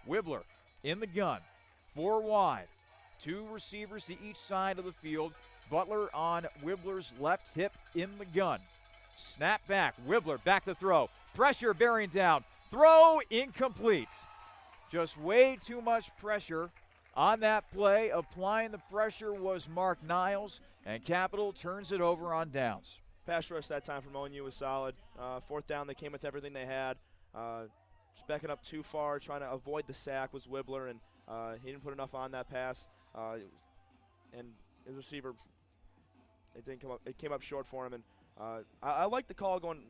Wibbler in the gun, 4 wide, 2 receivers to each side of the field. Butler on Wibbler's left hip in the gun. Snap back, Wibbler back to throw. Pressure bearing down, throw incomplete. Just way too much pressure on that play. Applying the pressure was Mark Niles, and Capital turns it over on downs. Pass rush that time from ONU was solid. 4th down, they came with everything they had. Just backing up too far, trying to avoid the sack was Wibbler, and he didn't put enough on that pass. And his receiver, it came up short for him. And I like the call going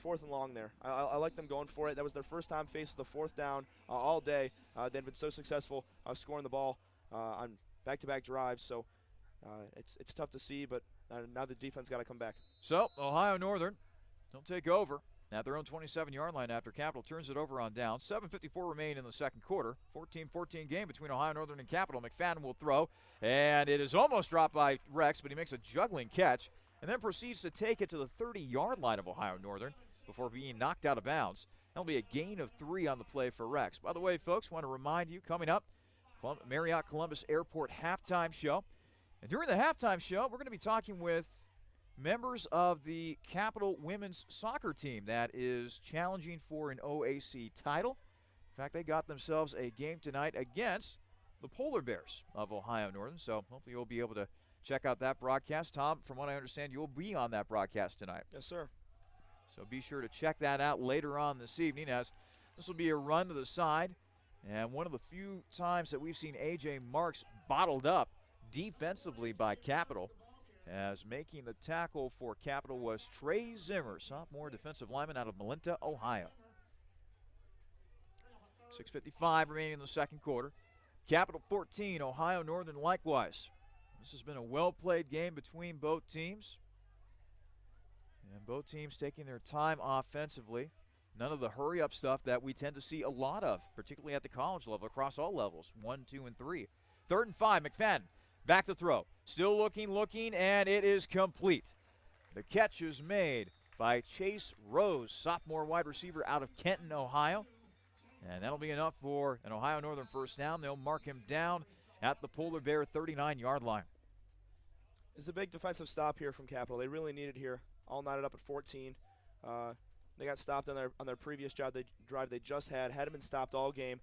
4th and long there. I like them going for it. That was their first time facing the 4th down all day. They've been so successful scoring the ball on back-to-back drives. So it's tough to see, but now the defense got to come back. So Ohio Northern, they'll take over at their own 27-yard line after Capital turns it over on down. 7:54 remain in the second quarter. 14-14 game between Ohio Northern and Capital. McFadden will throw, and it is almost dropped by Rex, but he makes a juggling catch and then proceeds to take it to the 30-yard line of Ohio Northern before being knocked out of bounds. That'll be a gain of 3 on the play for Rex. By the way, folks, want to remind you, coming up, Marriott Columbus Airport halftime show. And during the halftime show, we're going to be talking with members of the Capital women's soccer team that is challenging for an OAC title. In fact, they got themselves a game tonight against the Polar Bears of Ohio Northern. So hopefully you'll be able to check out that broadcast. Tom, from what I understand, you'll be on that broadcast tonight. Yes, sir. So be sure to check that out later on this evening, as this will be a run to the side. And one of the few times that we've seen A.J. Marks bottled up defensively by Capital, as making the tackle for Capital was Trey Zimmer, sophomore defensive lineman out of Melinta, Ohio. 6:55 remaining in the second quarter. Capital 14, Ohio Northern likewise. This has been a well-played game between both teams. And both teams taking their time offensively. None of the hurry-up stuff that we tend to see a lot of, particularly at the college level, across all levels, 1, 2, and 3. 3rd and 5, McFadden back to throw. Still looking, and it is complete. The catch is made by Chase Rose, sophomore wide receiver out of Kenton, Ohio. And that'll be enough for an Ohio Northern first down. They'll mark him down at the Polar Bear 39-yard line. It's a big defensive stop here from Capital. They really need it here. All knotted up at 14. They got stopped on their previous drive they just had been stopped all game.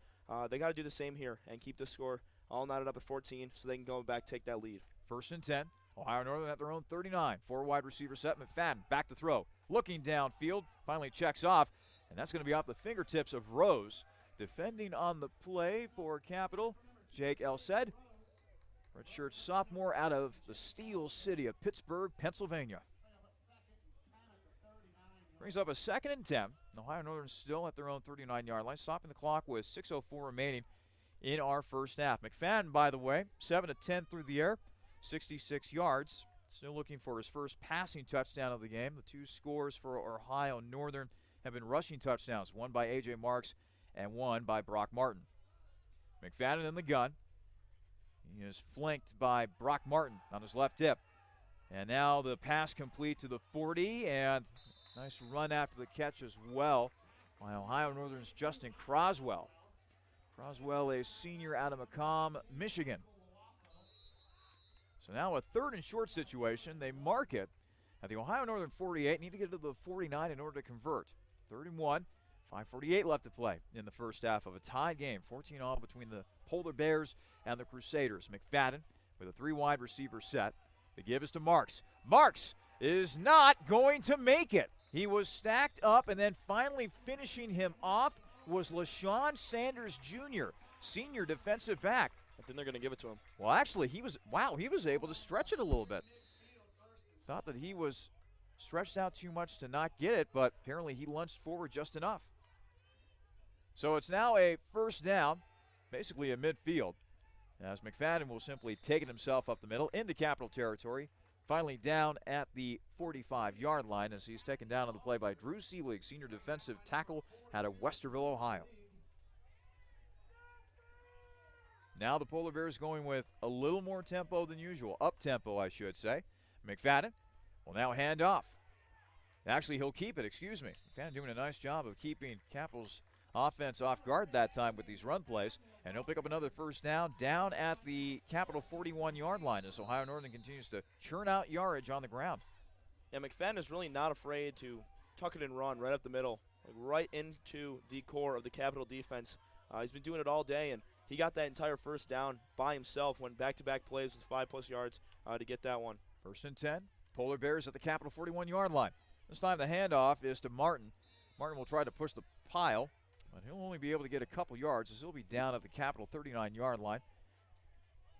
They got to do the same here and keep the score all knotted up at 14 so they can go back, take that lead. 1st and 10. Ohio Northern at their own 39. 4 wide receiver set. McFadden back to throw. Looking downfield. Finally checks off. And that's going to be off the fingertips of Rose. Defending on the play for Capital, Jake Elsed, redshirt sophomore out of the Steel City of Pittsburgh, Pennsylvania. Brings up a 2nd and 10. Ohio Northern still at their own 39-yard line, stopping the clock with 6:04 remaining in our first half. McFadden, by the way, 7 of 10 through the air, 66 yards. Still looking for his first passing touchdown of the game. The 2 scores for Ohio Northern have been rushing touchdowns, one by A.J. Marks and one by Brock Martin. McFadden in the gun. He is flanked by Brock Martin on his left hip. And now the pass complete to the 40, and nice run after the catch as well by Ohio Northern's Justin Croswell. Croswell, a senior out of Macomb, Michigan. So now a 3rd and short situation. They mark it at the Ohio Northern 48. Need to get to the 49 in order to convert. 3rd and 1. 5:48 left to play in the first half of a tied game. 14-all between the Polar Bears and the Crusaders. McFadden with a 3 wide receiver set. The give is to Marks. Marks is not going to make it. He was stacked up, and then finally finishing him off was LaShawn Sanders Jr., senior defensive back. I think they're going to give it to him. Well, actually, he was able to stretch it a little bit. Thought that he was stretched out too much to not get it, but apparently he lunged forward just enough. So it's now a first down, basically a midfield, as McFadden will simply take it himself up the middle into Capital territory, finally down at the 45-yard line as he's taken down on the play by Drew Seelig, senior defensive tackle out of Westerville, Ohio. Now the Polar Bears going with a little more tempo than usual, up-tempo I should say. McFadden will now hand off. Actually, he'll keep it, excuse me. McFadden doing a nice job of keeping Capital's offense off guard that time with these run plays, and he'll pick up another first down at the Capital 41-yard line as Ohio Northern continues to churn out yardage on the ground. Yeah, McFadden is really not afraid to tuck it and run right up the middle, like right into the core of the Capital defense. He's been doing it all day, and he got that entire first down by himself, went back-to-back plays with 5+ yards to get that one. First and 10, Polar Bears at the Capital 41-yard line. This time the handoff is to Martin. Martin will try to push the pile, but he'll only be able to get a couple yards as he'll be down at the Capital 39-yard line.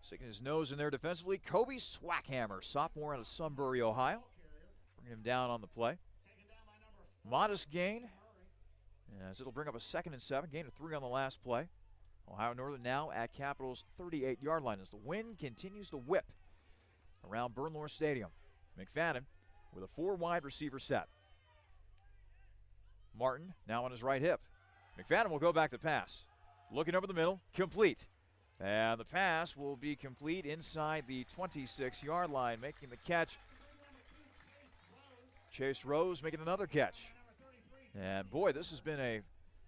Sticking his nose in there defensively, Kobe Swackhammer, sophomore out of Sunbury, Ohio. Bringing him down on the play. Modest gain, as it'll bring up a 2nd and 7, gain of 3 on the last play. Ohio Northern now at Capital's 38-yard line as the wind continues to whip around Bernlohr Stadium. McFadden with a 4 wide receiver set. Martin now on his right hip. McFadden will go back to pass. Looking over the middle, complete. And the pass will be complete inside the 26-yard line, making the catch. Chase Rose making another catch. And boy, this has been a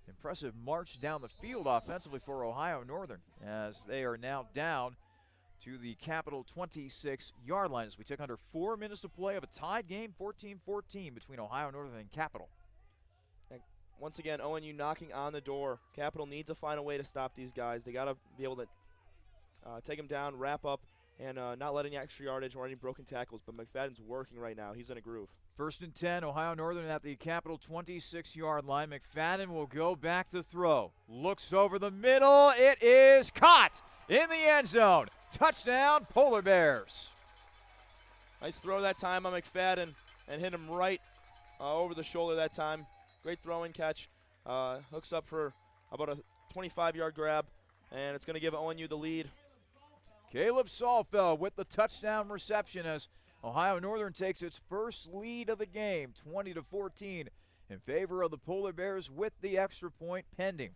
impressive march down the field offensively for Ohio Northern as they are now down to the Capital 26-yard line as we take under 4 minutes to play of a tied game, 14-14 between Ohio Northern and Capital. And once again, ONU knocking on the door. Capital needs to find a way to stop these guys. They got to be able to take them down, wrap up, and not let any extra yardage or any broken tackles. But McFadden's working right now. He's in a groove. First and 10, Ohio Northern at the Capital 26-yard line. McFadden will go back to throw. Looks over the middle. It is caught in the end zone. Touchdown, Polar Bears. Nice throw that time on McFadden and hit him right over the shoulder that time. Great throwing catch. Hooks up for about a 25-yard grab, and it's going to give ONU the lead. Caleb Salfeld with the touchdown reception as Ohio Northern takes its first lead of the game, 20-14, in favor of the Polar Bears with the extra point pending.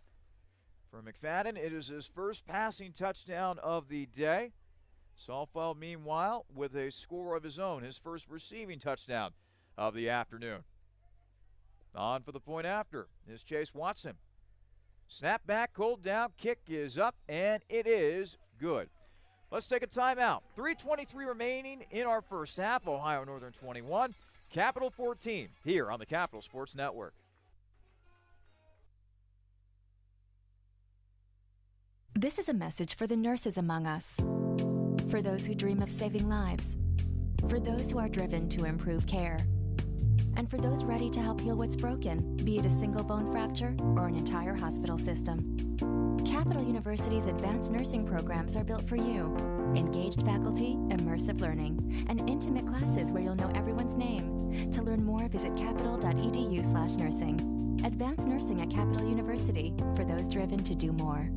For McFadden, it is his first passing touchdown of the day. Salfeld, meanwhile, with a score of his own, his first receiving touchdown of the afternoon. On for the point after is Chase Watson. Snap back, cold down, kick is up, and it is good. Let's take a timeout. 3:23 remaining in our first half. Ohio Northern 21, Capital 14, here on the Capital Sports Network. This is a message for the nurses among us, for those who dream of saving lives, for those who are driven to improve care, and for those ready to help heal what's broken, be it a single bone fracture or an entire hospital system. Capital University's advanced nursing programs are built for you. Engaged faculty, immersive learning, and intimate classes where you'll know everyone's name. To learn more, visit capital.edu/nursing. Advanced nursing at Capital University, for those driven to do more.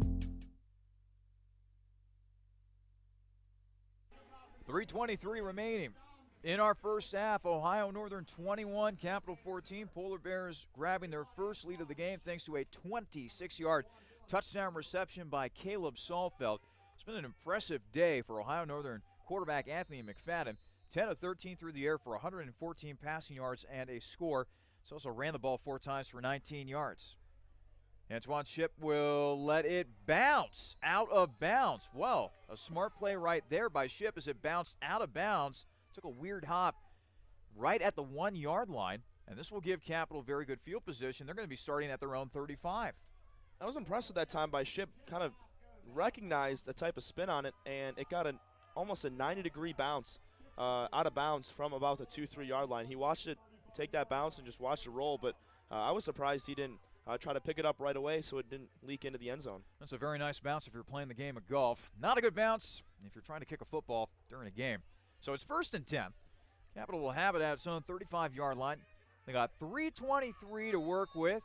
3:23 remaining in our first half. Ohio Northern 21, Capital 14. Polar Bears grabbing their first lead of the game thanks to a 26-yard touchdown reception by Caleb Salfeld. It's been an impressive day for Ohio Northern quarterback Anthony McFadden. 10 of 13 through the air for 114 passing yards and a score. He's also ran the ball 4 times for 19 yards. Antoine Shipp will let it bounce out of bounds. Well, a smart play right there by Shipp as it bounced out of bounds. Took a weird hop right at the 1-yard line, and this will give Capital very good field position. They're going to be starting at their own 35. I was impressed with that time by Shipp. Kind of recognized the type of spin on it, and it got almost a 90-degree bounce out of bounds from about the 2-3 yard line. He watched it take that bounce and just watched it roll, but I was surprised he didn't try to pick it up right away so it didn't leak into the end zone. That's a very nice bounce if you're playing the game of golf. Not a good bounce if you're trying to kick a football during a game. So it's 1st and 10. Capital will have it at its own 35-yard line. They got 3:23 to work with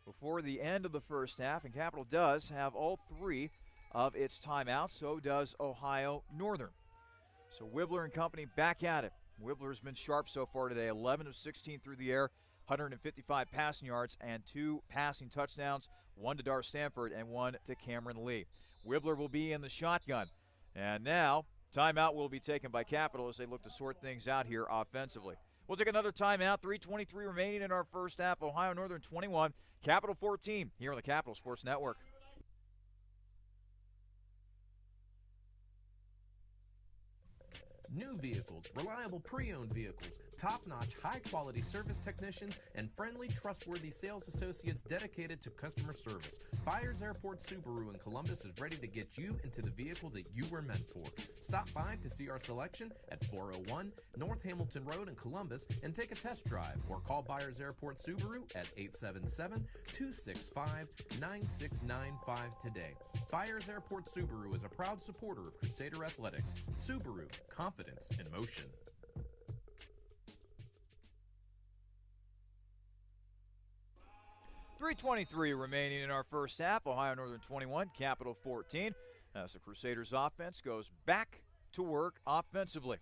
before the end of the first half, and Capital does have all 3 of its timeouts. So does Ohio Northern. So Wibbler and company back at it. Wibbler's been sharp so far today, 11 of 16 through the air, 155 passing yards and 2 passing touchdowns, 1 to Dar Stanford and 1 to Cameron Lee. Wibbler will be in the shotgun. And now, timeout will be taken by Capital as they look to sort things out here offensively. We'll take another timeout, 3:23 remaining in our first half. Ohio Northern 21, Capital 14 here on the Capital Sports Network. New vehicles, reliable pre-owned vehicles, top-notch, high-quality service technicians, and friendly, trustworthy sales associates dedicated to customer service. Byers Airport Subaru in Columbus is ready to get you into the vehicle that you were meant for. Stop by to see our selection at 401 North Hamilton Road in Columbus and take a test drive, or call Byers Airport Subaru at 877-265-9695 today. Byers Airport Subaru is a proud supporter of Crusader Athletics. Subaru, confidence in motion. .323 remaining in our first half. Ohio Northern 21, Capital 14. As the Crusaders offense goes back to work offensively.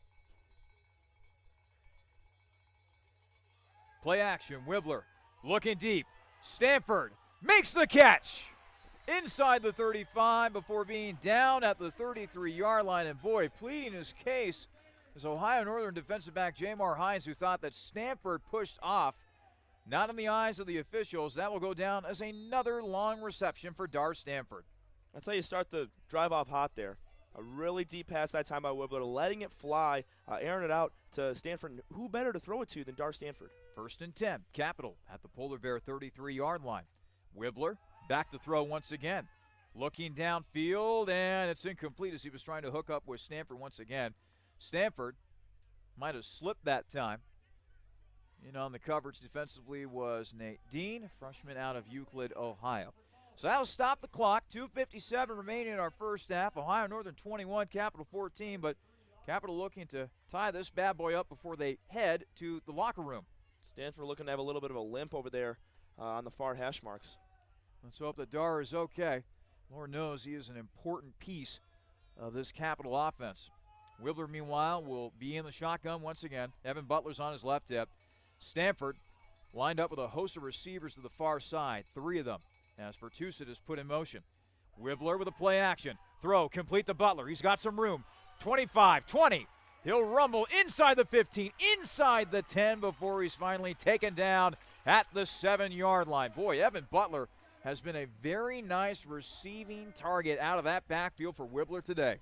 Play action, Wibbler looking deep. Stanford makes the catch inside the 35 before being down at the 33-yard line. And boy, pleading his case is Ohio Northern defensive back Jamar Hines, who thought that Stanford pushed off. Not in the eyes of the officials. That will go down as another long reception for Dar Stanford. That's how you start the drive off hot there. A really deep pass that time by Wibbler, letting it fly, airing it out to Stanford. Who better to throw it to than Dar Stanford? 1st and 10, Capital at the Polar Bear 33-yard line. Wibbler back to throw once again. Looking downfield, and it's incomplete as he was trying to hook up with Stanford once again. Stanford might have slipped that time. In on the coverage defensively was Nate Dean, freshman out of Euclid, Ohio. So that'll stop the clock. 2:57 remaining in our first half. Ohio Northern 21, Capital 14, but Capital looking to tie this bad boy up before they head to the locker room. Stanford looking to have a little bit of a limp over there on the far hash marks. Let's hope that Dar is okay. Lord knows he is an important piece of this Capital offense. Wibbler, meanwhile, will be in the shotgun once again. Evan Butler's on his left hip. Stanford lined up with a host of receivers to the far side, 3 of them, as Bertussit is put in motion. Wibbler with a play action. Throw complete to Butler. He's got some room. 25, 20. He'll rumble inside the 15, inside the 10 before he's finally taken down at the 7-yard line. Boy, Evan Butler has been a very nice receiving target out of that backfield for Wibbler today.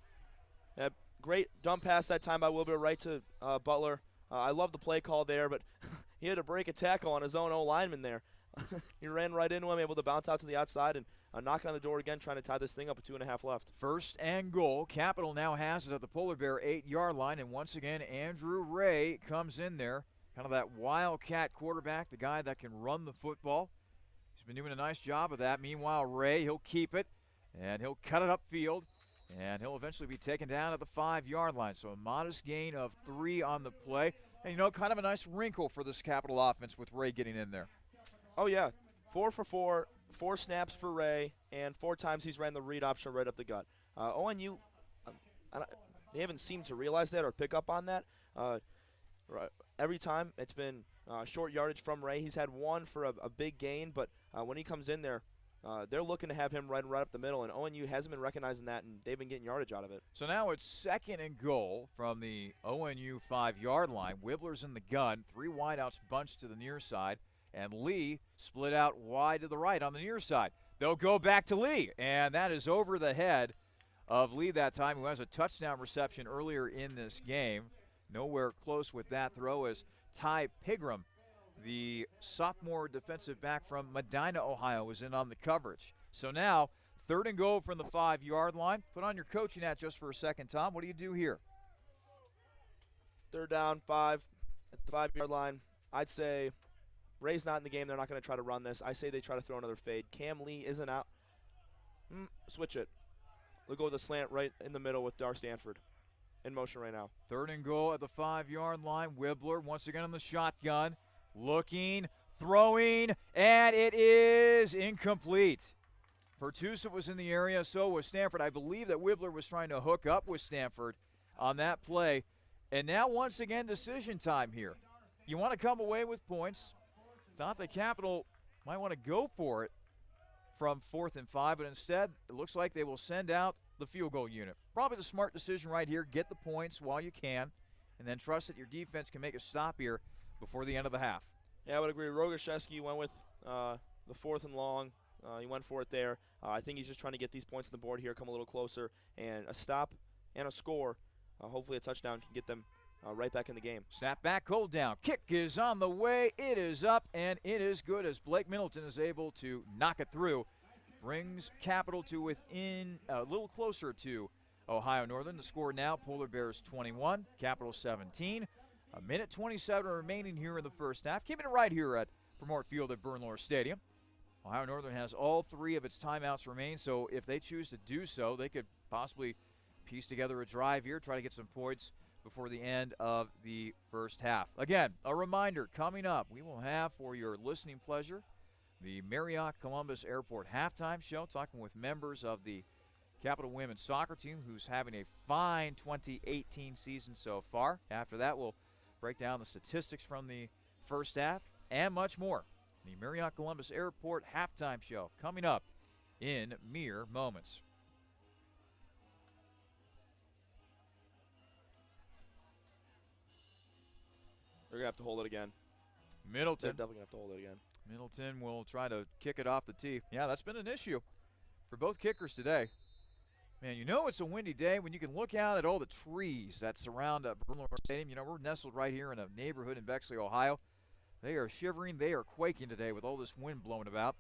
Great dump pass that time by Wibbler right to Butler. I love the play call there, but he had to break a tackle on his own O-lineman there. He ran right into him, able to bounce out to the outside and knocking on the door again, trying to tie this thing up with 2.5 left. 1st and goal. Capital now has it at the Polar Bear 8-yard line, and once again, Andrew Ray comes in there. Kind of that wildcat quarterback, the guy that can run the football. He's been doing a nice job of that. Meanwhile, Ray, he'll keep it, and he'll cut it upfield, and he'll eventually be taken down at the 5-yard line. So a modest gain of 3 on the play. And, kind of a nice wrinkle for this Capital offense with Ray getting in there. Oh, yeah. 4 for 4, 4 snaps for Ray, and 4 times he's ran the read option right up the gut. ONU, they haven't seemed to realize that or pick up on that. Every time it's been short yardage from Ray. He's had 1 for a big gain, but when he comes in there, they're looking to have him right up the middle, and ONU hasn't been recognizing that, and they've been getting yardage out of it. So now it's 2nd and goal from the ONU 5-yard line. Wibbler's in the gun, 3 wideouts bunched to the near side, and Lee split out wide to the right on the near side. They'll go back to Lee, and that is over the head of Lee that time, who has a touchdown reception earlier in this game. Nowhere close with that throw as Ty Pigram, the sophomore defensive back from Medina, Ohio, is in on the coverage. So now, 3rd and goal from the 5-yard line. Put on your coaching hat just for a second, Tom. What do you do here? 3rd down, 5 at the 5-yard line. I'd say Ray's not in the game. They're not going to try to run this. I say they try to throw another fade. Cam Lee isn't out. Switch it. They'll go with a slant right in the middle with Dar Stanford in motion right now. 3rd and goal at the 5-yard line. Wibbler once again on the shotgun. Looking, throwing, and it is incomplete. Pertusa was in the area, so was Stanford. I believe that Wibbler was trying to hook up with Stanford on that play. And now once again, decision time here. You want to come away with points. Thought the Capital might want to go for it from 4th and 5, but instead it looks like they will send out the field goal unit. Probably the smart decision right here. Get the points while you can, and then trust that your defense can make a stop here before the end of the half. Yeah, I would agree. Rogaszewski went with the 4th and long. He went for it there. I think he's just trying to get these points on the board here, come a little closer, and a stop and a score. Hopefully a touchdown can get them right back in the game. Snap back, hold down. Kick is on the way. It is up, and it is good as Blake Middleton is able to knock it through. Brings Capital to within a little closer to Ohio Northern. The score now, Polar Bears 21, Capital 17. 1:27 remaining here in the first half. Keeping it right here at Bernlohr Field at Bernlohr Stadium. Ohio Northern has all 3 of its timeouts remain, so if they choose to do so, they could possibly piece together a drive here, try to get some points before the end of the first half. Again, a reminder, coming up, we will have for your listening pleasure the Marriott Columbus Airport halftime show, talking with members of the Capital Women's Soccer team, who's having a fine 2018 season so far. After that, we'll break down the statistics from the first half and much more. The Marriott Columbus Airport halftime show coming up in mere moments. They're going to have to hold it again. Middleton. They're definitely going to have to hold it again. Middleton will try to kick it off the tee. Yeah, that's been an issue for both kickers today. Man, you know it's a windy day when you can look out at all the trees that surround Bernlohr Stadium. You know, we're nestled right here in a neighborhood in Bexley, Ohio. They are shivering. They are quaking today with all this wind blowing about.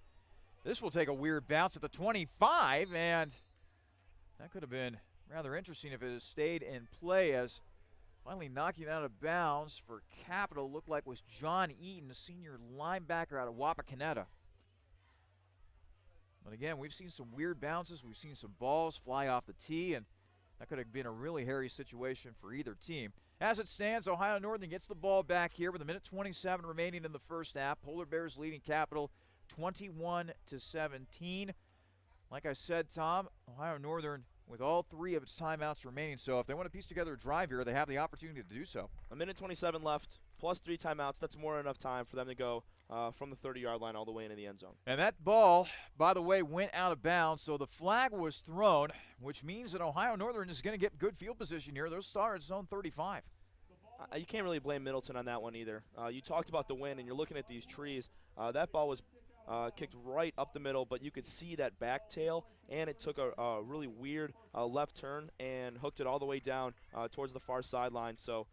This will take a weird bounce at the 25, and that could have been rather interesting if it had stayed in play, as finally knocking out of bounds for Capital looked like was John Eaton, a senior linebacker out of Wapakoneta. But again, we've seen some weird bounces. We've seen some balls fly off the tee, and that could have been a really hairy situation for either team. As it stands, Ohio Northern gets the ball back here with 1:27 remaining in the first half. Polar Bears leading Capital 21-17. Like I said, Tom, Ohio Northern with all 3 of its timeouts remaining. So if they want to piece together a drive here, they have the opportunity to do so. 1:27 left, plus 3 timeouts. That's more than enough time for them to go from the 30-yard line all the way into the end zone. And that ball, by the way, went out of bounds, so the flag was thrown, which means that Ohio Northern is going to get good field position here. They'll start at zone 35. You can't really blame Middleton on that one either. You talked about the wind, and you're looking at these trees. That ball was kicked right up the middle, but you could see that back tail, and it took a really weird left turn and hooked it all the way down towards the far sideline. So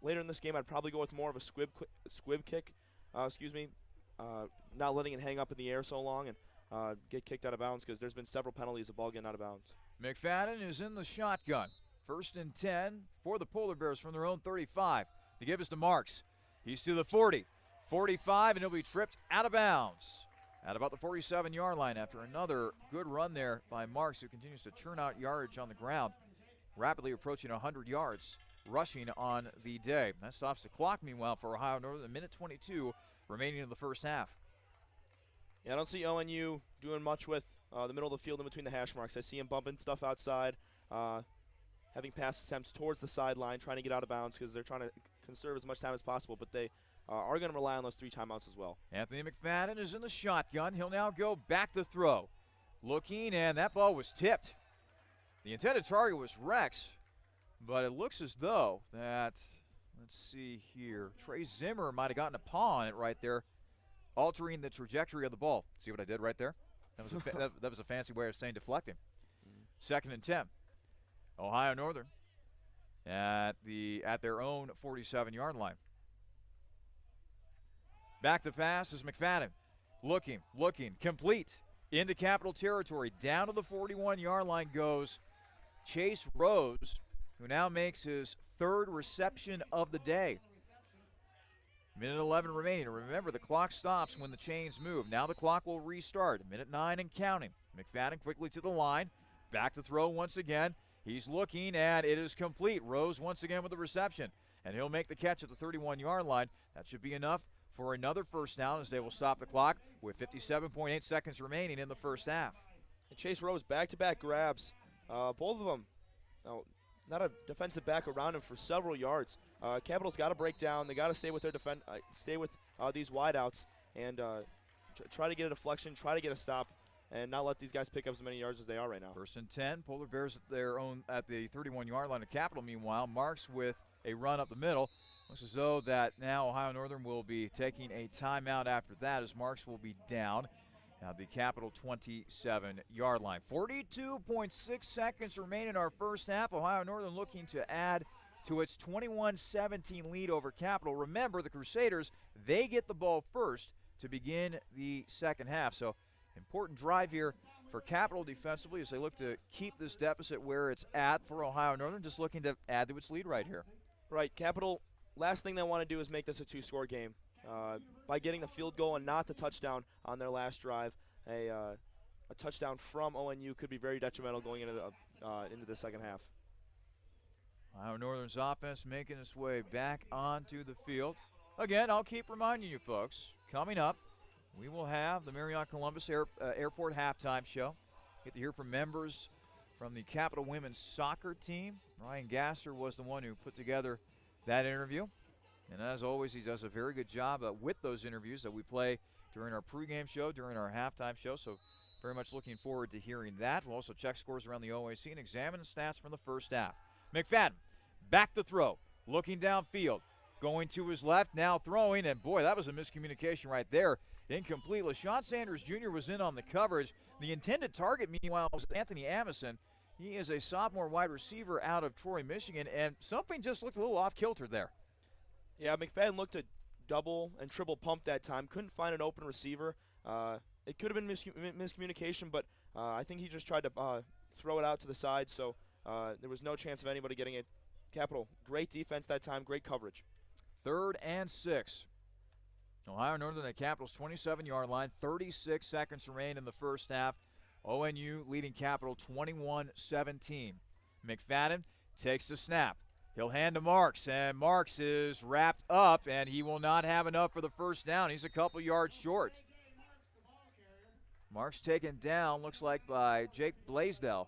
later in this game, I'd probably go with more of a squib kick, not letting it hang up in the air so long and get kicked out of bounds, because there's been several penalties of ball getting out of bounds. McFadden is in the shotgun. 1st and 10 for the Polar Bears from their own 35. To give us to Marks. He's to the 40, 45, and he'll be tripped out of bounds at about the 47-yard line after another good run there by Marks, who continues to churn out yardage on the ground, rapidly approaching 100 yards rushing on the day. That stops the clock, meanwhile, for Ohio Northern. 1:22 remaining in the first half. Yeah, I don't see ONU doing much with the middle of the field in between the hash marks. I see him bumping stuff outside, having pass attempts towards the sideline, trying to get out of bounds because they're trying to conserve as much time as possible, but they are going to rely on those 3 timeouts as well. Anthony McFadden is in the shotgun. He'll now go back to throw. Looking, and that ball was tipped. The intended target was Rex, but it looks as though that, let's see here, Trey Zimmer might have gotten a paw on it right there, altering the trajectory of the ball. See what I did right there? That was that was a fancy way of saying deflecting. 2nd and 10. Ohio Northern at their own 47-yard line. Back to pass is McFadden. Looking, complete into Capital territory. Down to the 41-yard line goes Chase Rose, who now makes his 3rd reception of the day. Minute 11 remaining. Remember, the clock stops when the chains move. Now the clock will restart. Minute 9 and counting. McFadden quickly to the line. Back to throw once again. He's looking, and it is complete. Rose once again with the reception, and he'll make the catch at the 31-yard line. That should be enough for another first down as they will stop the clock with 57.8 seconds remaining in the first half. And Chase Rose back-to-back grabs. Both of them, not a defensive back around him for several yards. Capital's got to break down. They got to stay with their these wideouts and try to get a deflection, try to get a stop, and not let these guys pick up as many yards as they are right now. First and 10. Polar Bears at the 31-yard line of Capital. Meanwhile, Marks with a run up the middle. Looks as though that now Ohio Northern will be taking a timeout after that as Marks will be down. Now the Capital 27-yard line. 42.6 seconds remain in our first half. Ohio Northern looking to add to its 21-17 lead over Capital. Remember, the Crusaders, they get the ball first to begin the second half. So important drive here for Capital defensively as they look to keep this deficit where it's at for Ohio Northern, just looking to add to its lead right here. Right, Capital, last thing they want to do is make this a two-score game. By getting the field goal and not the touchdown on their last drive, a touchdown from ONU could be very detrimental going into the second half. Ohio Northern's offense making its way back onto the field. Again, I'll keep reminding you folks, coming up, we will have the Marriott Columbus Airport halftime show. Get to hear from members from the Capital women's soccer team. Ryan Gasser was the one who put together that interview. And as always, he does a very good job with those interviews that we play during our pregame show, during our halftime show. So very much looking forward to hearing that. We'll also check scores around the OAC and examine the stats from the first half. McFadden, back to throw, looking downfield, going to his left, now throwing, and boy, that was a miscommunication right there. Incomplete. LaShawn Sanders Jr. was in on the coverage. The intended target, meanwhile, was Anthony Amison. He is a sophomore wide receiver out of Troy, Michigan, and something just looked a little off-kilter there. Yeah, McFadden looked to double and triple pump that time. Couldn't find an open receiver. It could have been miscommunication, but I think he just tried to throw it out to the side, so there was no chance of anybody getting it. Capital, great defense that time, great coverage. 3rd and 6. Ohio Northern at Capital's 27-yard line. 36 seconds remain in the first half. ONU leading Capital 21-17. McFadden takes the snap. He'll hand to Marks, and Marks is wrapped up, and he will not have enough for the first down. He's a couple yards short. Marks taken down, looks like by Jake Blaisdell,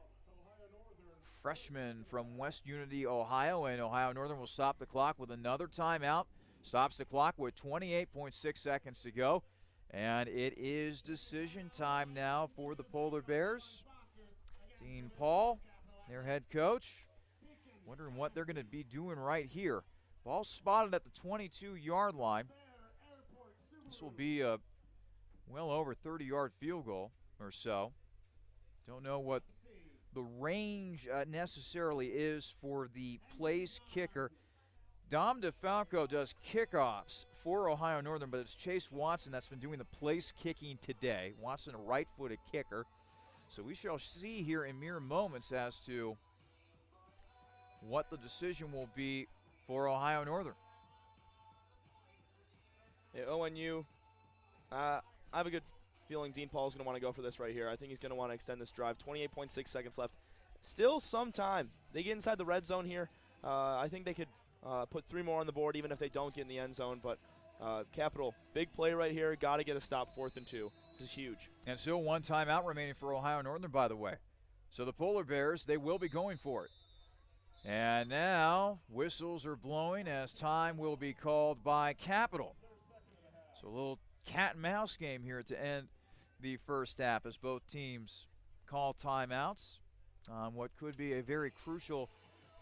freshman from West Unity, Ohio, and Ohio Northern will stop the clock with another timeout. Stops the clock with 28.6 seconds to go, and it is decision time now for the Polar Bears. Dean Paul, their head coach, wondering what they're going to be doing right here. Ball spotted at the 22-yard line. This will be a well over 30-yard field goal or so. Don't know what the range necessarily is for the place kicker. Dom DeFalco does kickoffs for Ohio Northern, but it's Chase Watson that's been doing the place kicking today. Watson, a right-footed kicker. So we shall see here in mere moments as to what the decision will be for Ohio Northern. Yeah, ONU, I have a good feeling Dean Paul is going to want to go for this right here. I think he's going to want to extend this drive. 28.6 seconds left. Still some time. They get inside the red zone here. I think they could put 3 more on the board even if they don't get in the end zone. But Capital, big play right here. Got to get a stop, 4th and 2. This is huge. And still one timeout remaining for Ohio Northern, by the way. So the Polar Bears, they will be going for it. And now whistles are blowing as time will be called by Capital. So a little cat and mouse game here to end the first half as both teams call timeouts on what could be a very crucial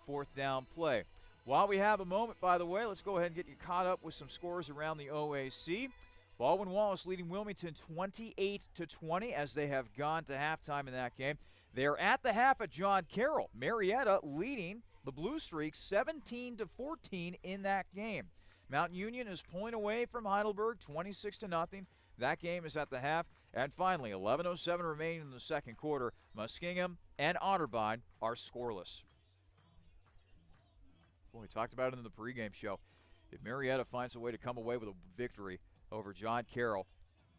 4th down play. While we have a moment, by the way, let's go ahead and get you caught up with some scores around the OAC. Baldwin-Wallace leading Wilmington 28-20 as they have gone to halftime in that game. They're at the half at John Carroll. Marietta leading the Blue Streaks 17-14 in that game. Mount Union is pulling away from Heidelberg 26-0. That game is at the half. And finally, 11:07 remaining in the second quarter. Muskingum and Otterbein are scoreless. Well, we talked about it in the pregame show. if Marietta finds a way to come away with a victory over John Carroll.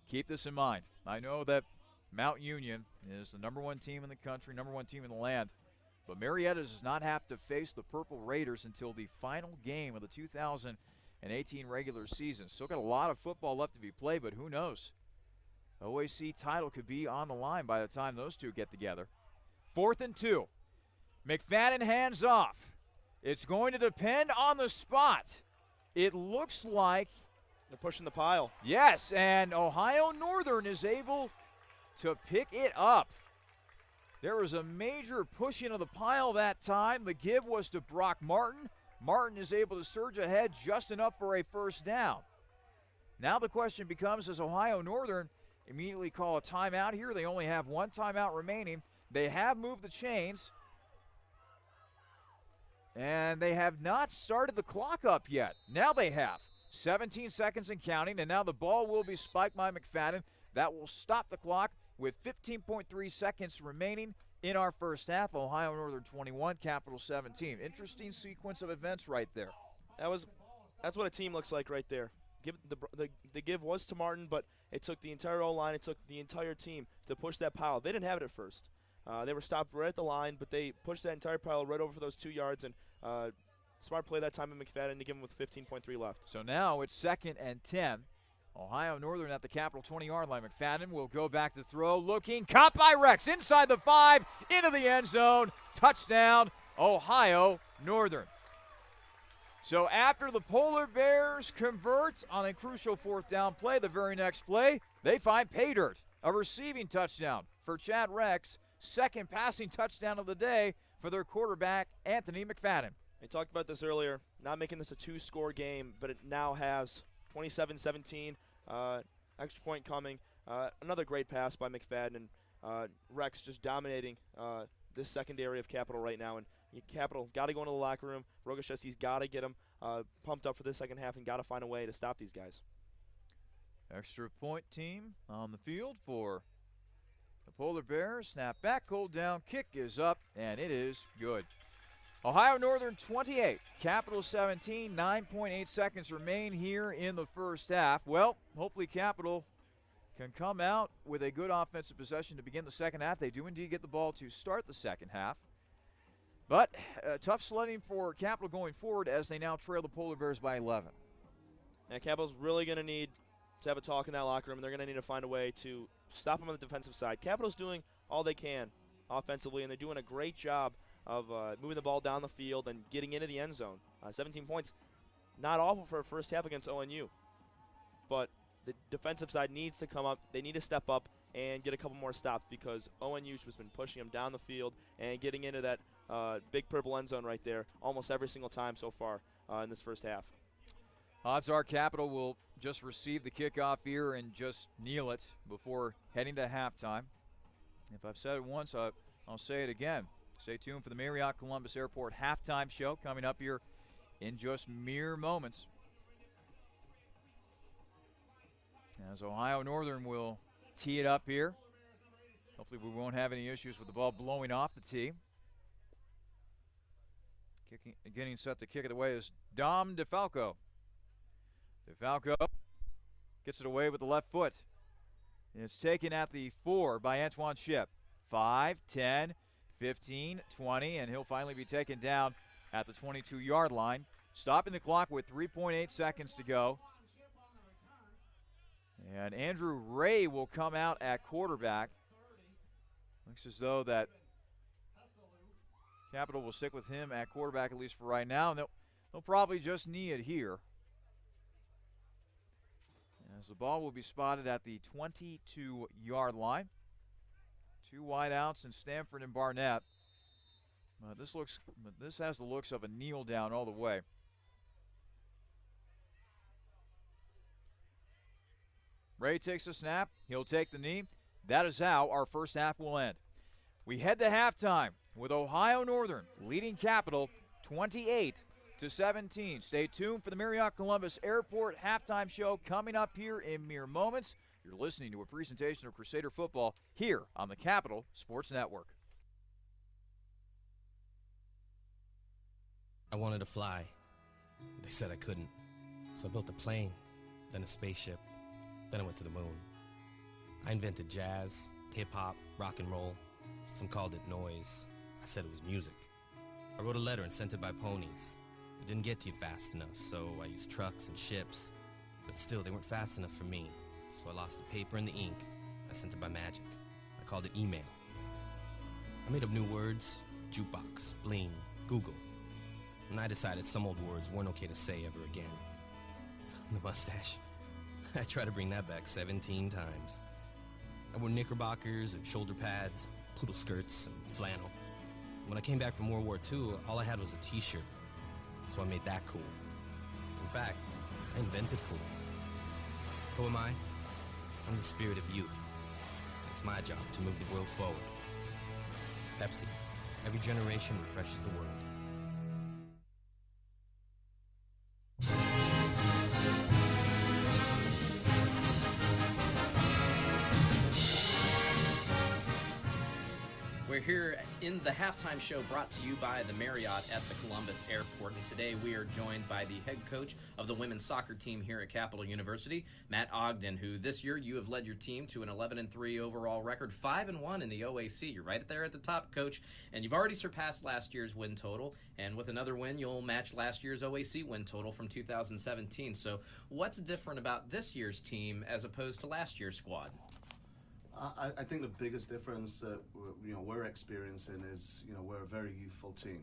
Keep this in mind. I know that Mount Union is the #1 team in the country, #1 team in the land, but Marietta does not have to face the Purple Raiders until the final game of the 2018 regular season. Still got a lot of football left to be played, but who knows? OAC title could be on the line by the time those two get together. 4th and 2. McFadden hands off. It's going to depend on the spot. It looks like they're pushing the pile. Yes, and Ohio Northern is able to pick it up. There was a major pushing of the pile that time. The give was to Brock Martin. Martin is able to surge ahead just enough for a first down. Now the question becomes, does Ohio Northern immediately call a timeout here? They only have one timeout remaining. They have moved the chains, and they have not started the clock up yet. Now they have. 17 seconds and counting, and now the ball will be spiked by McFadden. That will stop the clock with 15.3 seconds remaining in our first half. Ohio Northern 21, Capital 17. Interesting sequence of events right there. That's what a team looks like right there. The give was to Martin, but it took the entire O-line, it took the entire team to push that pile. They didn't have it at first. They were stopped right at the line, but they pushed that entire pile right over for those 2 yards, and smart play that time of McFadden to give him with 15.3 left. So now it's 2nd and 10. Ohio Northern at the Capital 20-yard line. McFadden will go back to throw, looking, caught by Rex inside the 5, into the end zone. Touchdown, Ohio Northern. So after the Polar Bears convert on a crucial 4th down play, the very next play, they find pay dirt, a receiving touchdown for Chad Rex, 2nd passing touchdown of the day for their quarterback, Anthony McFadden. I talked about this earlier, not making this a 2-score game, but it now has 27-17, extra point coming. Another great pass by McFadden, and Rex just dominating this secondary of Capital right now. And Capital got to go into the locker room. Rogoshevsky's got to get him pumped up for the second half and got to find a way to stop these guys. Extra point team on the field for the Polar Bears. Snap back, hold down, kick is up, and it is good. Ohio Northern 28, Capital 17, 9.8 seconds remain here in the first half. Well, hopefully Capital can come out with a good offensive possession to begin the second half. They do indeed get the ball to start the second half. But tough sledding for Capital going forward as they now trail the Polar Bears by 11. And Capital's really going to need to have a talk in that locker room, and they're going to need to find a way to stop them on the defensive side. Capital's doing all they can offensively, and they're doing a great job of moving the ball down the field and getting into the end zone. 17 points, not awful for a first half against ONU. But the defensive side needs to come up. They need to step up and get a couple more stops because ONU's just been pushing them down the field and getting into that big purple end zone right there almost every single time so far in this first half. Odds are Capital will just receive the kickoff here and just kneel it before heading to halftime. If I've said it once, I'll say it again. Stay tuned for the Marriott Columbus Airport halftime show coming up here in just mere moments. As Ohio Northern will tee it up here. Hopefully we won't have any issues with the ball blowing off the tee. Getting set to kick it away is Dom DeFalco. DeFalco gets it away with the left foot. It's taken at the 4 by Antoine Shipp. 5, 10, 15, 20, and he'll finally be taken down at the 22-yard line. Stopping the clock with 3.8 seconds to go. And Andrew Ray will come out at quarterback. Looks as though that Capital will stick with him at quarterback, at least for right now. And they'll probably just knee it here. As the ball will be spotted at the 22-yard line. 2 wideouts in Stanford and Barnett. This has the looks of a kneel down all the way. Ray takes a snap. He'll take the knee. That is how our first half will end. We head to halftime with Ohio Northern leading Capital 28-17. Stay tuned for the Marriott Columbus Airport halftime show coming up here in mere moments. You're listening to a presentation of Crusader football here on the Capital Sports Network. I wanted to fly. They said I couldn't. So I built a plane, then a spaceship, then I went to the moon. I invented jazz, hip-hop, rock and roll. Some called it noise. I said it was music. I wrote a letter and sent it by ponies. It didn't get to you fast enough, so I used trucks and ships. But still, they weren't fast enough for me. So I lost the paper and the ink. I sent it by magic. I called it email. I made up new words: jukebox, bling, Google. And I decided some old words weren't okay to say ever again. The mustache. I tried to bring that back 17 times. I wore knickerbockers and shoulder pads, poodle skirts and flannel. When I came back from World War II, all I had was a t-shirt. So I made that cool. In fact, I invented cool. Who am I? I'm the spirit of youth. It's my job to move the world forward. Pepsi. Every generation refreshes the world. We're here in the halftime show brought to you by the Marriott at the Columbus Airport. And today we are joined by the head coach of the women's soccer team here at Capital University, Matt Ogden, who this year you have led your team to an 11-3 overall record, 5-1 in the OAC. You're right there at the top, Coach, and you've already surpassed last year's win total. And with another win, you'll match last year's OAC win total from 2017. So what's different about this year's team as opposed to last year's squad? I think the biggest difference that we're experiencing is we're a very youthful team.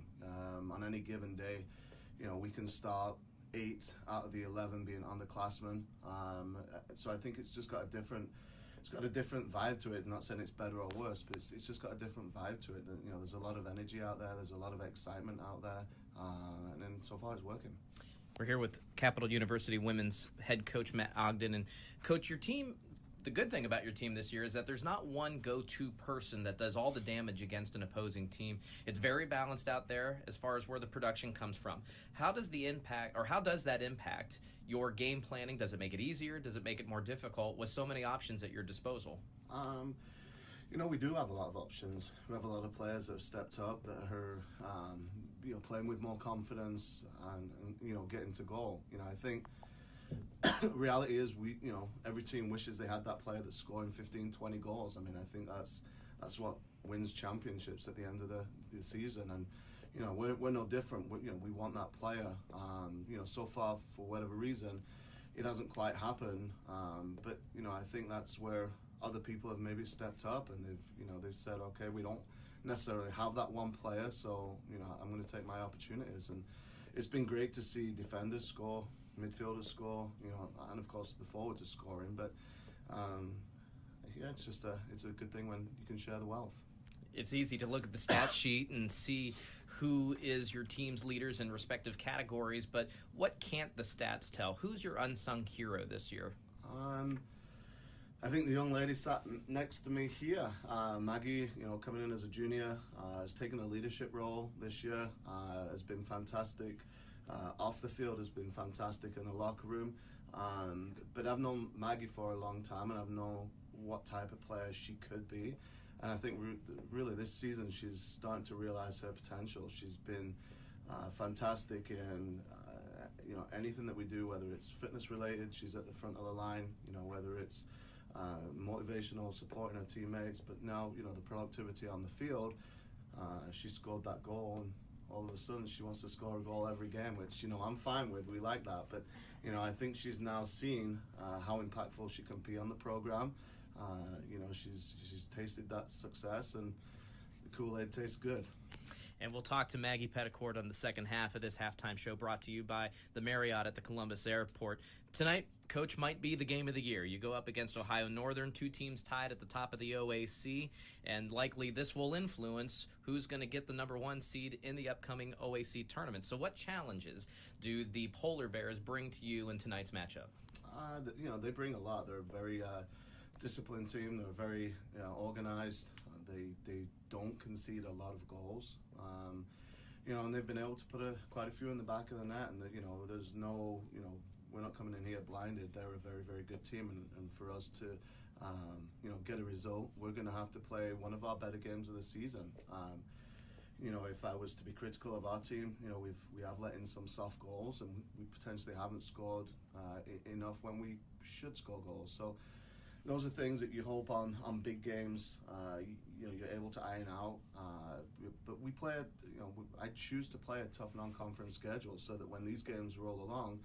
On any given day, we can start 8 out of the 11 being underclassmen. So I think it's just got a different vibe to it. I'm not saying it's better or worse, but it's just got a different vibe to it. There's a lot of energy out there. There's a lot of excitement out there, and then so far it's working. We're here with Capital University women's head coach Matt Ogden, and Coach, your team. The good thing about your team this year is that there's not one go-to person that does all the damage against an opposing team. It's very balanced out there as far as where the production comes from. How does that impact your game planning? Does it make it easier? Does it make it more difficult with so many options at your disposal? We do have a lot of options. We have a lot of players that have stepped up that are playing with more confidence and getting to goal. I think reality is every team wishes they had that player that's scoring 15, 20 goals. I mean, I think that's what wins championships at the end of the season. And we're no different. We want that player. So far, for whatever reason, it hasn't quite happened. But I think that's where other people have maybe stepped up and they've said, okay, we don't necessarily have that one player, so I'm going to take my opportunities. And it's been great to see defenders score, midfielders score, and of course the forwards are scoring. But it's a good thing when you can share the wealth. It's easy to look at the stat sheet and see who is your team's leaders in respective categories, but what can't the stats tell? Who's your unsung hero this year? I think the young lady sat next to me here, Maggie, coming in as a junior, has taken a leadership role this year, has been fantastic. Off the field has been fantastic in the locker room. But I've known Maggie for a long time, and I've known what type of player she could be. And I think really this season she's starting to realize her potential. She's been fantastic in anything that we do, whether it's fitness related, she's at the front of the line, whether it's motivational, supporting her teammates, but now, the productivity on the field, she scored that goal, and all of a sudden she wants to score a goal every game, which, I'm fine with. We like that. But, I think she's now seen how impactful she can be on the program. She's tasted that success, and the Kool-Aid tastes good. And we'll talk to Maggie Petticourt on the second half of this halftime show brought to you by the Marriott at the Columbus Airport. Tonight, Coach, might be the game of the year. You go up against Ohio Northern, two teams tied at the top of the OAC, and likely this will influence who's going to get the number one seed in the upcoming OAC tournament. So what challenges do the Polar Bears bring to you in tonight's matchup? They bring a lot. They're a very disciplined team. They're very organized. They don't concede a lot of goals. And they've been able to put quite a few in the back of the net, and there's no, we're not coming in here blinded. They're a very, very good team, and for us to, get a result, we're going to have to play one of our better games of the season. if I was to be critical of our team, we have let in some soft goals, and we potentially haven't scored enough when we should score goals. So those are things that you hope on big games, you're able to iron out. But we play, I choose to play a tough non-conference schedule so that when these games roll along,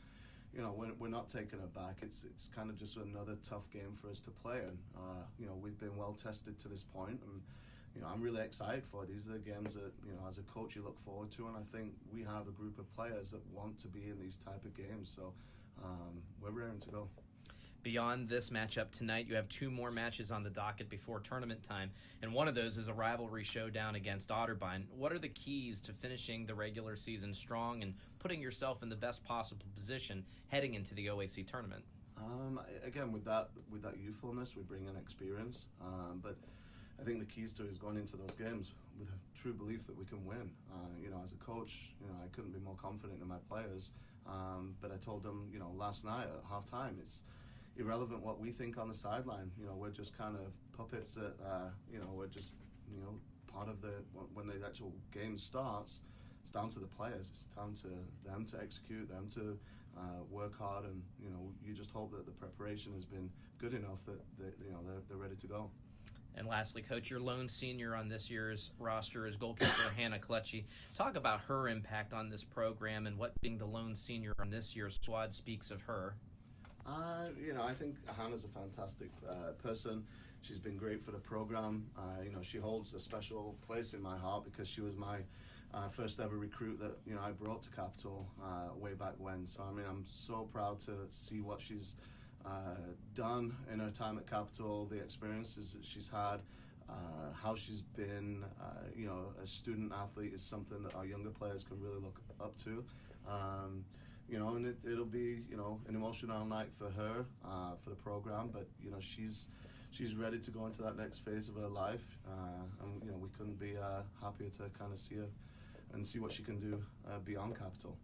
we're not taken aback. It's kind of just another tough game for us to play, and we've been well tested to this point, and I'm really excited for it. These are the games that as a coach you look forward to, and I think we have a group of players that want to be in these type of games. So we're raring to go. Beyond this matchup tonight, you have 2 more matches on the docket before tournament time, and one of those is a rivalry showdown against Otterbein. What are the keys to finishing the regular season strong and putting yourself in the best possible position heading into the OAC tournament? Again, with that youthfulness, we bring in experience, but I think the keys to it is going into those games with a true belief that we can win. As a coach, I couldn't be more confident in my players, but I told them, last night at halftime, it's irrelevant what we think on the sideline. We're just kind of puppets that, we're just, part of when the actual game starts, it's down to the players. It's down to them to execute, them to work hard, and, you just hope that the preparation has been good enough that, they're ready to go. And lastly, Coach, your lone senior on this year's roster is goalkeeper Hannah Clutchy. Talk about her impact on this program and what being the lone senior on this year's squad speaks of her. I think Hannah's a fantastic person. She's been great for the program. She holds a special place in my heart because she was my first ever recruit that I brought to Capital way back when. So I'm so proud to see what she's done in her time at Capital, the experiences that she's had, how she's been. A student athlete is something that our younger players can really look up to. And it'll be, an emotional night for her, for the program, but, she's ready to go into that next phase of her life, and, we couldn't be happier to kind of see her and see what she can do beyond Capital.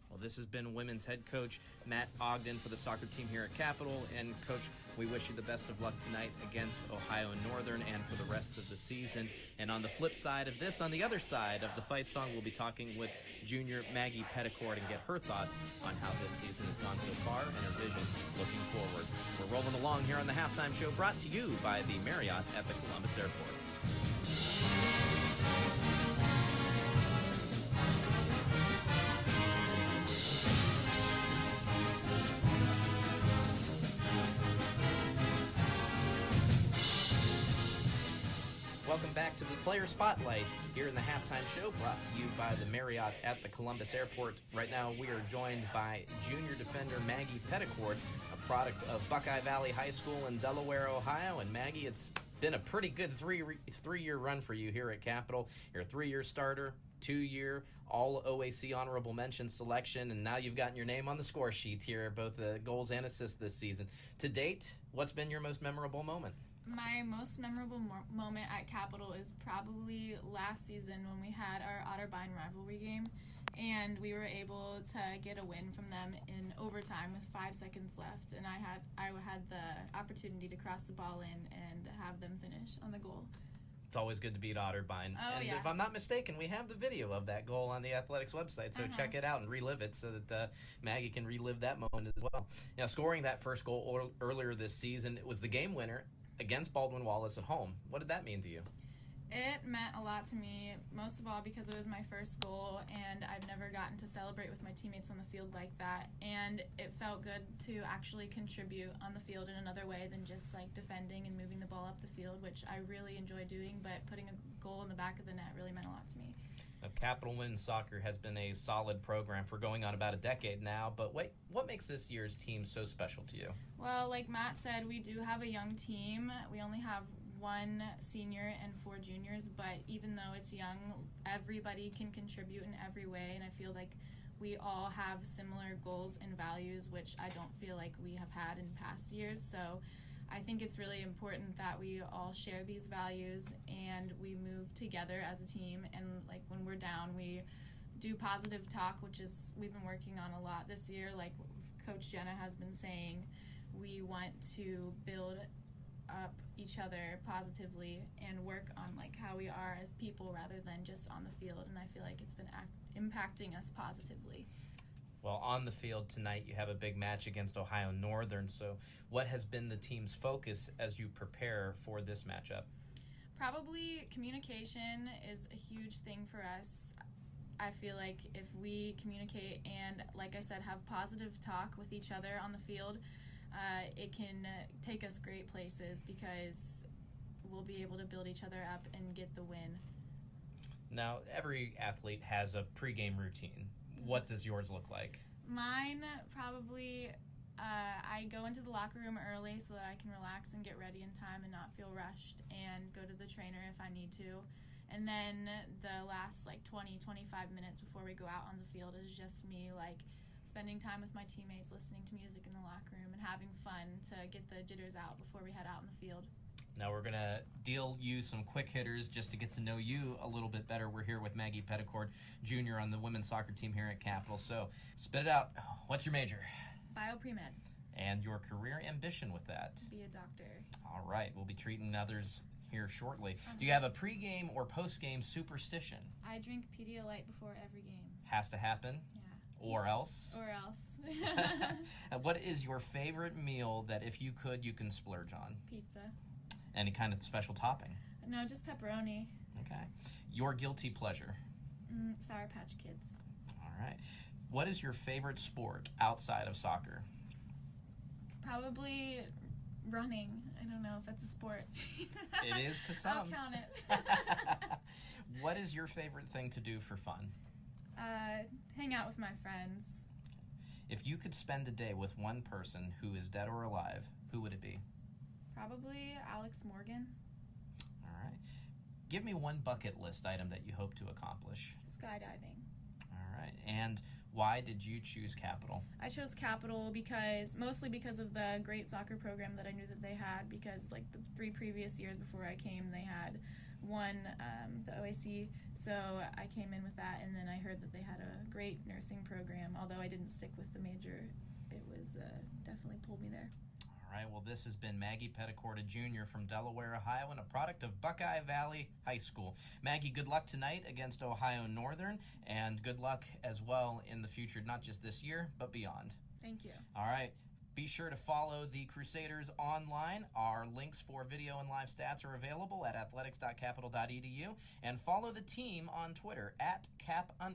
Well, this has been women's head coach Matt Ogden for the soccer team here at Capital. And, Coach, we wish you the best of luck tonight against Ohio Northern and for the rest of the season. And on the flip side of this, on the other side of the fight song, we'll be talking with junior Maggie Petticourt and get her thoughts on how this season has gone so far and her vision looking forward. We're rolling along here on the Halftime Show, brought to you by the Marriott at the Columbus Airport. Welcome back to the Player Spotlight here in the Halftime Show, brought to you by the Marriott at the Columbus Airport. Right now we are joined by junior defender Maggie Petticourt, a product of Buckeye Valley High School in Delaware, Ohio. And Maggie, it's been a pretty good three-year run for you here at Capital. You're a 3-year starter, 2-year all OAC honorable mention selection, and now you've gotten your name on the score sheet here, both the goals and assists this season. To date, what's been your most memorable moment? My most memorable moment at Capital is probably last season when we had our Otterbein rivalry game, and we were able to get a win from them in overtime with 5 seconds left, and I had the opportunity to cross the ball in and have them finish on the goal. It's always good to beat Otterbein. Oh, and yeah. If I'm not mistaken, we have the video of that goal on the Athletics website, so check it out and relive it so that Maggie can relive that moment as well. Now, scoring that first goal earlier this season, it was the game winner against Baldwin Wallace at home. What did that mean to you? It meant a lot to me, most of all because it was my first goal, and I've never gotten to celebrate with my teammates on the field like that, and it felt good to actually contribute on the field in another way than just like defending and moving the ball up the field, which I really enjoy doing, but putting a goal in the back of the net really meant a lot to me. Now, Capital Women's Soccer has been a solid program for going on about a decade now, but wait, what makes this year's team so special to you? Well, like Matt said, we do have a young team. We only have 1 senior and 4 juniors, but even though it's young, everybody can contribute in every way, and I feel like we all have similar goals and values, which I don't feel like we have had in past years. So I think it's really important that we all share these values and we move together as a team, and like when we're down, we do positive talk, which is we've been working on a lot this year. Like Coach Jenna has been saying, we want to build up each other positively and work on like how we are as people rather than just on the field, and I feel like it's been impacting us positively. Well, on the field tonight, you have a big match against Ohio Northern. So what has been the team's focus as you prepare for this matchup? Probably communication is a huge thing for us. I feel like if we communicate and, like I said, have positive talk with each other on the field, it can take us great places because we'll be able to build each other up and get the win. Now, every athlete has a pregame routine. What does yours look like? Mine, probably, I go into the locker room early so that I can relax and get ready in time and not feel rushed, and go to the trainer if I need to. And then the last 20, 25 minutes before we go out on the field is just me spending time with my teammates, listening to music in the locker room, and having fun to get the jitters out before we head out in the field. Now we're going to deal you some quick hitters just to get to know you a little bit better. We're here with Maggie Petticord, Jr. on the women's soccer team here at Capital. So spit it out. What's your major? Bio-pre-med. And your career ambition with that? Be a doctor. All right. We'll be treating others here shortly. Do you have a pregame or postgame superstition? I drink Pedialyte before every game. Has to happen? Yeah. Or else? Or else. What is your favorite meal that if you could, you can splurge on? Pizza. Any kind of special topping? No, just pepperoni. Okay. Your guilty pleasure? Sour Patch Kids. All right. What is your favorite sport outside of soccer? Probably running. I don't know if that's a sport. It is to some. I'll count it. What is your favorite thing to do for fun? Hang out with my friends. If you could spend a day with one person who is dead or alive, who would it be? Probably Alex Morgan. All right. Give me one bucket list item that you hope to accomplish. Skydiving. All right. And why did you choose Capital? I chose Capital mostly because of the great soccer program that I knew that they had, because the 3 previous years before I came, they had won the OAC, so I came in with that, and then I heard that they had a great nursing program. Although I didn't stick with the major, it was definitely pulled me there. All right, well, this has been Maggie Petticord, Jr. from Delaware, Ohio, and a product of Buckeye Valley High School. Maggie, good luck tonight against Ohio Northern, and good luck as well in the future, not just this year, but beyond. Thank you. All right. Be sure to follow the Crusaders online. Our links for video and live stats are available at athletics.capital.edu. And follow the team on Twitter at @cap_WSOC.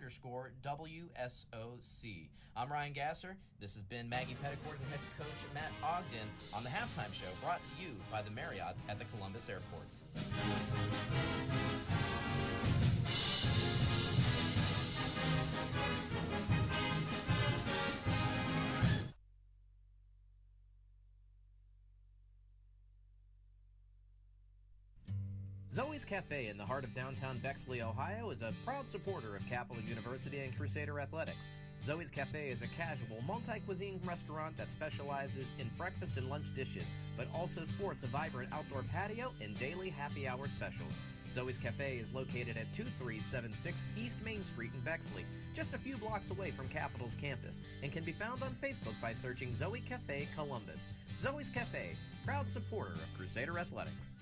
I'm Ryan Gasser. This has been Maggie Petticord and head coach Matt Ogden on the Halftime Show, brought to you by the Marriott at the Columbus Airport. Zoe's Cafe in the heart of downtown Bexley, Ohio is a proud supporter of Capital University and Crusader Athletics. Zoe's Cafe is a casual, multi-cuisine restaurant that specializes in breakfast and lunch dishes, but also sports a vibrant outdoor patio and daily happy hour specials. Zoe's Cafe is located at 2376 East Main Street in Bexley, just a few blocks away from Capital's campus, and can be found on Facebook by searching Zoe Cafe Columbus. Zoe's Cafe, proud supporter of Crusader Athletics.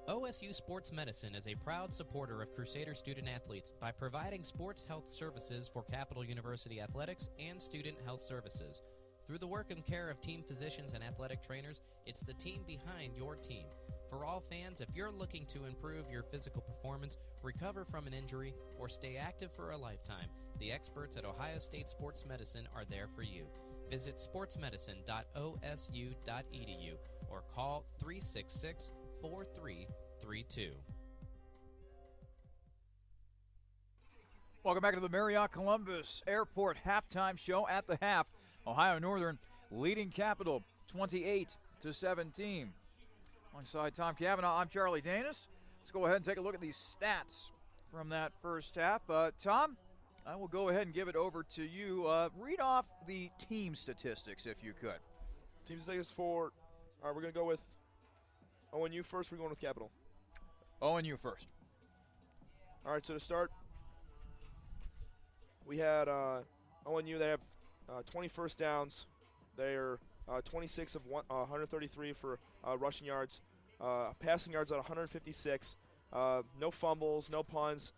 OSU Sports Medicine is a proud supporter of Crusader student athletes by providing sports health services for Capital University athletics and student health services. Through the work and care of team physicians and athletic trainers, it's the team behind your team. For all fans, if you're looking to improve your physical performance, recover from an injury, or stay active for a lifetime, the experts at Ohio State Sports Medicine are there for you. Visit sportsmedicine.osu.edu or call 366-4332. Welcome back to the Marriott Columbus Airport halftime show. At the half, Ohio Northern leading Capital 28-17. Alongside Tom Cavanaugh, I'm Charlie Danis. Let's go ahead and take a look at these stats from that first half. Tom, I will go ahead and give it over to you. Read off the team statistics, if you could. Team statistics for, all right, we're going to go with ONU first. We're going with Capital. ONU first. All right, so to start, we had ONU. They have 20 first downs. They're 26 of 133 for rushing yards. Passing yards at 156. No fumbles, no punts.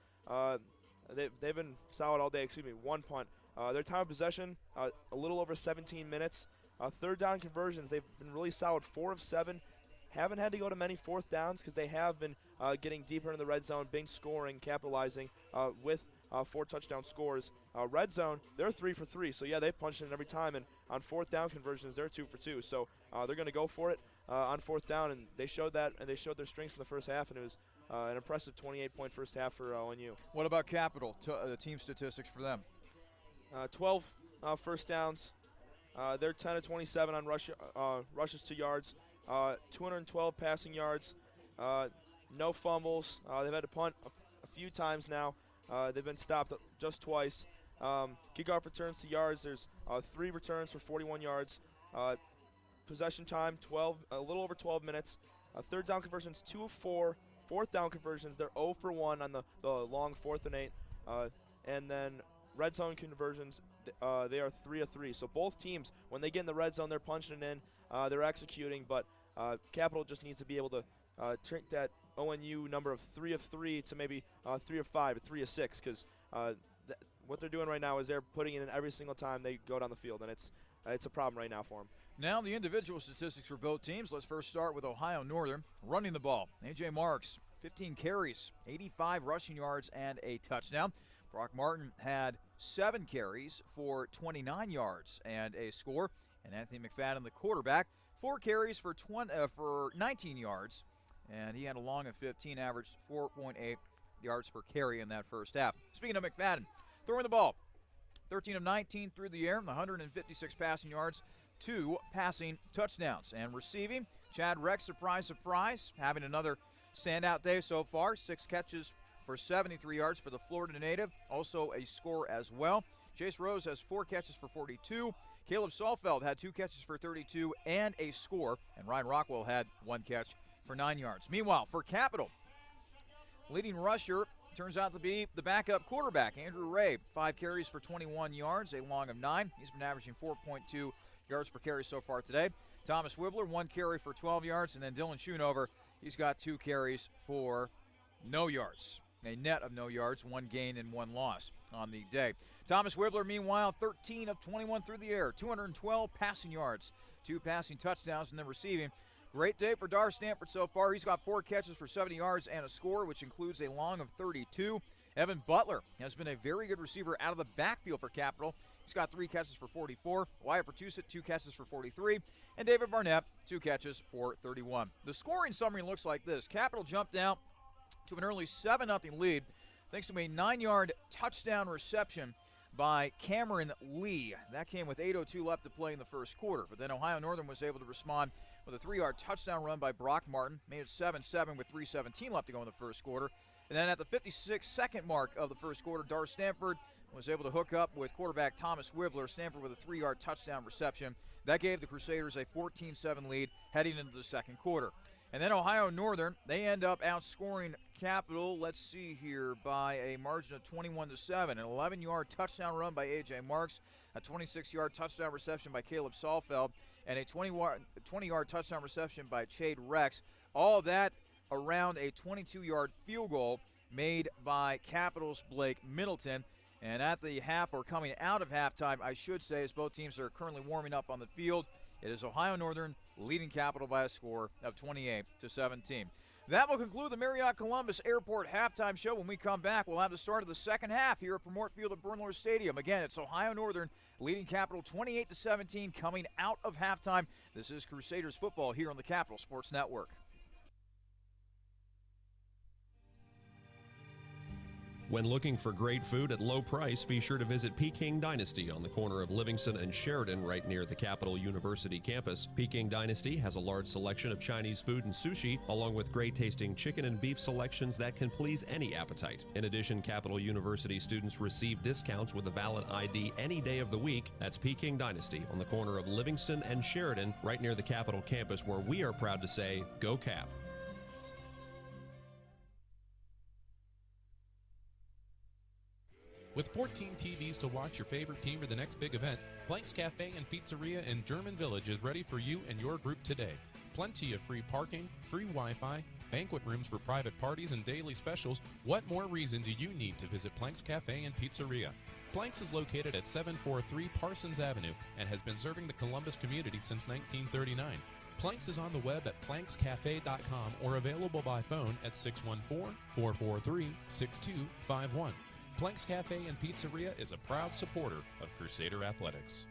They've been solid all day. Excuse me, 1 punt. Their time of possession, a little over 17 minutes. Third down conversions, they've been really solid, 4 of 7. Haven't had to go to many fourth downs because they have been getting deeper in the red zone, big scoring, capitalizing with 4 touchdown scores. Red zone, they're 3 for 3. So, yeah, they've punched in every time. And on fourth down conversions, they're 2 for 2. So, they're going to go for it on fourth down. And they showed that, and they showed their strengths in the first half. And it was an impressive 28-point first half for ONU. What about Capital, the team statistics for them? 12 first downs. They're 10 of 27 on rushes to yards. 212 passing yards. No fumbles. They've had to punt a few times now. They've been stopped just twice. Kickoff returns to yards. There's 3 returns for 41 yards. Possession time, a little over 12 minutes. Third down conversions, 2 of 4. Fourth down conversions, they're 0 for 1 on the long 4th and 8. And then red zone conversions, they are 3 of 3. So both teams, when they get in the red zone, they're punching it in. They're executing, but Capital just needs to be able to trick that ONU number of 3 of 3 to maybe 3 of 5 or 3 of 6, because what they're doing right now is they're putting it in every single time they go down the field, and it's a problem right now for them. Now the individual statistics for both teams. Let's first start with Ohio Northern running the ball. A.J. Marks, 15 carries, 85 rushing yards, and a touchdown. Brock Martin had 7 carries for 29 yards and a score. And Anthony McFadden, the quarterback, 4 carries for 19 yards. And he had a long of 15, averaged 4.8 yards per carry in that first half. Speaking of McFadden, throwing the ball, 13 of 19 through the air, 156 passing yards, 2 passing touchdowns. And receiving, Chad Rex, surprise, surprise, having another standout day so far. 6 catches for 73 yards for the Florida native, also a score as well. Chase Rose has 4 catches for 42. Caleb Salfeld had 2 catches for 32 and a score. And Ryan Rockwell had 1 catch for 9 yards. Meanwhile, for Capital, leading rusher turns out to be the backup quarterback, Andrew Ray. 5 carries for 21 yards, a long of 9. He's been averaging 4.2 yards per carry so far today. Thomas Wibbler, 1 carry for 12 yards. And then Dylan Schoonover, he's got 2 carries for no yards. A net of no yards, 1 gain and 1 loss on the day. Thomas Wibbler, meanwhile, 13 of 21 through the air, 212 passing yards, 2 passing touchdowns, and then receiving. Great day for Dar Stanford so far. He's got 4 catches for 70 yards and a score, which includes a long of 32. Evan Butler has been a very good receiver out of the backfield for Capital. He's got 3 catches for 44. Wyatt Pertusit, 2 catches for 43. And David Barnett, 2 catches for 31. The scoring summary looks like this. Capital jumped out to an early 7-0 lead thanks to a 9-yard touchdown reception by Cameron Lee. That came with 8:02 left to play in the first quarter. But then Ohio Northern was able to respond with a 3-yard touchdown run by Brock Martin. Made it 7-7 with 3:17 left to go in the first quarter. And then at the 56-second mark of the first quarter, Dar Stanford was able to hook up with quarterback Thomas Wibbler. Stanford with a 3-yard touchdown reception. That gave the Crusaders a 14-7 lead heading into the second quarter. And then Ohio Northern, they end up outscoring Capital, let's see here, by a margin of 21-7. An 11-yard touchdown run by A.J. Marks, a 26-yard touchdown reception by Caleb Salfeld, and a 20-yard touchdown reception by Chade Rex. All of that around a 22-yard field goal made by Capital's Blake Middleton. And at the half, or coming out of halftime, I should say, as both teams are currently warming up on the field, it is Ohio Northern leading Capital by a score of 28-17. That will conclude the Marriott Columbus Airport halftime show. When we come back, we'll have the start of the second half here at Promort Field at Bernlohr Stadium. Again, it's Ohio Northern leading Capital 28-17 coming out of halftime. This is Crusaders football here on the Capital Sports Network. When looking for great food at low price, be sure to visit Peking Dynasty on the corner of Livingston and Sheridan right near the Capital University campus. Peking Dynasty has a large selection of Chinese food and sushi, along with great tasting chicken and beef selections that can please any appetite. In addition, Capital University students receive discounts with a valid ID any day of the week. That's Peking Dynasty on the corner of Livingston and Sheridan right near the Capital campus, where we are proud to say, Go Cap! With 14 TVs to watch your favorite team or the next big event, Planks Cafe and Pizzeria in German Village is ready for you and your group today. Plenty of free parking, free Wi-Fi, banquet rooms for private parties and daily specials. What more reason do you need to visit Planks Cafe and Pizzeria? Planks is located at 743 Parsons Avenue and has been serving the Columbus community since 1939. Planks is on the web at plankscafe.com or available by phone at 614-443-6251. Planks Cafe and Pizzeria is a proud supporter of Crusader Athletics.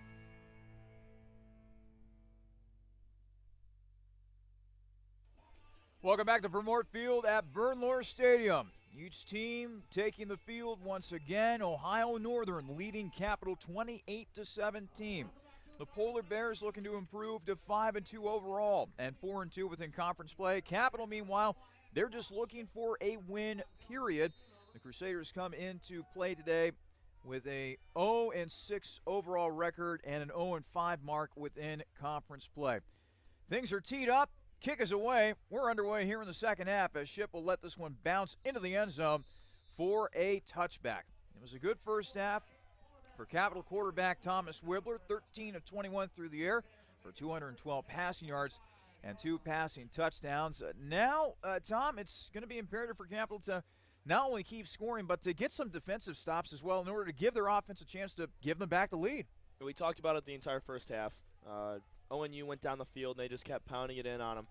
Welcome back to Vermont Field at Bernlohr Stadium. Each team taking the field once again. Ohio Northern leading Capital 28-17. The Polar Bears looking to improve to 5-2 overall and 4-2 within conference play. Capital, meanwhile, they're just looking for a win, period. The Crusaders come into play today with a 0-6 overall record and an 0-5 mark within conference play. Things are teed up. Kick is away. We're underway here in the second half as Ship will let this one bounce into the end zone for a touchback. It was a good first half for Capital quarterback Thomas Wibbler, 13 of 21 through the air for 212 passing yards and 2 passing touchdowns. Now, Tom, it's going to be imperative for Capital to not only keep scoring, but to get some defensive stops as well in order to give their offense a chance to give them back the lead. We talked about it the entire first half. ONU went down the field, and they just kept pounding it in on them.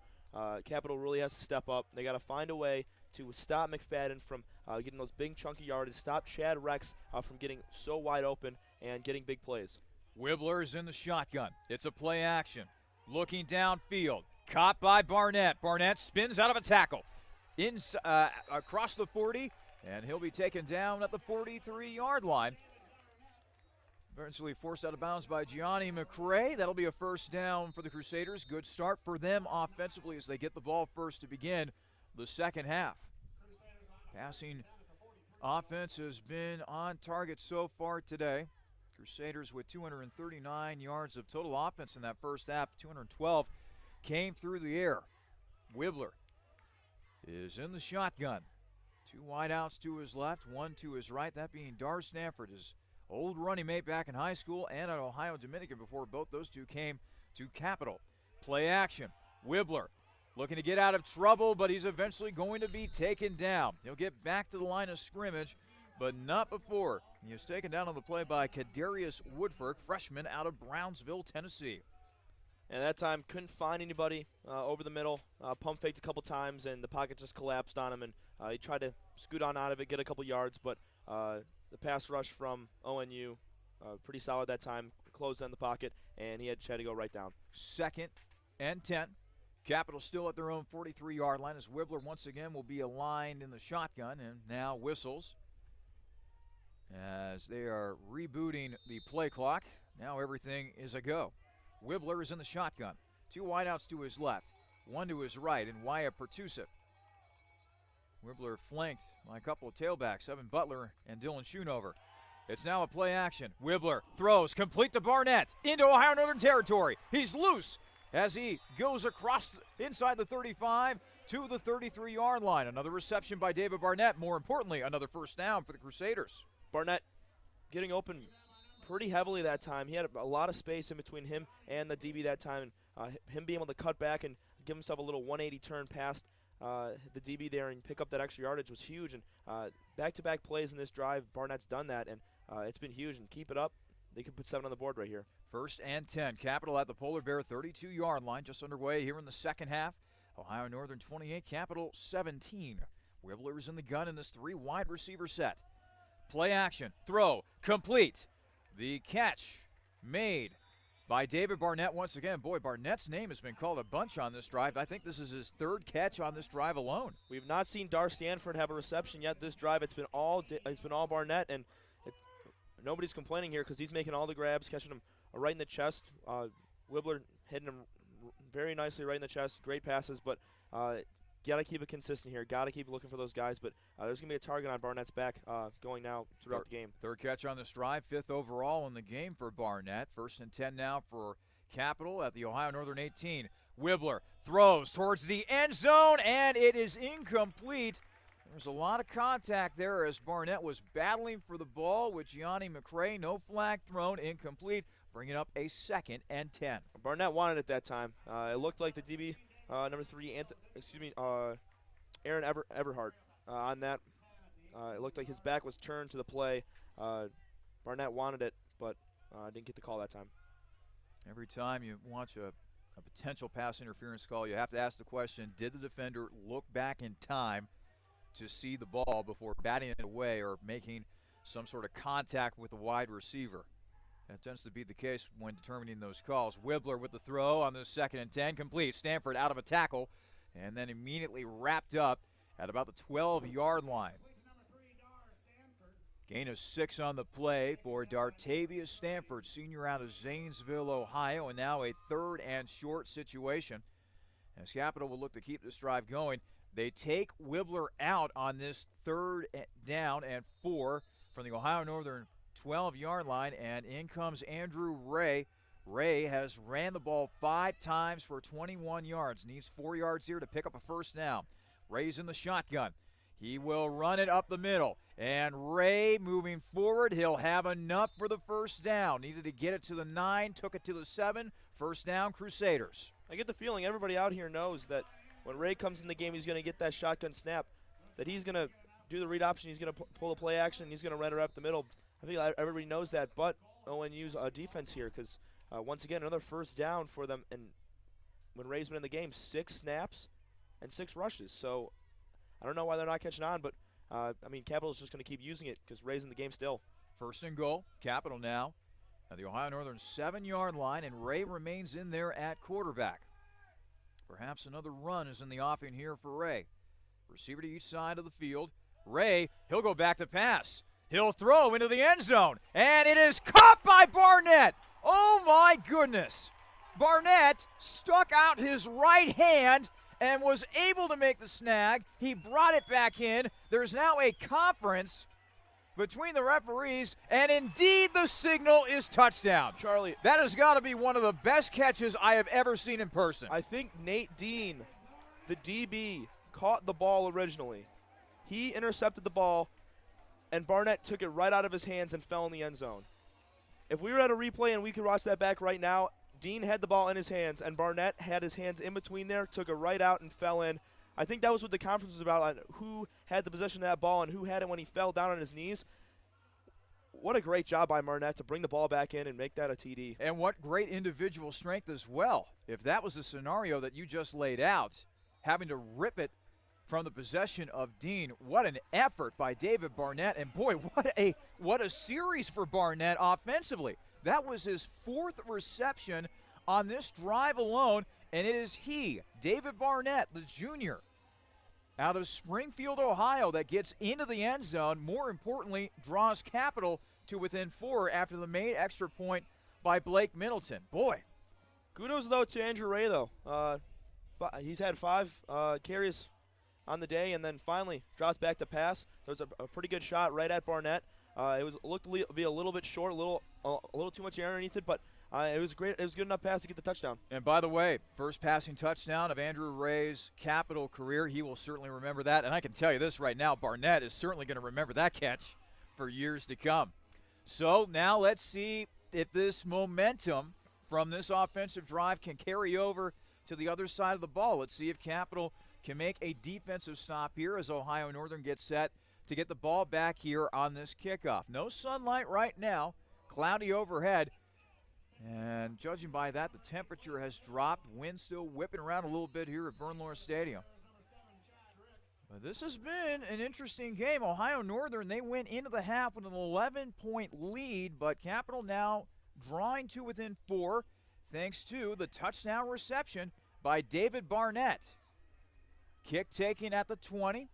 Capital really has to step up. They got to find a way to stop McFadden from getting those big chunky yardage, stop Chad Rex from getting so wide open and getting big plays. Wibbler is in the shotgun. It's a play action. Looking downfield. Caught by Barnett. Barnett spins out of a tackle. Across the 40, and he'll be taken down at the 43-yard line. Eventually forced out of bounds by Gianni McRae. That'll be a first down for the Crusaders. Good start for them offensively as they get the ball first to begin the second half. Passing offense has been on target so far today. Crusaders with 239 yards of total offense in that first half. 212 came through the air. Wibbler is in the shotgun. 2 wideouts to his left, 1 to his right, that being Dar Stanford, his old running mate back in high school and at Ohio Dominican before both those two came to Capital. Play action. Wibbler looking to get out of trouble, but he's eventually going to be taken down. He'll get back to the line of scrimmage, but not before. He is taken down on the play by Kadarius Woodford, freshman out of Brownsville, Tennessee. And that time couldn't find anybody over the middle. Pump faked a couple times, and the pocket just collapsed on him. And he tried to scoot on out of it, get a couple yards, but the pass rush from ONU, pretty solid that time, closed on the pocket, and he had to go right down. 2nd and 10. Capital still at their own 43-yard line as Wibbler once again will be aligned in the shotgun and now whistles as they are rebooting the play clock. Now everything is a go. Wibbler is in the shotgun. 2 wideouts to his left, 1 to his right, and Wyatt Pertusic. Wibbler flanked by a couple of tailbacks, Evan Butler and Dylan Schoonover. It's now a play action. Wibbler throws complete to Barnett into Ohio Northern territory. He's loose as he goes across inside the 35 to the 33-yard line. Another reception by David Barnett. More importantly, another first down for the Crusaders. Barnett getting open pretty heavily that time. He had a lot of space in between him and the DB that time. Him being able to cut back and give himself a little 180 turn past the DB there and pick up that extra yardage was huge. And back-to-back plays in this drive, Barnett's done that, and it's been huge. And keep it up. They could put 7 on the board right here. 1st and 10. Capital at the Polar Bear 32-yard line, just underway here in the second half. Ohio Northern 28, Capital 17. Wibbler's in the gun in this 3 wide receiver set. Play action, throw, complete. The catch made by David Barnett once again. Boy, Barnett's name has been called a bunch on this drive. I think this is his 3rd catch on this drive alone. We've not seen Dar Stanford have a reception yet this drive. It's been all Barnett, and nobody's complaining here because he's making all the grabs, catching him right in the chest. Wibbler hitting him very nicely right in the chest. Great passes, but got to keep it consistent here. Got to keep looking for those guys, but there's going to be a target on Barnett's back going now throughout the game. 3rd catch on this drive, 5th overall in the game for Barnett. 1st and 10 now for Capital at the Ohio Northern 18. Wibbler throws towards the end zone, and it is incomplete. There's a lot of contact there as Barnett was battling for the ball with Gianni McCray. No flag thrown, incomplete, bringing up a 2nd and 10. Barnett wanted it that time. It looked like the DB, number 3, Aaron Everhart on that. It looked like his back was turned to the play. Barnett wanted it, but didn't get the call that time. Every time you watch a potential pass interference call, you have to ask the question, did the defender look back in time to see the ball before batting it away or making some sort of contact with the wide receiver? That tends to be the case when determining those calls. Wibbler with the throw on the 2nd and 10, complete. Stanford out of a tackle and then immediately wrapped up at about the 12-yard line. Gain of 6 on the play for Dartavius Stanford, senior out of Zanesville, Ohio, and now a 3rd and short situation. As Capital will look to keep this drive going, they take Wibbler out on this 3rd down and 4 from the Ohio Northern 12-yard line, and in comes Andrew Ray. Ray has ran the ball 5 times for 21 yards, needs 4 yards here to pick up a 1st down. Ray's in the shotgun. He will run it up the middle. And Ray moving forward, he'll have enough for the 1st down. Needed to get it to the 9, took it to the 7. 1st down, Crusaders. I get the feeling everybody out here knows that when Ray comes in the game, he's going to get that shotgun snap, that he's going to do the read option, he's going to pull the play action, he's going to run it up the middle. I think everybody knows that, but ONU's defense here, because once again, another 1st down for them. And when Ray's been in the game, 6 snaps and 6 rushes. So I don't know why they're not catching on, but Capital's just going to keep using it because Ray's in the game still. 1st and goal, Capital now at the Ohio Northern 7-yard line, and Ray remains in there at quarterback. Perhaps another run is in the offing here for Ray. Receiver to each side of the field. Ray, he'll go back to pass. He'll throw into the end zone, and it is caught by Barnett. Oh, my goodness. Barnett stuck out his right hand and was able to make the snag. He brought it back in. There's now a conference between the referees, and indeed the signal is touchdown. Charlie, that has got to be one of the best catches I have ever seen in person. I think Nate Dean, the DB, caught the ball originally. He intercepted the ball, and Barnett took it right out of his hands and fell in the end zone. If we were at a replay and we could watch that back right now, Dean had the ball in his hands, and Barnett had his hands in between there, took it right out and fell in. I think that was what the conference was about, who had the possession of that ball and who had it when he fell down on his knees. What a great job by Barnett to bring the ball back in and make that a TD. And what great individual strength as well. If that was the scenario that you just laid out, having to rip it from the possession of Dean, what an effort by David Barnett. And boy, what a series for Barnett offensively. That was his 4th reception on this drive alone, and it is he, David Barnett, the junior, out of Springfield, Ohio, that gets into the end zone. More importantly, draws Capital to within 4 after the made extra point by Blake Middleton. Boy. Kudos, though, to Andrew Ray, though. He's had 5 carries on the day, and then finally drops back to pass. There was a pretty good shot right at Barnett. It looked to be a little bit short, a little too much air underneath it, but it was great. It was a good enough pass to get the touchdown. And by the way, first passing touchdown of Andrew Ray's Capital career. He will certainly remember that. And I can tell you this right now, Barnett is certainly going to remember that catch for years to come. So now let's see if this momentum from this offensive drive can carry over to the other side of the ball. Let's see if Capital can make a defensive stop here as Ohio Northern gets set to get the ball back here on this kickoff. No sunlight right now, cloudy overhead. And judging by that, the temperature has dropped. Wind still whipping around a little bit here at Bernlohr Stadium. But this has been an interesting game. Ohio Northern, they went into the half with an 11-point lead, but Capital now drawing to within 4 thanks to the touchdown reception by David Barnett. Kick taken at the 20.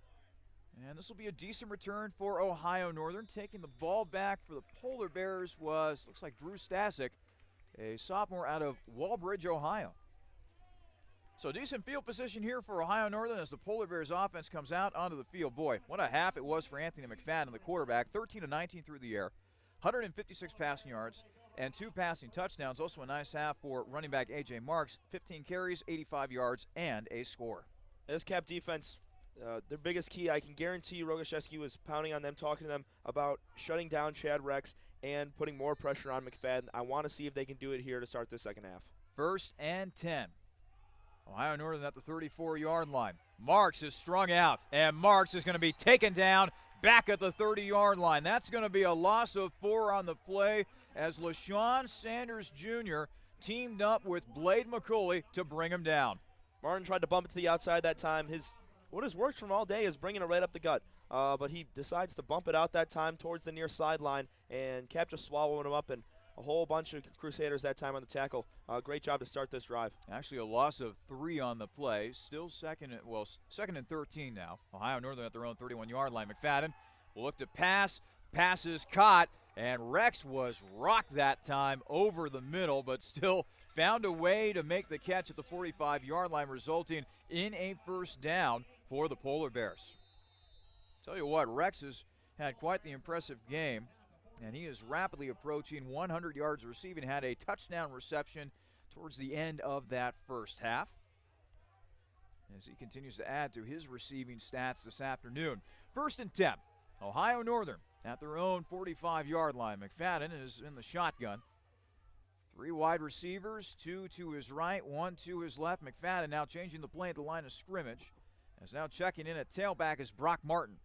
And this will be a decent return for Ohio Northern. Taking the ball back for the Polar Bears looks like Drew Stasic, a sophomore out of Walbridge, Ohio. So decent field position here for Ohio Northern as the Polar Bears offense comes out onto the field. Boy, what a half it was for Anthony McFadden, the quarterback. 13 of 19 through the air, 156 passing yards, and 2 passing touchdowns. Also a nice half for running back A.J. Marks, 15 carries, 85 yards, and a score. This Cap defense their biggest key, I can guarantee Rogaszewski was pounding on them, talking to them about shutting down Chad Rex and putting more pressure on McFadden. I want to see if they can do it here to start the second half. 1st and 10. Ohio Northern at the 34-yard line. Marks is strung out, and Marks is going to be taken down back at the 30-yard line. That's going to be a loss of 4 on the play as LaShawn Sanders Jr. teamed up with Blade McCulley to bring him down. Martin tried to bump it to the outside that time. What has worked from all day is bringing it right up the gut. But he decides to bump it out that time towards the near sideline, and Cap just swallowing him up, and a whole bunch of Crusaders that time on the tackle. Great job to start this drive. Actually, a loss of 3 on the play. Still second and 13 now. Ohio Northern at their own 31-yard line. McFadden will look to pass. Pass is caught, and Rex was rocked that time over the middle, but still found a way to make the catch at the 45-yard line, resulting in a first down for the Polar Bears. Tell you what, Rex has had quite the impressive game, and he is rapidly approaching 100 yards receiving. Had a touchdown reception towards the end of that first half as he continues to add to his receiving stats this afternoon. 1st and 10. Ohio Northern at their own 45-yard line. McFadden is in the shotgun. 3 wide receivers, 2 to his right, 1 to his left. McFadden now changing the play at the line of scrimmage. As now checking in at tailback is Brock Martin.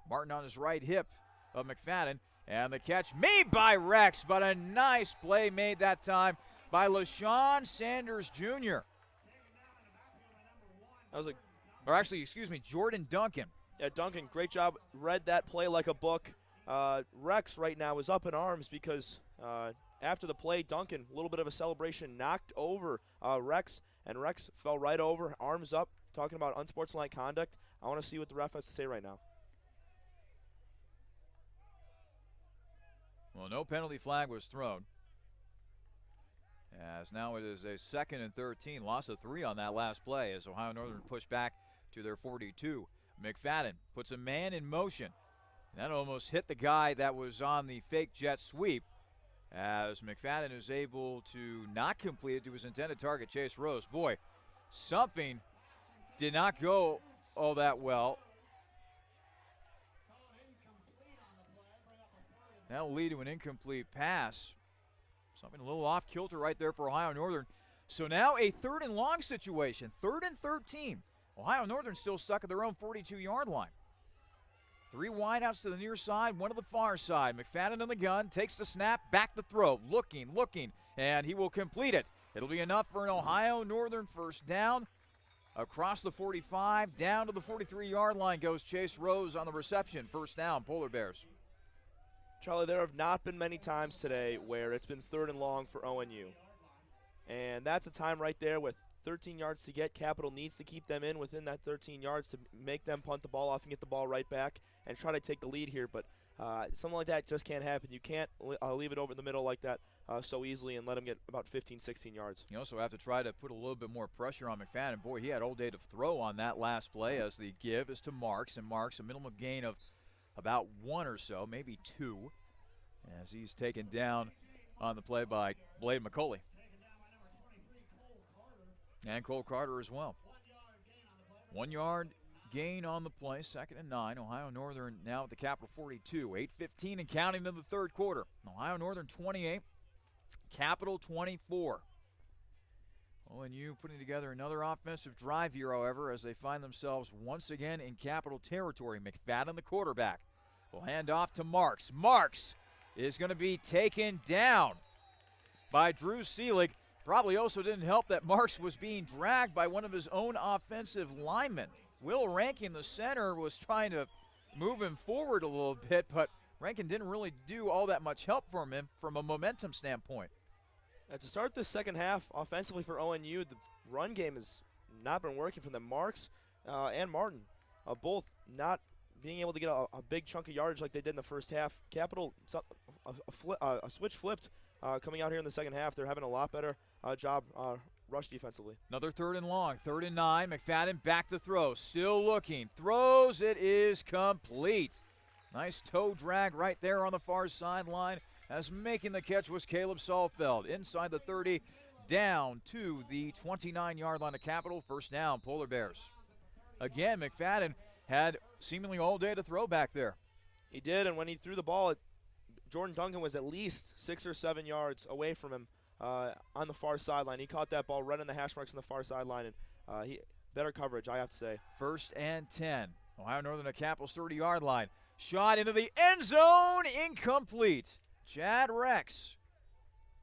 Martin on his right hip of McFadden. And the catch made by Rex, but a nice play made that time by LaShawn Sanders Jr. Jordan Duncan. Yeah, Duncan, great job. Read that play like a book. Rex right now is up in arms because after the play, Duncan, a little bit of a celebration, knocked over Rex, and Rex fell right over, arms up, talking about unsportsmanlike conduct. I want to see what the ref has to say right now. Well, no penalty flag was thrown. As now it is a 2nd and 13, loss of 3 on that last play as Ohio Northern pushed back to their 42. McFadden puts a man in motion. That almost hit the guy that was on the fake jet sweep as McFadden is able to not complete it to his intended target, Chase Rose. Boy, something did not go all that well. That'll lead to an incomplete pass. Something a little off kilter right there for Ohio Northern. So now a 3rd and long situation, 3rd and 13. Ohio Northern still stuck at their own 42-yard line. 3 wideouts to the near side, 1 to the far side. McFadden in the gun, takes the snap, back to throw, looking, and he will complete it. It'll be enough for an Ohio Northern first down. Across the 45, down to the 43-yard line goes Chase Rose on the reception. First down, Polar Bears. Charlie, there have not been many times today where it's been 3rd and long for ONU. And that's a time right there with 13 yards to get. Capital needs to keep them in within that 13 yards to make them punt the ball off and get the ball right back and try to take the lead here. But something like that just can't happen. You can't leave it over the middle like that so easily and let them get about 15, 16 yards. You also have to try to put a little bit more pressure on McFadden. Boy, he had all day to throw on that last play as the give is to Marks. And Marks, a minimum gain of about 1 or so, maybe 2, as he's taken down on the play by Blade McCulley. And Cole Carter as well. 1 yard gain on the play, 2nd and 9. Ohio Northern now at the Capital 42. 8:15 and counting in the 3rd quarter. Ohio Northern 28, Capital 24. ONU putting together another offensive drive here, however, as they find themselves once again in Capital territory. McFadden, the quarterback, will hand off to Marks. Marks is going to be taken down by Drew Seelig. Probably also didn't help that Marks was being dragged by one of his own offensive linemen. Will Rankin, the center, was trying to move him forward a little bit, but Rankin didn't really do all that much help for him from a momentum standpoint. To start this second half, offensively for ONU, the run game has not been working for them. Marks and Martin, both not being able to get a big chunk of yardage like they did in the first half. Capital, a switch flipped coming out here in the second half. They're having a lot better job rush defensively. Another 3rd and long, 3rd and 9. McFadden back to throw, still looking. Throws, it is complete. Nice toe drag right there on the far sideline. As making the catch was Caleb Salfeld. Inside the 30, down to the 29-yard line of Capital. First down, Polar Bears. Again, McFadden had seemingly all day to throw back there. He did, and when he threw the ball, Jordan Duncan was at least 6 or 7 yards away from him on the far sideline. He caught that ball right on the hash marks on the far sideline, and he better coverage, I have to say. 1st and 10. Ohio Northern at Capitol's 30-yard line. Shot into the end zone, incomplete. Chad Rex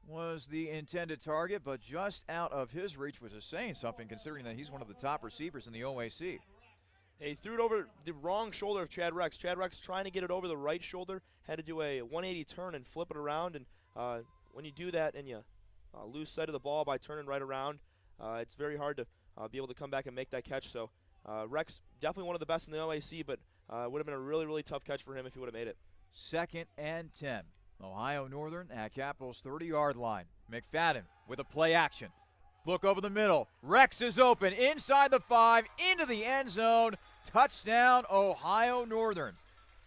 was the intended target, but just out of his reach, which is saying something considering that he's one of the top receivers in the OAC. He threw it over the wrong shoulder of Chad Rex. Chad Rex trying to get it over the right shoulder, had to do a 180 turn and flip it around, and when you do that and you lose sight of the ball by turning right around, it's very hard to be able to come back and make that catch. So Rex, definitely one of the best in the OAC, but would have been a really, really tough catch for him if he would have made it. 2nd and 10. Ohio Northern at Capitol's 30-yard line. McFadden with a play action. Look over the middle. Rex is open inside the 5, into the end zone. Touchdown, Ohio Northern.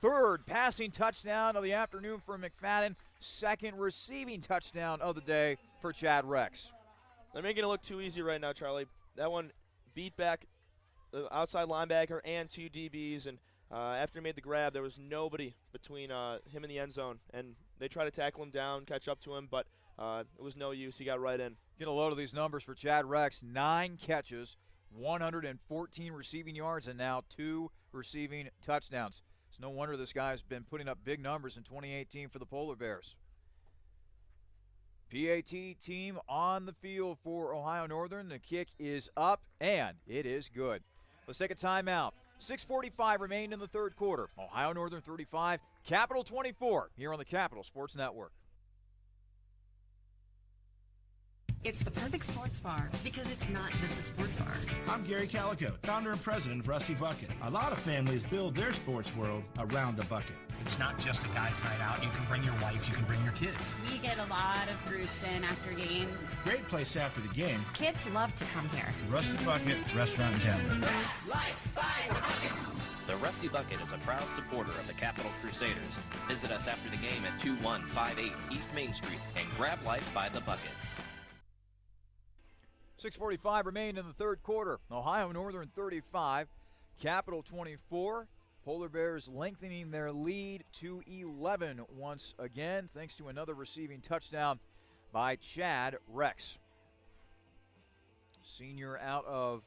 3rd passing touchdown of the afternoon for McFadden. 2nd receiving touchdown of the day for Chad Rex. They're making it look too easy right now, Charlie. That one beat back the outside linebacker and 2 DBs, and after he made the grab, there was nobody between him and the end zone, and they tried to tackle him down, catch up to him, but it was no use. He got right in. Get a load of these numbers for Chad Rex. 9 catches, 114 receiving yards, and now 2 receiving touchdowns. It's no wonder this guy's been putting up big numbers in 2018 for the Polar Bears. PAT team on the field for Ohio Northern. The kick is up, and it is good. Let's take a timeout. 6:45 remained in the 3rd quarter. Ohio Northern 35, Capital 24, here on the Capital Sports Network. It's the perfect sports bar because it's not just a sports bar. I'm Gary Calico, founder and president of Rusty Bucket. A lot of families build their sports world around the bucket. It's not just a guy's night out. You can bring your wife, you can bring your kids. We get a lot of groups in after games. Great place after the game. Kids love to come here. The Rusty Bucket Restaurant and Tavern. The Rusty Bucket is a proud supporter of the Capital Crusaders. Visit us after the game at 2158 East Main Street and grab life by the bucket. 6:45 remained in the 3rd quarter. Ohio Northern 35, Capital 24. Polar Bears lengthening their lead to 11 once again, thanks to another receiving touchdown by Chad Rex. Senior out of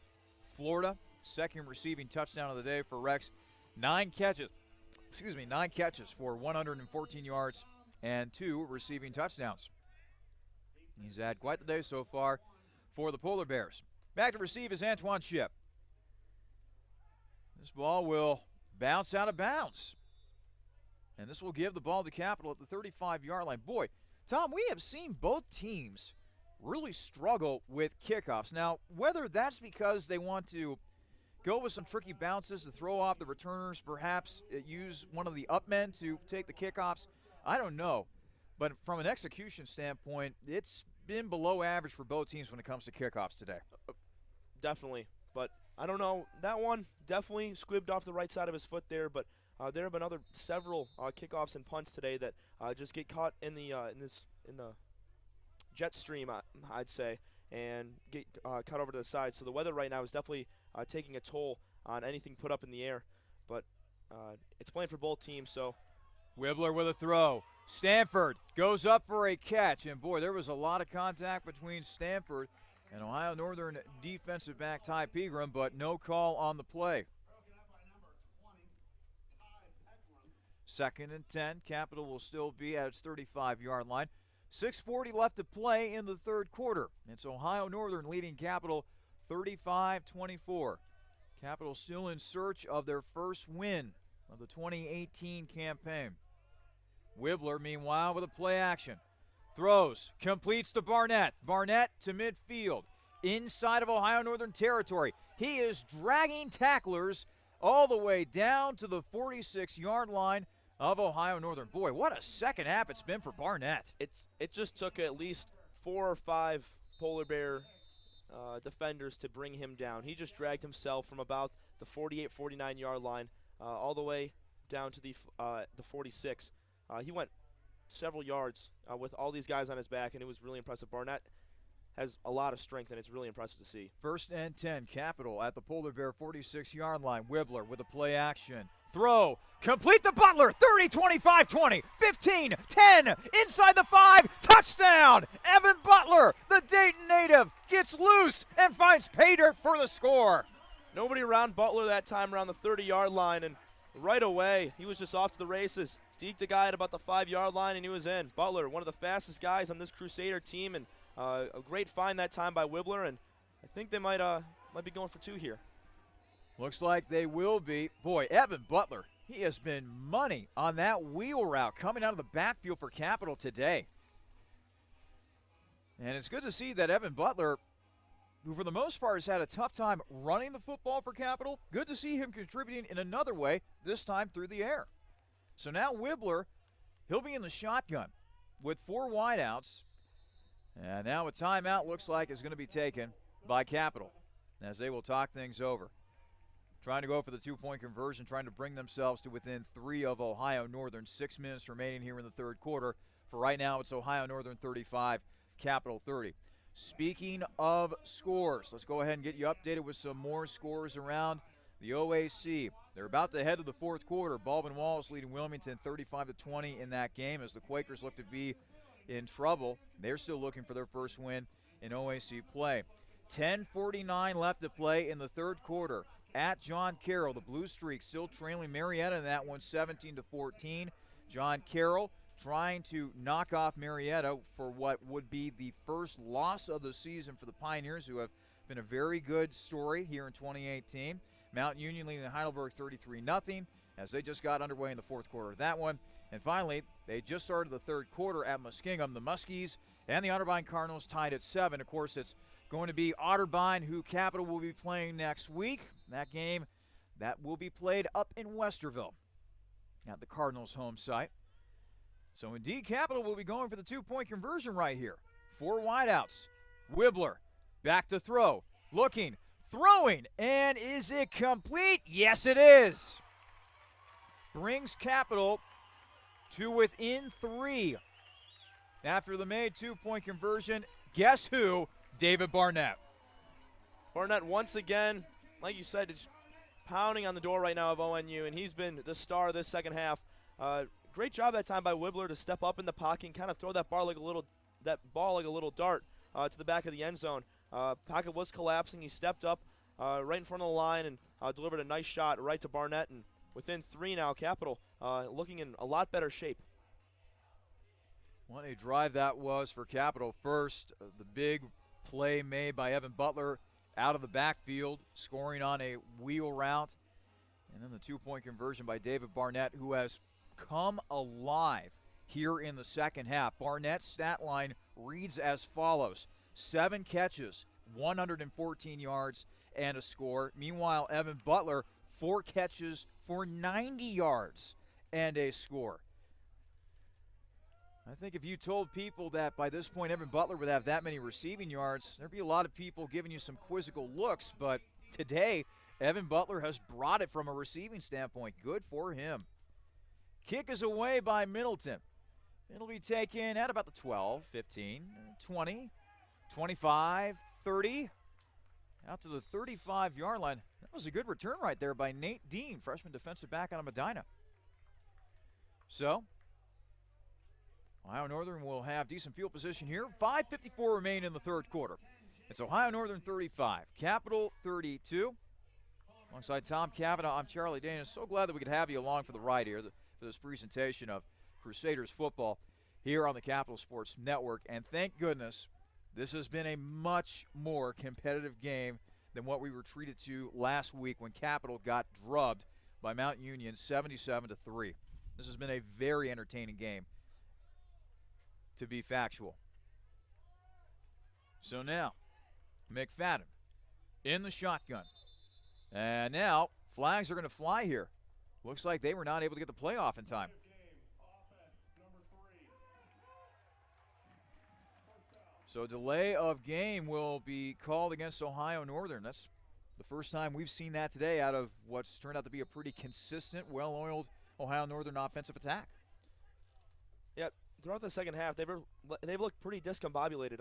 Florida, 2nd receiving touchdown of the day for Rex. 9 catches for 114 yards and 2 receiving touchdowns. He's had quite the day so far for the Polar Bears. Back to receive is Antoine Shipp. This ball will bounce out of bounds. And this will give the ball to Capital at the 35-yard line. Boy, Tom, we have seen both teams really struggle with kickoffs. Now, whether that's because they want to go with some tricky bounces to throw off the returners, perhaps use one of the up men to take the kickoffs, I don't know. But from an execution standpoint, it's been below average for both teams when it comes to kickoffs today. Definitely, but I don't know. That one definitely squibbed off the right side of his foot there, but there have been several kickoffs and punts today that just get caught in the jet stream, I'd say, and get cut over to the side. So the weather right now is definitely taking a toll on anything put up in the air, but it's playing for both teams. So Wibbler with a throw. Stanford goes up for a catch, and boy, there was a lot of contact between Stanford and Ohio Northern defensive back Ty Pegram, but no call on the play. 2nd and 10. Capital will still be at its 35-yard line. 6:40 left to play in the 3rd quarter. It's Ohio Northern leading Capital 35-24. Capital still in search of their first win of the 2018 campaign. Wibbler, meanwhile, with a play action. Throws, completes to Barnett. Barnett to midfield, inside of Ohio Northern territory. He is dragging tacklers all the way down to the 46-yard line of Ohio Northern. Boy, what a second half it's been for Barnett. It just took at least 4 or 5 Polar Bear defenders to bring him down. He just dragged himself from about the 48, 49-yard line all the way down to the 46. He went several yards with all these guys on his back, and it was really impressive. Barnett has a lot of strength, and it's really impressive to see. 1st and 10, Capital at the Polar Bear 46-yard line. Wibbler with a play action. Throw, complete to Butler, 30, 25, 20, 15, 10, inside the 5, touchdown! Evan Butler, the Dayton native, gets loose and finds pay dirt for the score. Nobody around Butler that time around the 30-yard line, and right away, he was just off to the races. Deked a guy at about the 5-yard line, and he was in. Butler, one of the fastest guys on this Crusader team, and a great find that time by Wibbler, and I think they might be going for 2 here. Looks like they will be. Boy, Evan Butler, he has been money on that wheel route coming out of the backfield for Capital today. And it's good to see that Evan Butler, who for the most part has had a tough time running the football for Capital, good to see him contributing in another way, this time through the air. So now Wibbler, he'll be in the shotgun with 4 wideouts. And now a timeout looks like is going to be taken by Capital as they will talk things over. Trying to go for the 2-point conversion, trying to bring themselves to within 3 of Ohio Northern. 6 minutes remaining here in the third quarter. For right now, it's Ohio Northern 35, Capital 30. Speaking of scores, let's go ahead and get you updated with some more scores around the OAC. They're about to head to the fourth quarter. Baldwin Wallace leading Wilmington 35-20 in that game as the Quakers look to be in trouble. They're still looking for their first win in OAC play. 10:49 left to play in the third quarter. At John Carroll, the Blue Streak still trailing Marietta in that one 17-14. John Carroll trying to knock off Marietta for what would be the first loss of the season for the Pioneers, who have been a very good story here in 2018. Mount Union leading Heidelberg 33-0 as they just got underway in the fourth quarter of that one. And finally, they just started the third quarter at Muskingum. The Muskies and the Otterbein Cardinals tied at 7. Of course, it's going to be Otterbein, who Capital will be playing next week. That game, that will be played up in Westerville at the Cardinals' home site. So indeed, Capital will be going for the 2-point conversion right here. 4 wideouts. Wibbler back to throw. Looking, throwing, and is it complete? Yes, it is. Brings Capital to within 3. After the made 2-point conversion, guess who? David Barnett. Barnett once again, like you said, is pounding on the door right now of ONU, and he's been the star of this second half. Great job that time by Wibbler to step up in the pocket and kind of throw that ball like a little dart to the back of the end zone. Pocket was collapsing. He stepped up right in front of the line and delivered a nice shot right to Barnett. And within 3 now, Capital looking in a lot better shape. What a drive that was for Capital. First, the big play made by Evan Butler out of the backfield, scoring on a wheel route. And then the 2-point conversion by David Barnett, who has come alive here in the second half. Barnett's stat line reads as follows: 7 catches, 114 yards, and a score. Meanwhile, Evan Butler, 4 catches for 90 yards and a score. I think if you told people that by this point Evan Butler would have that many receiving yards, there'd be a lot of people giving you some quizzical looks. But today, Evan Butler has brought it from a receiving standpoint. Good for him. Kick is away by Middleton. It'll be taken at about the 12, 15, 20, 25, 30, out to the 35-yard line. That was a good return right there by Nate Dean, freshman defensive back out of Medina. So, Ohio Northern will have decent field position here. 5:54 remain in the third quarter. It's Ohio Northern 35, Capital 32. Alongside Tom Cavanaugh, I'm Charlie Danis. So glad that we could have you along for the ride here for this presentation of Crusaders football here on the Capital Sports Network. And thank goodness this has been a much more competitive game than what we were treated to last week when Capital got drubbed by Mount Union 77-3. This has been a very entertaining game, to be factual. So now, McFadden in the shotgun. And now, flags are going to fly here. Looks like they were not able to get the playoff in time. So delay of game will be called against Ohio Northern. That's the first time we've seen that today out of what's turned out to be a pretty consistent, well-oiled Ohio Northern offensive attack. Yep. Throughout the second half, they've looked pretty discombobulated.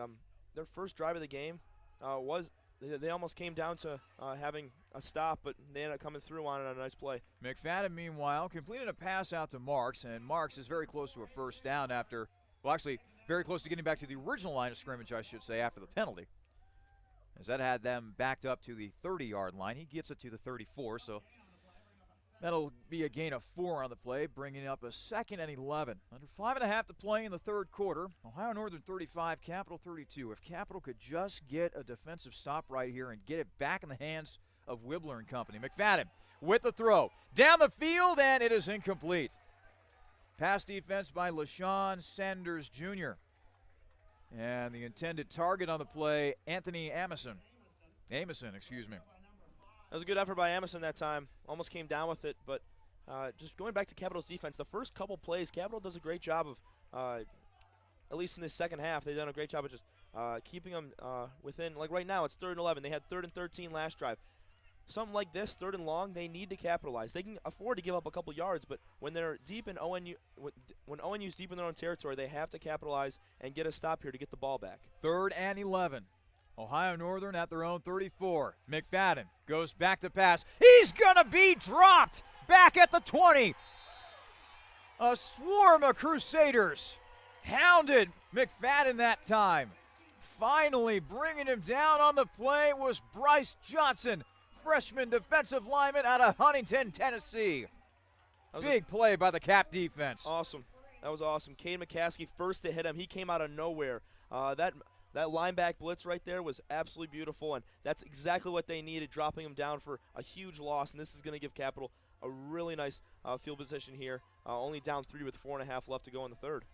their first drive of the game was they almost came down to having a stop, but they ended up coming through on it on a nice play. McFadden, meanwhile, completed a pass out to Marks, and Marks is very close to a first down after, well, actually, very close to getting back to the original line of scrimmage, I should say, after the penalty. As that had them backed up to the 30-yard line. He gets it to the 34, so that'll be a gain of 4 on the play, bringing up a 2nd and 11. Under 5.5 to play in the third quarter. Ohio Northern 35, Capital 32. If Capital could just get a defensive stop right here and get it back in the hands of Wibbler and company. McFadden with the throw. Down the field, and it is incomplete. Pass defense by LaShawn Sanders Jr. And the intended target on the play, Anthony Amison. Excuse me. That was a good effort by Amison that time. Almost came down with it, but just going back to Capital's defense, the first couple plays, Capital does a great job of, at least in this second half, they've done a great job of just keeping them within, like right now, it's 3rd and 11. They had 3rd and 13 last drive. Something like this, 3rd and long, they need to capitalize. They can afford to give up a couple yards, but when they're deep in ONU, when ONU's deep in their own territory, they have to capitalize and get a stop here to get the ball back. 3rd and 11. Ohio Northern at their own 34. McFadden goes back to pass. He's going to be dropped back at the 20. A swarm of Crusaders hounded McFadden that time. Finally bringing him down on the play was Bryce Johnson, freshman defensive lineman out of Huntington, Tennessee. Big play by the Cap defense. Awesome. That was awesome. Cade McCaskey first to hit him. He came out of nowhere. That lineback blitz right there was absolutely beautiful, and that's exactly what they needed, dropping him down for a huge loss, and this is going to give Capital a really nice field position here. Only down 3 with 4.5 left to go in the third.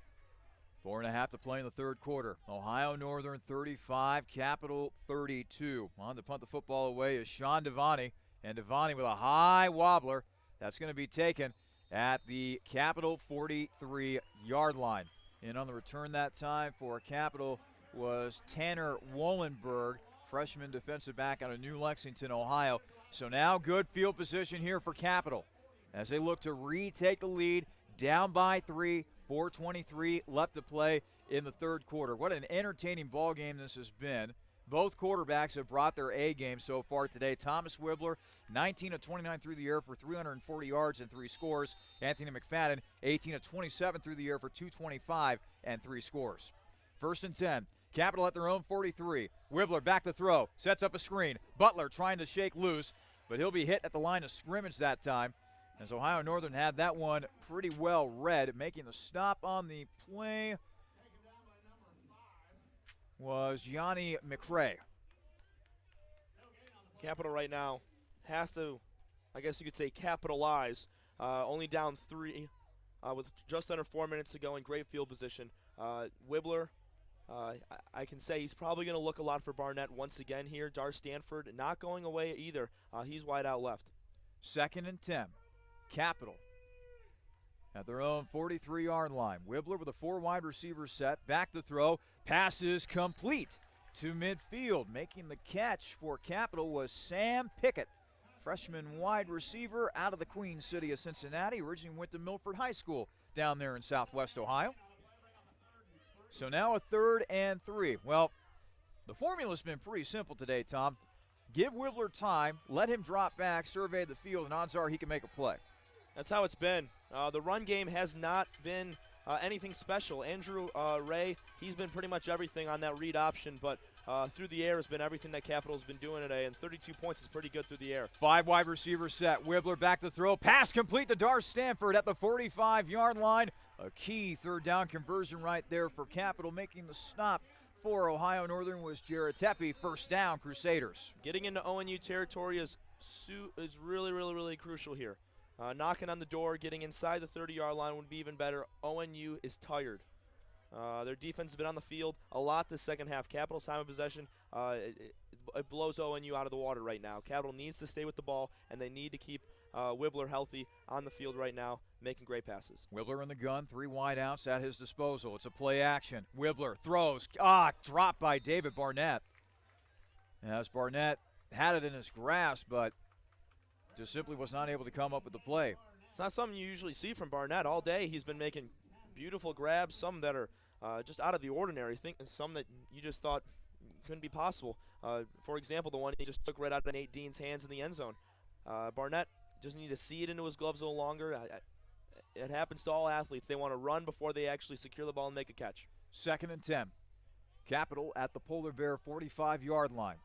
4.5 to play in the third quarter. Ohio Northern 35, Capital 32. On to punt the football away is Sean Devani, and Devani with a high wobbler. That's going to be taken at the Capital 43-yard line. And on the return that time for Capital was Tanner Wollenberg, freshman defensive back out of New Lexington, Ohio. So now good field position here for Capital as they look to retake the lead, down by 3, 4:23 left to play in the third quarter. What an entertaining ball game this has been. Both quarterbacks have brought their A game so far today. Thomas Wibbler, 19 of 29 through the air for 340 yards and 3 scores. Anthony McFadden, 18 of 27 through the air for 225 and 3 scores. 1st and 10. Capital at their own 43. Wibbler back to throw. Sets up a screen. Butler trying to shake loose, but he'll be hit at the line of scrimmage that time, as Ohio Northern had that one pretty well read. Making the stop on the play was Yanni McRae. Capital right now has to, I guess you could say, capitalize. Only down 3 with just under 4 minutes to go in great field position. Wibbler, I can say he's probably going to look a lot for Barnett once again here. Dar Stanford not going away either. He's wide out left. 2nd and 10. Capital at their own 43-yard line. Wibbler with a 4 wide receiver set. Back to throw. Passes complete to midfield. Making the catch for Capital was Sam Pickett, freshman wide receiver out of the Queen City of Cincinnati. Originally went to Milford High School down there in Southwest Ohio. So now a 3rd and 3. Well, the formula's been pretty simple today, Tom. Give Wibbler time, let him drop back, survey the field, and odds are he can make a play. That's how it's been. The run game has not been anything special. Andrew Ray, he's been pretty much everything on that read option, but through the air has been everything that Capital's been doing today, and 32 points is pretty good through the air. 5 wide receiver set. Wibbler back to throw. Pass complete to Dar Stanford at the 45-yard line. A key 3rd down conversion right there for Capital. Making the stop for Ohio Northern was Jarrett Tepe. 1st down, Crusaders. Getting into ONU territory is really, really, really crucial here. Knocking on the door, getting inside the 30-yard line would be even better. ONU is tired. Their defense has been on the field a lot this second half. Capital's time of possession, it blows ONU out of the water right now. Capital needs to stay with the ball, and they need to keep Wibbler healthy on the field right now, making great passes. Wibbler in the gun, 3 wide outs at his disposal. It's a play action. Wibbler throws. Dropped by David Barnett. As Barnett had it in his grasp, but just simply was not able to come up with the play. It's not something you usually see from Barnett all day. He's been making beautiful grabs, some that are just out of the ordinary. Some that you just thought couldn't be possible. For example, the one he just took right out of Nate Dean's hands in the end zone. Barnett doesn't need to see it into his gloves no longer. It happens to all athletes. They want to run before they actually secure the ball and make a catch. 2nd and 10. Capital at the Polar Bear 45-yard line.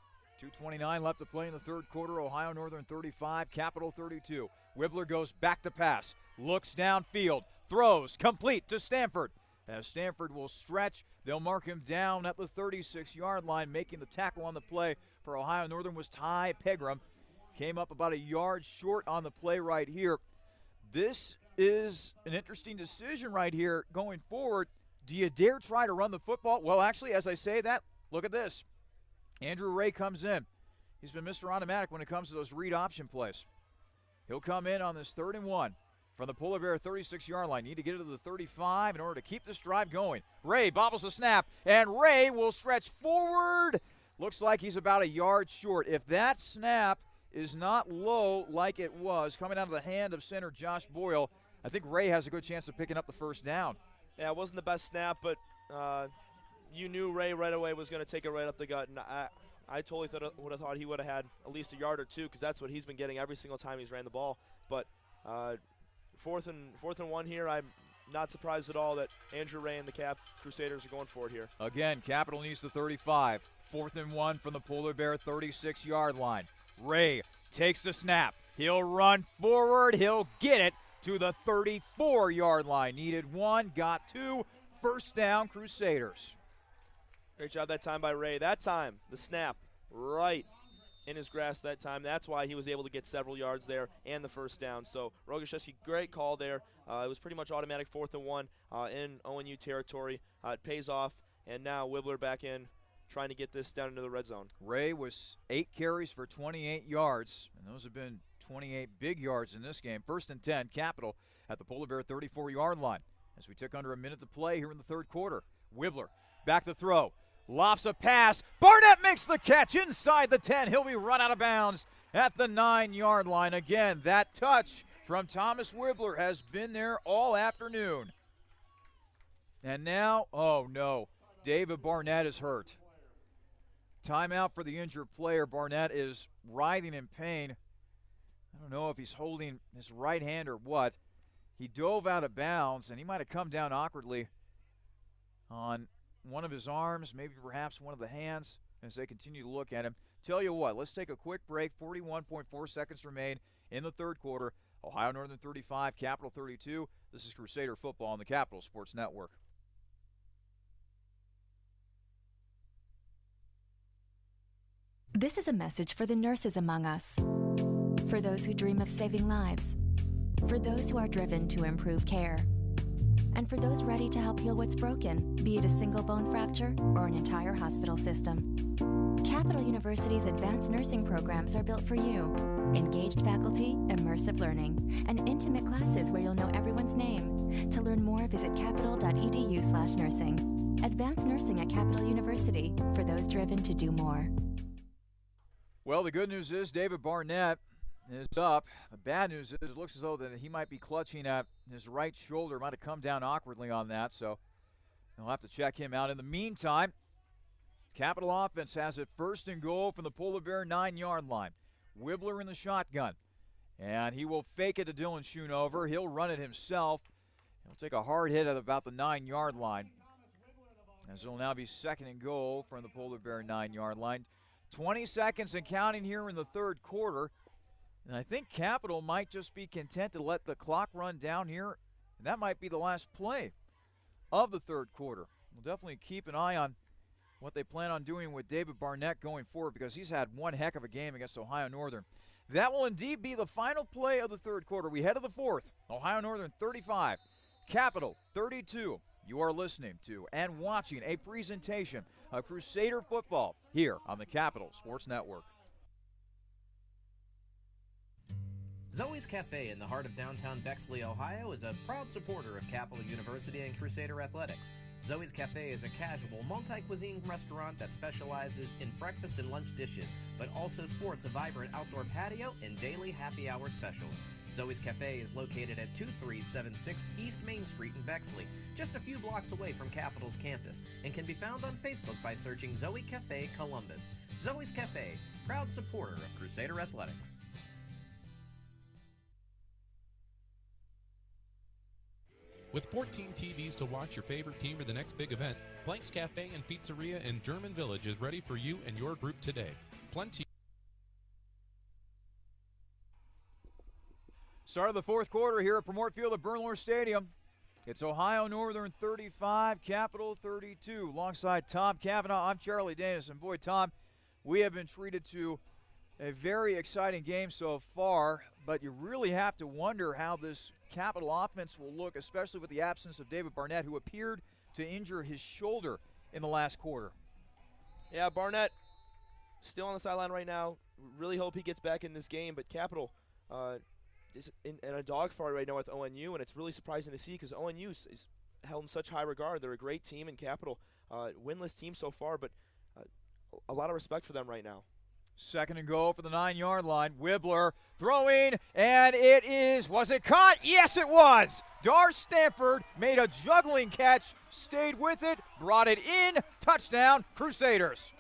2:29 left to play in the third quarter. Ohio Northern 35, Capital 32. Wibbler goes back to pass, looks downfield, throws, complete to Stanford. As Stanford will stretch, they'll mark him down at the 36-yard line. Making the tackle on the play for Ohio Northern was Ty Pegram. Came up about a yard short on the play right here. This is an interesting decision right here going forward. Do you dare try to run the football? Well, actually, as I say that, look at this. Andrew Ray comes in. He's been Mr. Automatic when it comes to those read option plays. He'll come in on this 3rd and 1 from the Polar Bear 36-yard line. Need to get it to the 35 in order to keep this drive going. Ray bobbles the snap, and Ray will stretch forward. Looks like he's about a yard short. If that snap is not low like it was coming out of the hand of center Josh Boyle, I think Ray has a good chance of picking up the first down. Yeah, it wasn't the best snap, but you knew Ray right away was going to take it right up the gut, and I totally would have thought he would have had at least a yard or two, because that's what he's been getting every single time he's ran the ball. But 4th and 1 here, I'm not surprised at all that Andrew Ray and the Crusaders are going for it here. Again, Capital needs the 35. 4th and 1 from the Polar Bear 36-yard line. Ray takes the snap. He'll run forward. He'll get it to the 34-yard line. Needed 1, got 2. First down, Crusaders. Great job that time by Ray. That time, the snap right in his grasp that time. That's why he was able to get several yards there and the first down. So Rogaszewski, great call there. It was pretty much automatic 4th and 1 in ONU territory. It pays off, and now Wibbler back in, trying to get this down into the red zone. Ray was 8 carries for 28 yards, and those have been 28 big yards in this game. 1st and 10, Capital at the Polar Bear 34-yard line. As we took under a minute to play here in the third quarter. Wibbler back to throw. Lofts a pass. Barnett makes the catch inside the 10. He'll be run out of bounds at the 9-yard line. Again, that touch from Thomas Wibbler has been there all afternoon. And now, oh no, David Barnett is hurt. Timeout for the injured player. Barnett is writhing in pain. I don't know if he's holding his right hand or what. He dove out of bounds, and he might have come down awkwardly on one of his arms, maybe perhaps one of the hands, as they continue to look at him. Tell you what, let's take a quick break. 41.4 seconds remain in the third quarter. Ohio Northern 35, Capital 32. This is Crusader football on the Capital Sports Network. This is a message for the nurses among us, for those who dream of saving lives, for those who are driven to improve care, and for those ready to help heal what's broken, be it a single bone fracture or an entire hospital system. Capital University's advanced nursing programs are built for you. Engaged faculty, immersive learning, and intimate classes where you'll know everyone's name. To learn more, visit capital.edu/nursing. Advanced nursing at Capital University, for those driven to do more. Well, the good news is David Barnett is up. The bad news is it looks as though that he might be clutching at his right shoulder. Might have come down awkwardly on that, so they'll have to check him out. In the meantime, Capital offense has it 1st and goal from the Polar Bear 9-yard line. Wibbler in the shotgun, and he will fake it to Dylan Schoonover. He'll run it himself. He'll take a hard hit at about the 9-yard line, as it'll now be 2nd and goal from the Polar Bear 9-yard line. 20 seconds and counting here in the third quarter. And I think Capital might just be content to let the clock run down here. And that might be the last play of the third quarter. We'll definitely keep an eye on what they plan on doing with David Barnett going forward, because he's had one heck of a game against Ohio Northern. That will indeed be the final play of the third quarter. We head to the fourth. Ohio Northern 35, Capital 32. You are listening to and watching a presentation of Crusader football here on the Capital Sports Network. Zoe's Cafe in the heart of downtown Bexley, Ohio is a proud supporter of Capital University and Crusader Athletics. Zoe's Cafe is a casual, multi-cuisine restaurant that specializes in breakfast and lunch dishes, but also sports a vibrant outdoor patio and daily happy hour specials. Zoe's Cafe is located at 2376 East Main Street in Bexley, just a few blocks away from Capitol's campus, and can be found on Facebook by searching Zoe Cafe Columbus. Zoe's Cafe, proud supporter of Crusader Athletics. With 14 TVs to watch your favorite team for the next big event, Blank's Cafe and Pizzeria in German Village is ready for you and your group today. Plenty. Start of the fourth quarter here at Promort Field at Bernlohr Stadium. It's Ohio Northern 35, Capital 32. Alongside Tom Cavanaugh, I'm Charlie Danis. And boy, Tom, we have been treated to a very exciting game so far, but you really have to wonder how this Capital offense will look, especially with the absence of David Barnett, who appeared to injure his shoulder in the last quarter. Yeah, Barnett still on the sideline right now. Really hope he gets back in this game, but Capital is in a dogfight right now with ONU, and it's really surprising to see because ONU is held in such high regard. They're a great team, and Capital, winless team so far, but a lot of respect for them right now. Second and goal for the 9-yard line. Wibbler throwing, and it is, was it caught? Yes, it was. Dar Stanford made a juggling catch, stayed with it, brought it in, touchdown, Crusaders.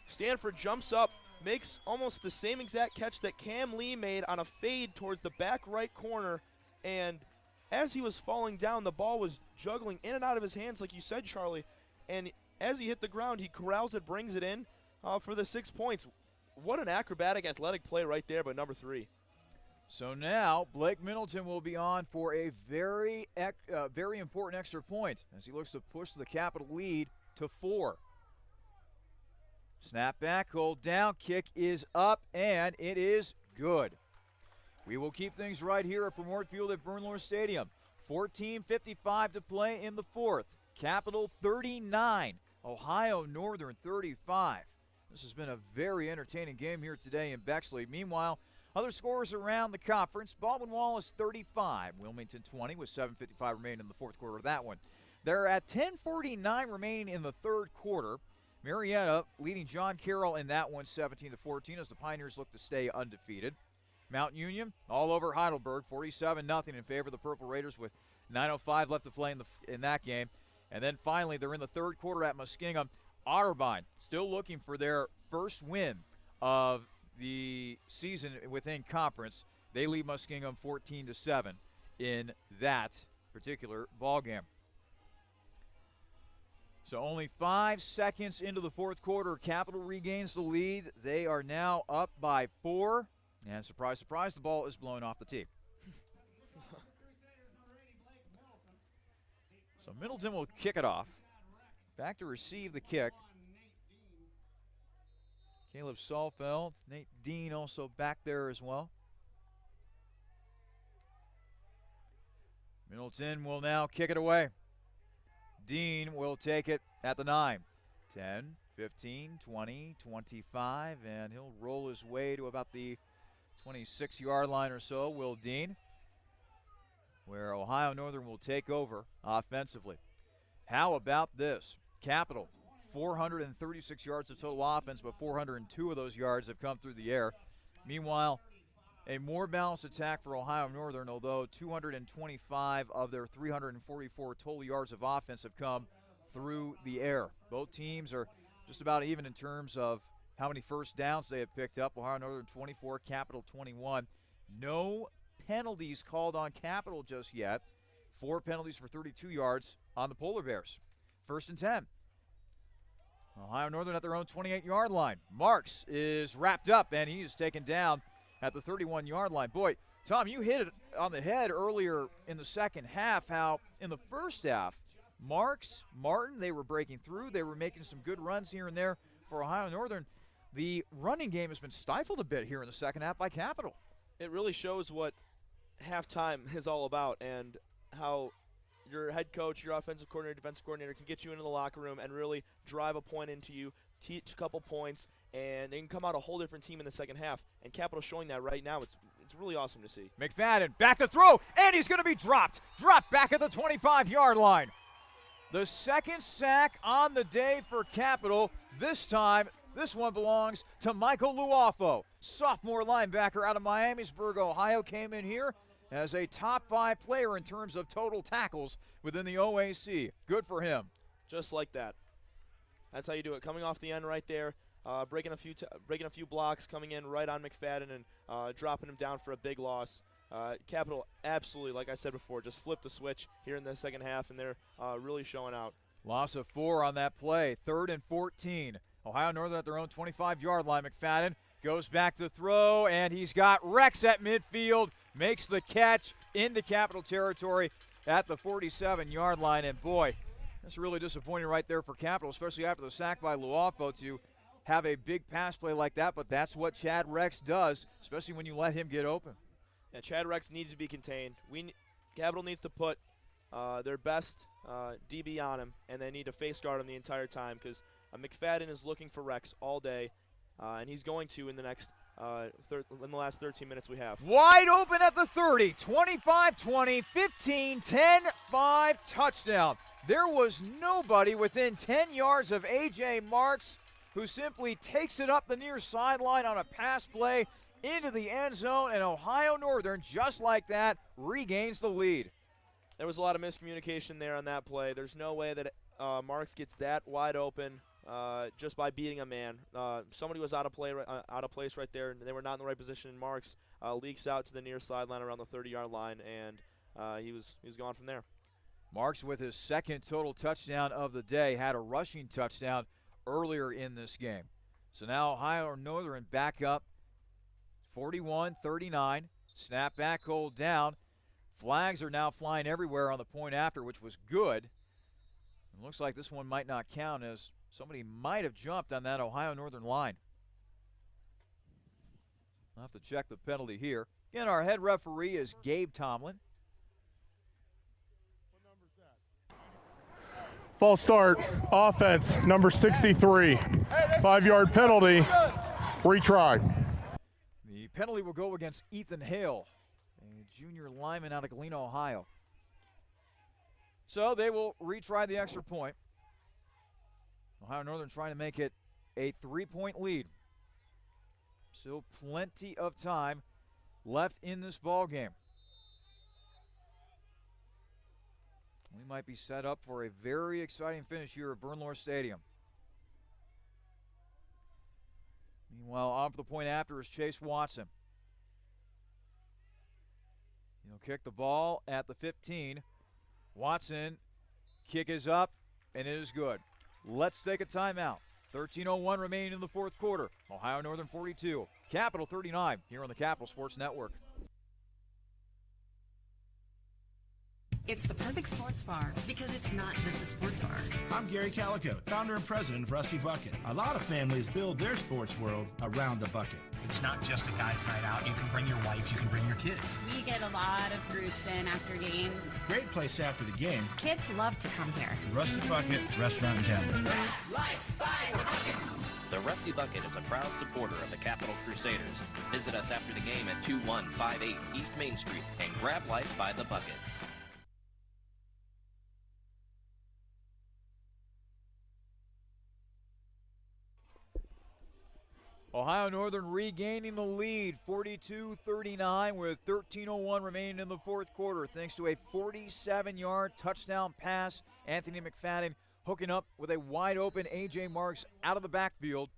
Stanford jumps up, makes almost the same exact catch that Cam Lee made on a fade towards the back right corner, and as he was falling down, the ball was juggling in and out of his hands, like you said, Charlie, and as he hit the ground, he corrals it, brings it in for the 6 points. What an acrobatic, athletic play right there by number 3. So now Blake Middleton will be on for a very important extra point as he looks to push the Capital lead to 4. Snap back, hold down, kick is up, and it is good. We will keep things right here at Promort Field at Bernlohr Stadium. 14:55 to play in the fourth. Capital 39, Ohio Northern 35. This has been a very entertaining game here today in Bexley. Meanwhile, other scores around the conference. Baldwin-Wallace 35, Wilmington 20 with 7:55 remaining in the fourth quarter of that one. They're at 10:49 remaining in the third quarter. Marietta leading John Carroll in that one 17-14 as the Pioneers look to stay undefeated. Mount Union all over Heidelberg 47-0 in favor of the Purple Raiders with 9:05 left to play in that game. And then finally they're in the third quarter at Muskingum. Otterbein still looking for their first win of the season within conference. They lead Muskingum 14-7 in that particular ball game. So only 5 seconds into the fourth quarter, Capital regains the lead. They are now up by 4. And surprise, surprise, the ball is blown off the tee. So Middleton will kick it off. Back to receive the kick. Caleb Salfeld, Nate Dean also back there as well. Middleton will now kick it away. Dean will take it at the 9. 10, 15, 20, 25, and he'll roll his way to about the 26-yard line or so, Will Dean, where Ohio Northern will take over offensively. How about this? Capital, 436 yards of total offense, but 402 of those yards have come through the air. Meanwhile, a more balanced attack for Ohio Northern, although 225 of their 344 total yards of offense have come through the air. Both teams are just about even in terms of how many first downs they have picked up. Ohio Northern 24, Capital 21. No penalties called on Capital just yet. 4 penalties for 32 yards on the Polar Bears. First and 10. Ohio Northern at their own 28-yard line. Marks is wrapped up, and he's taken down at the 31-yard line. Boy, Tom, you hit it on the head earlier in the second half, how in the first half, Marks, Martin, they were breaking through. They were making some good runs here and there for Ohio Northern. The running game has been stifled a bit here in the second half by Capital. It really shows what halftime is all about and how your head coach, your offensive coordinator, defensive coordinator can get you into the locker room and really drive a point into you, teach a couple points, and they can come out a whole different team in the second half. And Capital showing that right now. It's really awesome to see. McFadden back to throw, and he's going to be dropped. Dropped back at the 25-yard line. The second sack on the day for Capital. This time, this one belongs to Michael Luafo. Sophomore linebacker out of Miamisburg, Ohio, came in here as a top 5 player in terms of total tackles within the OAC. Good for him. Just like that. That's how you do it. Coming off the end right there, breaking a few blocks, coming in right on McFadden and dropping him down for a big loss. Capital absolutely, like I said before, just flipped the switch here in the second half, and they're really showing out. Loss of 4 on that play. 3rd and 14. Ohio Northern at their own 25-yard line. McFadden goes back to throw, and he's got Rex at midfield. Makes the catch into Capital territory at the 47-yard line. And boy, that's really disappointing right there for Capital, especially after the sack by Luafo to have a big pass play like that. But that's what Chad Rex does, especially when you let him get open. Yeah, Chad Rex needs to be contained. Capital needs to put their best DB on him, and they need to face guard him the entire time because McFadden is looking for Rex all day, and he's going to in the next in the last 13 minutes we have. Wide open at the 30, 25-20, 15-10-5 touchdown. There was nobody within 10 yards of A.J. Marks, who simply takes it up the near sideline on a pass play into the end zone, and Ohio Northern, just like that, regains the lead. There was a lot of miscommunication there on that play. There's no way that Marks gets that wide open just by beating a man. Somebody was out of place right there, and they were not in the right position. And Marks leaks out to the near sideline around the 30-yard line, and he was gone from there. Marks with his second total touchdown of the day, had a rushing touchdown earlier in this game. So now Ohio Northern back up 41-39. Snap back, hold down. Flags are now flying everywhere on the point after, which was good. It looks like this one might not count, as somebody might have jumped on that Ohio Northern line. I'll have to check the penalty here. Again, our head referee is Gabe Tomlin. False start, offense, number 63. 5-yard penalty, retry. The penalty will go against Ethan Hale, a junior lineman out of Galena, Ohio. So they will retry the extra point. Ohio Northern trying to make it a 3-point lead. Still plenty of time left in this ball game. We might be set up for a very exciting finish here at Bernlohr Stadium. Meanwhile, on for the point after is Chase Watson. He'll kick the ball at the 15. Watson, kick is up, and it is good. Let's take a timeout. 13:01 remaining in the fourth quarter. Ohio Northern 42, Capital 39 here on the Capital Sports Network. It's the perfect sports bar because it's not just a sports bar. I'm Gary Calico, founder and president of Rusty Bucket. A lot of families build their sports world around the bucket. It's not just a guy's night out. You can bring your wife, you can bring your kids. We get a lot of groups in after games. Great place after the game. Kids love to come here. The Rusty Bucket Restaurant and Tavern. The Rusty Bucket is a proud supporter of the Capital Crusaders. Visit us after the game at 2158 East Main Street and grab life by the bucket. Ohio Northern regaining the lead, 42-39 with 13:01 remaining in the fourth quarter, thanks to a 47-yard touchdown pass. Anthony McFadden hooking up with a wide-open A.J. Marks out of the backfield.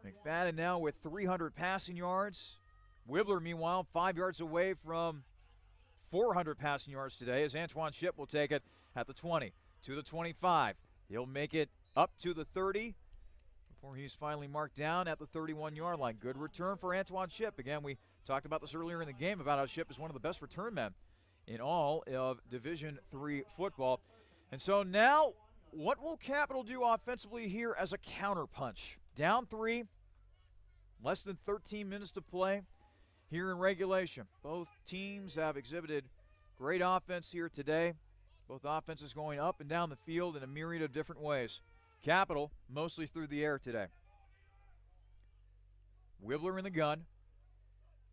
McFadden now with 300 passing yards. Wibbler, meanwhile, 5 yards away from 400 passing yards today, as Antoine Shipp will take it at the 20 to the 25. He'll make it up to the 30. Before he's finally marked down at the 31-yard line. Good return for Antoine Shipp. Again, we talked about this earlier in the game about how Shipp is one of the best return men in all of Division III football. And so now, what will Capital do offensively here as a counterpunch? Down 3, less than 13 minutes to play here in regulation. Both teams have exhibited great offense here today. Both offenses going up and down the field in a myriad of different ways. Capital mostly through the air today. Wibbler in the gun.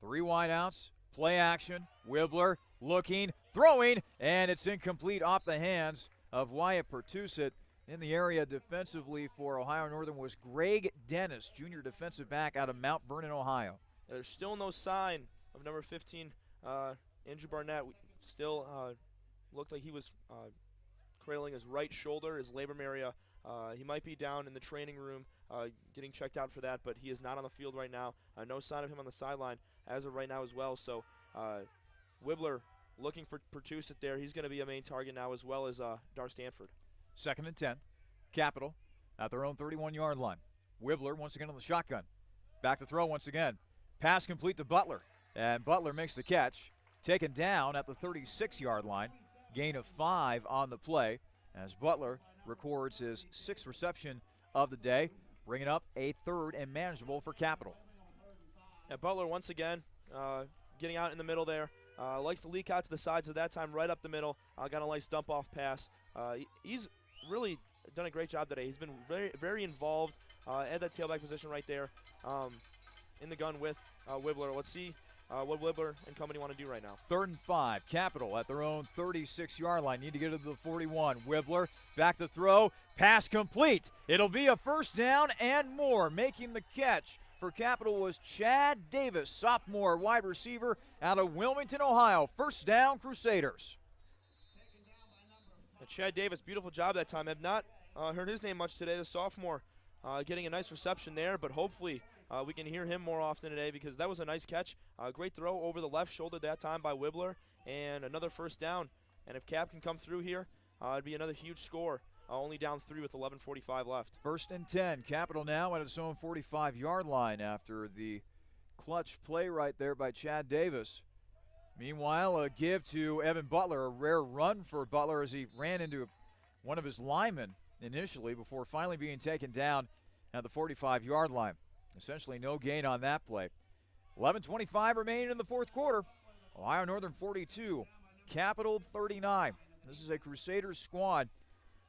3 wideouts. Play action. Wibbler looking. throwing, and it's incomplete off the hands of Wyatt Pertussit. In the area defensively for Ohio Northern was Greg Danis, junior defensive back out of Mount Vernon, Ohio. There's still no sign of number 15, Andrew Barnett. Still looked like he was cradling his right shoulder, his labrum area. He might be down in the training room getting checked out for that, but he is not on the field right now. No sign of him on the sideline as of right now as well. So Wibbler looking for Pertussit there. He's going to be a main target now, as well as Dar Stanford. 2nd and 10. Capital at their own 31-yard line. Wibbler once again on the shotgun. Back to throw once again. Pass complete to Butler, and Butler makes the catch. Taken down at the 36-yard line. Gain of 5 on the play as Butler records his 6th reception of the day, bringing up a 3rd and manageable for Capital. Yeah, Butler once again getting out in the middle there. Likes to leak out to the sides at that time, right up the middle. Got a nice dump-off pass. He's really done a great job today. He's been very, very involved at that tailback position right there in the gun with Wibbler. Let's see what Wibbler and company want to do right now. 3rd and 5. Capital at their own 36-yard line. Need to get to the 41. Wibbler back to throw. Pass complete. It'll be a 1st down and more. Making the catch for Capital was Chad Davis, sophomore wide receiver out of Wilmington, Ohio. 1st down, Crusaders. Chad Davis, beautiful job that time. I've not heard his name much today, the sophomore, getting a nice reception there, but hopefully we can hear him more often today because that was a nice catch. Great throw over the left shoulder that time by Wibbler, and another 1st down. And if Cap can come through here, it'd be another huge score. Only down 3 with 11:45 left. 1st and 10. Capital now at its own 45-yard line after the clutch play right there by Chad Davis. Meanwhile, a give to Evan Butler, a rare run for Butler as he ran into one of his linemen initially before finally being taken down at the 45-yard line. Essentially no gain on that play. 11:25 remaining in the 4th quarter. Ohio Northern 42, Capital 39. This is a Crusaders squad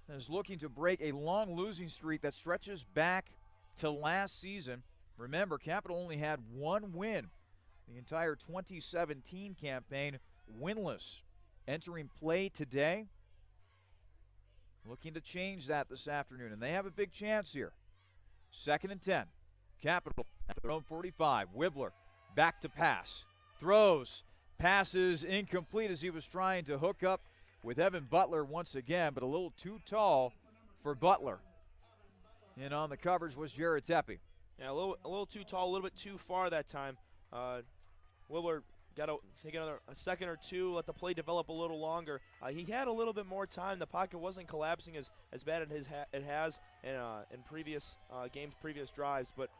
that is looking to break a long losing streak that stretches back to last season. Remember, Capital only had 1 win the entire 2017 campaign, winless. Entering play today, looking to change that this afternoon, and they have a big chance here. 2nd and 10. Capital at their own 45. Wibbler back to pass. Throws. Passes incomplete as he was trying to hook up with Evan Butler once again, but a little too tall for Butler. And on the coverage was Jared Tepe. Yeah, a little too tall, a little bit too far that time. Wibbler got to take a second or two, let the play develop a little longer. He had a little bit more time. The pocket wasn't collapsing as bad as it has in previous games, previous drives. But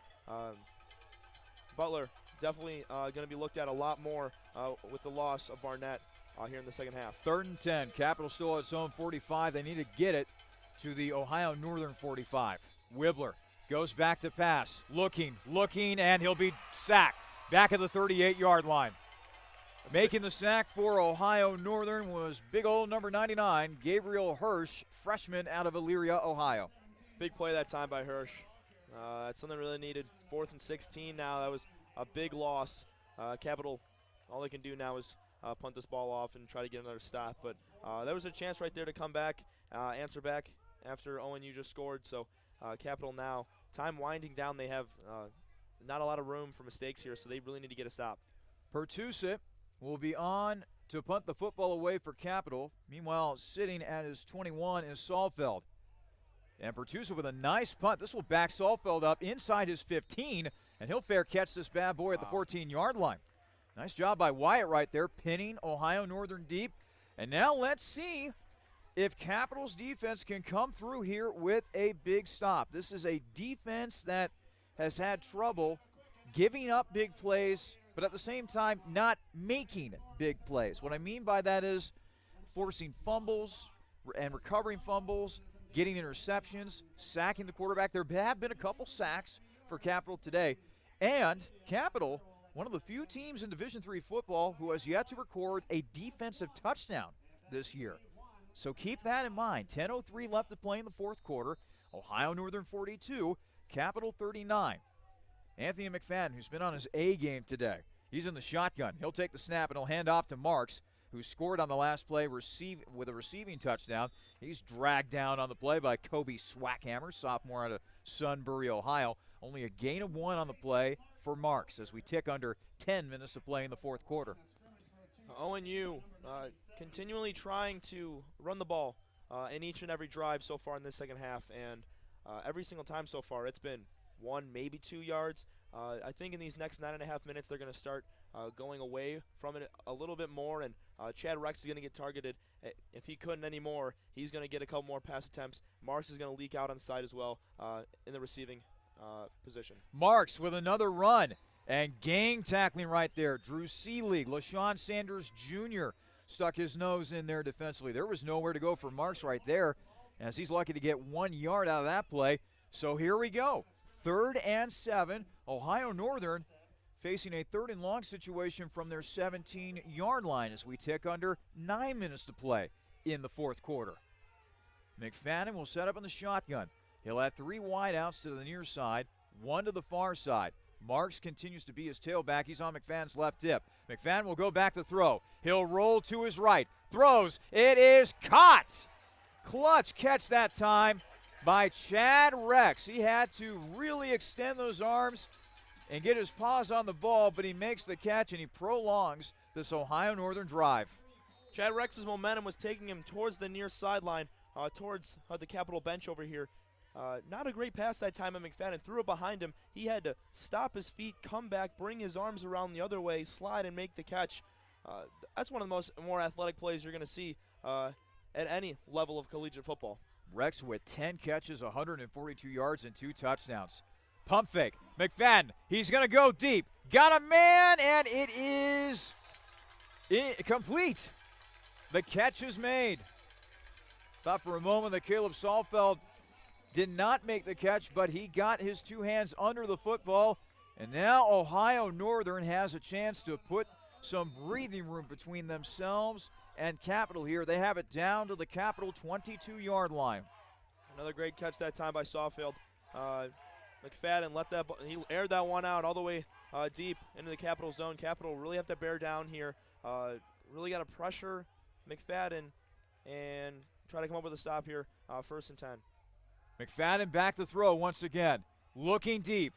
Butler definitely going to be looked at a lot more with the loss of Barnett here in the second half. 3rd and 10. Capital still at its own 45. They need to get it to the Ohio Northern 45. Wibbler goes back to pass. Looking, and he'll be sacked. Back at the 38-yard line. Making the sack for Ohio Northern was big old number 99, Gabriel Hirsch, freshman out of Elyria, Ohio. Big play that time by Hirsch. That's something really needed. 4th and 16 now. That was a big loss. Capital, all they can do now is punt this ball off and try to get another stop. But there was a chance right there to come back, answer back after ONU just scored. So Capital now, time winding down. They have not a lot of room for mistakes here, so they really need to get a stop. Pertussit will be on to punt the football away for Capital. Meanwhile, sitting at his 21 is Saalfeld. And Pertussit with a nice punt. This will back Saalfeld up inside his 15, and he'll fair catch this bad boy at the 14-yard line. Nice job by Wyatt right there, pinning Ohio Northern deep. And now let's see if Capital's defense can come through here with a big stop. This is a defense that has had trouble giving up big plays, but at the same time not making big plays. What I mean by that is forcing fumbles and recovering fumbles, getting interceptions, sacking the quarterback. There have been a couple sacks for Capital today. And Capital, one of the few teams in Division III football who has yet to record a defensive touchdown this year. So keep that in mind. 10:03 left to play in the 4th quarter. Ohio Northern 42, Capital 39. Anthony McFadden, who's been on his A game today, he's in the shotgun. He'll take the snap and he'll hand off to Marks. who scored on the last play with a receiving touchdown. He's dragged down on the play by Kobe Swackhammer, sophomore out of Sunbury, Ohio. Only a gain of 1 on the play for Marks as we tick under 10 minutes to play in the fourth quarter. ONU continually trying to run the ball in each and every drive so far in this second half, and every single time so far it's been 1, maybe 2 yards. I think in these next 9.5 minutes they're going to start going away from it a little bit more, and Chad Rex is going to get targeted. If he couldn't anymore, he's going to get a couple more pass attempts. Marks is going to leak out on the side as well in the receiving position. Marks with another run, and gang tackling right there. Drew Seelig, LaShawn Sanders Jr. stuck his nose in there defensively. There was nowhere to go for Marks right there, as he's lucky to get 1 yard out of that play. So here we go. 3rd and 7. Ohio Northern facing a 3rd and long situation from their 17-yard line as we tick under 9 minutes to play in the fourth quarter. McFadden will set up in the shotgun. He'll have 3 wideouts to the near side, 1 to the far side. Marks continues to be his tailback. He's on McFadden's left hip. McFadden will go back to throw. He'll roll to his right. Throws. It is caught. Clutch catch that time by Chad Rex. He had to really extend those arms and get his paws on the ball, but he makes the catch and he prolongs this Ohio Northern drive. Chad Rex's momentum was taking him towards the near sideline, towards the Capitol bench over here. Not a great pass that time at McFadden. Threw it behind him. He had to stop his feet, come back, bring his arms around the other way, slide and make the catch. That's one of the more athletic plays you're going to see at any level of collegiate football. Rex with 10 catches, 142 yards, and 2 touchdowns. Pump fake. McFadden, he's going to go deep. Got a man, and it is complete. The catch is made. Thought for a moment that Caleb Salfeld did not make the catch, but he got his 2 hands under the football, and now Ohio Northern has a chance to put some breathing room between themselves and Capital here. They have it down to the Capital 22-yard line. Another great catch that time by Salfeld. McFadden he aired that one out all the way deep into the Capital zone. Capital really have to bear down here. Really got to pressure McFadden and try to come up with a stop here. 1st and 10. McFadden back to throw once again. Looking deep.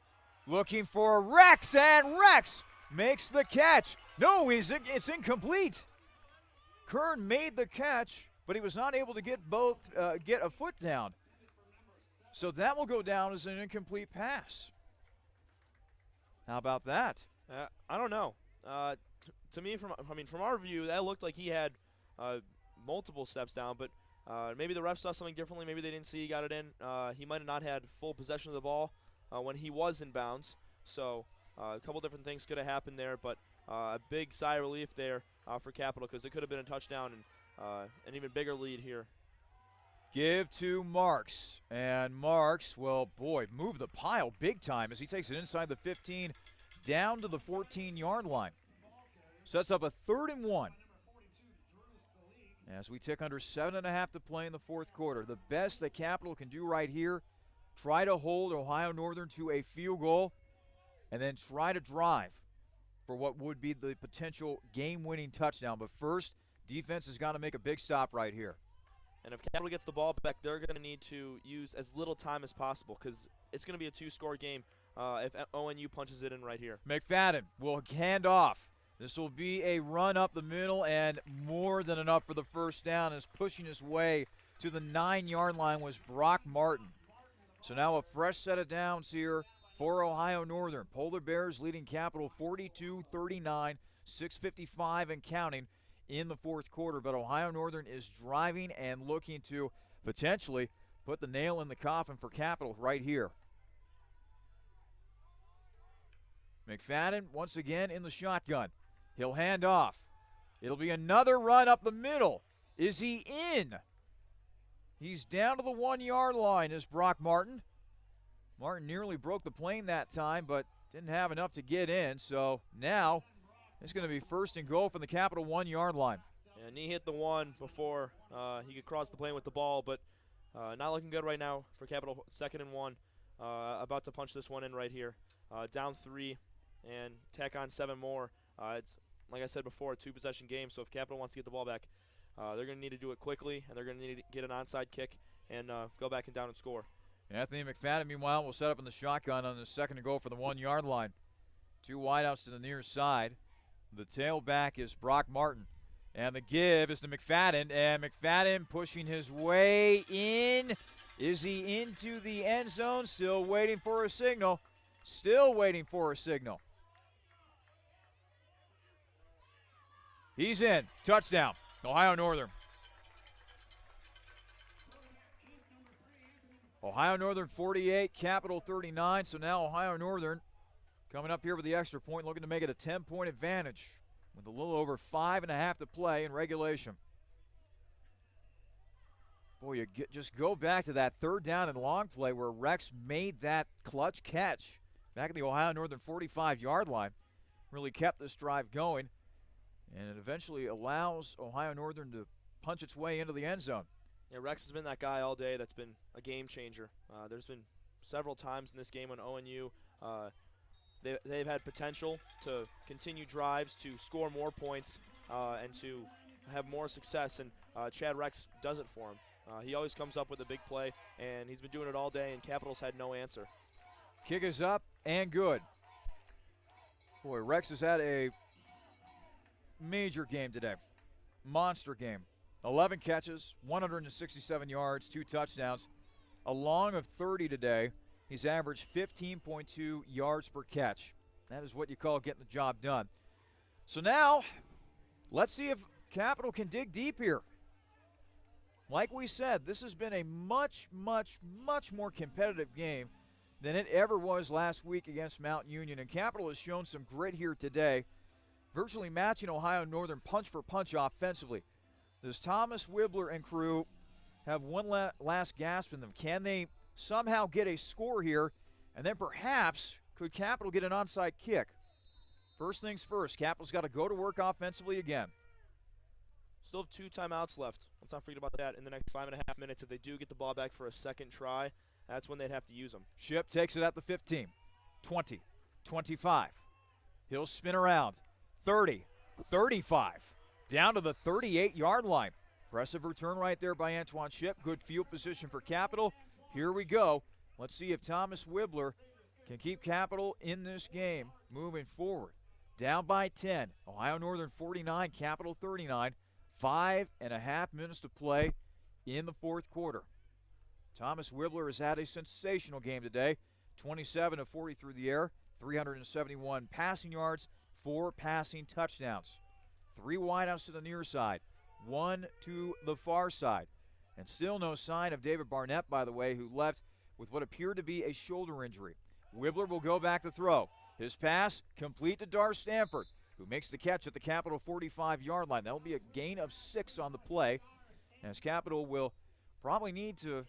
Looking for Rex, and Rex makes the catch. No, it's incomplete. Kern made the catch, but he was not able to get a foot down. So that will go down as an incomplete pass. How about that? I don't know. To me, from our view, that looked like he had multiple steps down, but maybe the refs saw something differently. Maybe they didn't see he got it in. He might have not had full possession of the ball when he was in bounds. So a couple different things could have happened there, but a big sigh of relief there for Capital, because it could have been a touchdown and an even bigger lead here. Give to Marks, and Marks will, move the pile big time as he takes it inside the 15 down to the 14-yard line. Sets up a 3rd and 1. As we tick under 7.5 to play in the fourth quarter. The best that Capital can do right here, try to hold Ohio Northern to a field goal, and then try to drive for what would be the potential game-winning touchdown. But first, defense has got to make a big stop right here. And if Capital gets the ball back, they're going to need to use as little time as possible, because it's going to be a 2-score game if ONU punches it in right here. McFadden will hand off. This will be a run up the middle, and more than enough for the first down, as pushing his way to the 9-yard line was Brock Martin. So now a fresh set of downs here for Ohio Northern. Polar Bears leading Capital 42-39, 6:55 and counting in the fourth quarter. But Ohio Northern is driving and looking to potentially put the nail in the coffin for Capital right here. McFadden once again in the shotgun. He'll hand off. It'll be another run up the middle. Is he in? He's down to the 1-yard line is Brock Martin. Martin nearly broke the plane that time, but didn't have enough to get in. So now it's going to be 1st and goal from the Capital 1-yard line. And he hit the 1 before he could cross the plane with the ball, but not looking good right now for Capital. 2nd and 1. About to punch this one in right here. Down 3 and tack on 7 more. It's like I said before, a 2-possession game. So if Capital wants to get the ball back, they're going to need to do it quickly, and they're going to need to get an onside kick and go back and down and score. Anthony McFadden, meanwhile, will set up in the shotgun on the second to go for the 1-yard line. 2 wideouts to the near side. The tailback is Brock Martin. And the give is to McFadden, and McFadden pushing his way in. Is he into the end zone? Still waiting for a signal. Still waiting for a signal. He's in. Touchdown. Ohio Northern. Ohio Northern 48, Capital 39. So now Ohio Northern coming up here with the extra point, looking to make it a 10-point advantage with a little over 5.5 to play in regulation. Boy, you just go back to that third down and long play where Rex made that clutch catch back at the Ohio Northern 45-yard line. Really kept this drive going, and it eventually allows Ohio Northern to punch its way into the end zone. Yeah, Rex has been that guy all day that's been a game changer. There's been several times in this game when ONU they've had potential to continue drives, to score more points, and to have more success, and Chad Rex does it for him. He always comes up with a big play, and he's been doing it all day, and Capitals had no answer. Kick is up and good. Boy, Rex has had a major game today. Monster game. 11 catches, 167 yards, 2 touchdowns. A long of 30 today. He's averaged 15.2 yards per catch. That is what you call getting the job done. So now, let's see if Capital can dig deep here. Like we said, this has been a much, much, much more competitive game than it ever was last week against Mount Union. And Capital has shown some grit here today, virtually matching Ohio Northern punch for punch offensively. Does Thomas Wibbler and crew have one last gasp in them? Can they somehow get a score here? And then perhaps could Capital get an onside kick? First things first, Capital's got to go to work offensively again. Still have 2 timeouts left. Let's not forget about that in the next 5.5 minutes. If they do get the ball back for a second try, that's when they'd have to use them. Ship takes it at the 15, 20, 25. He'll spin around, 30, 35. Down to the 38-yard line. Impressive return right there by Antoine Ship. Good field position for Capital. Here we go. Let's see if Thomas Wibbler can keep Capital in this game moving forward. Down by 10. Ohio Northern 49, Capital 39. 5.5 minutes to play in the fourth quarter. Thomas Wibbler has had a sensational game today. 27 of 40 through the air, 371 passing yards, 4 passing touchdowns. 3 wideouts to the near side, 1 to the far side. And still no sign of David Barnett, by the way, who left with what appeared to be a shoulder injury. Wibbler will go back to throw. His pass complete to Dar Stanford, who makes the catch at the Capital 45-yard line. That'll be a gain of 6 on the play, as Capital will probably need to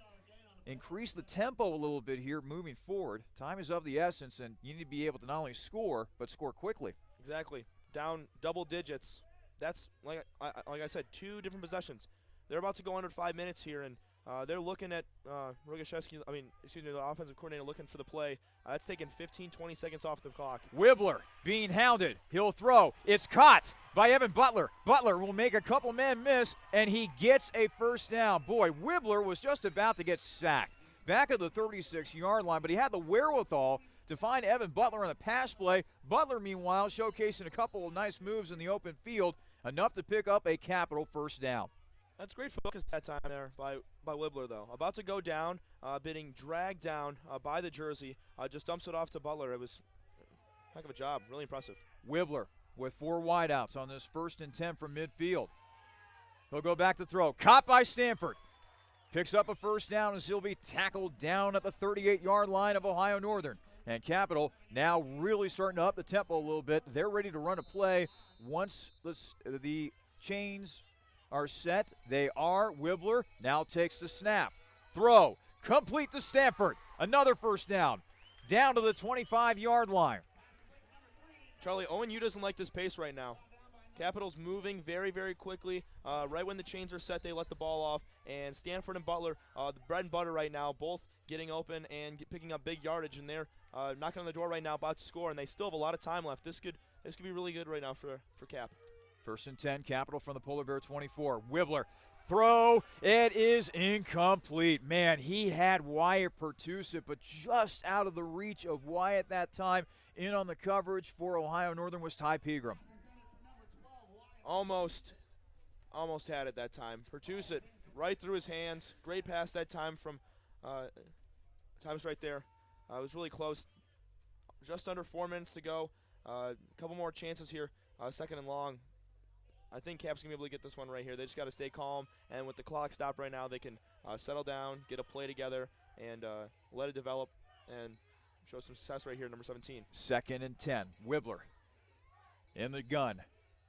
increase the tempo a little bit here moving forward. Time is of the essence, and you need to be able to not only score, but score quickly. Exactly. Down double digits. That's, like I said, 2 different possessions. They're about to go under 5 minutes here, and they're looking at the offensive coordinator looking for the play. That's taking 15, 20 seconds off the clock. Wibbler being hounded. He'll throw. It's caught by Evan Butler. Butler will make a couple men miss, and he gets a first down. Boy, Wibbler was just about to get sacked back at the 36-yard line, but he had the wherewithal to find Evan Butler on a pass play. Butler, meanwhile, showcasing a couple of nice moves in the open field, enough to pick up a Capital first down. That's great focus that time there by Wibbler, though. About to go down, being dragged down by the jersey, just dumps it off to Butler. It was a heck of a job. Really impressive. Wibbler with 4 wideouts on this 1st and 10 from midfield. He'll go back to throw. Caught by Stanford. Picks up a first down as he'll be tackled down at the 38-yard line of Ohio Northern. And Capital now really starting to up the tempo a little bit. They're ready to run a play once the chains are set. They are. Wibbler now takes the snap. Throw. Complete to Stanford. Another first down. Down to the 25-yard line. Charlie, ONU doesn't like this pace right now. Capital's moving very, very quickly. Right when the chains are set, they let the ball off. And Stanford and Butler, the bread and butter right now, both getting open and picking up big yardage, and they're knocking on the door right now, about to score, and they still have a lot of time left. This could be really good right now for Cap. 1st and 10, Capital from the Polar Bear 24. Wibbler, throw, it is incomplete. Man, he had Wyatt Pertusa, but just out of the reach of Wyatt that time. In on the coverage for Ohio Northern was Ty Pegram. Almost had it that time. Pertusa right through his hands. Great pass that time from Time's right there. It was really close. Just under 4 minutes to go. A couple more chances here. 2nd and long. I think Cap's going to be able to get this one right here. They just got to stay calm, and with the clock stopped right now, they can settle down, get a play together, and let it develop and show some success right here, number 17. 2nd and 10. Wibbler in the gun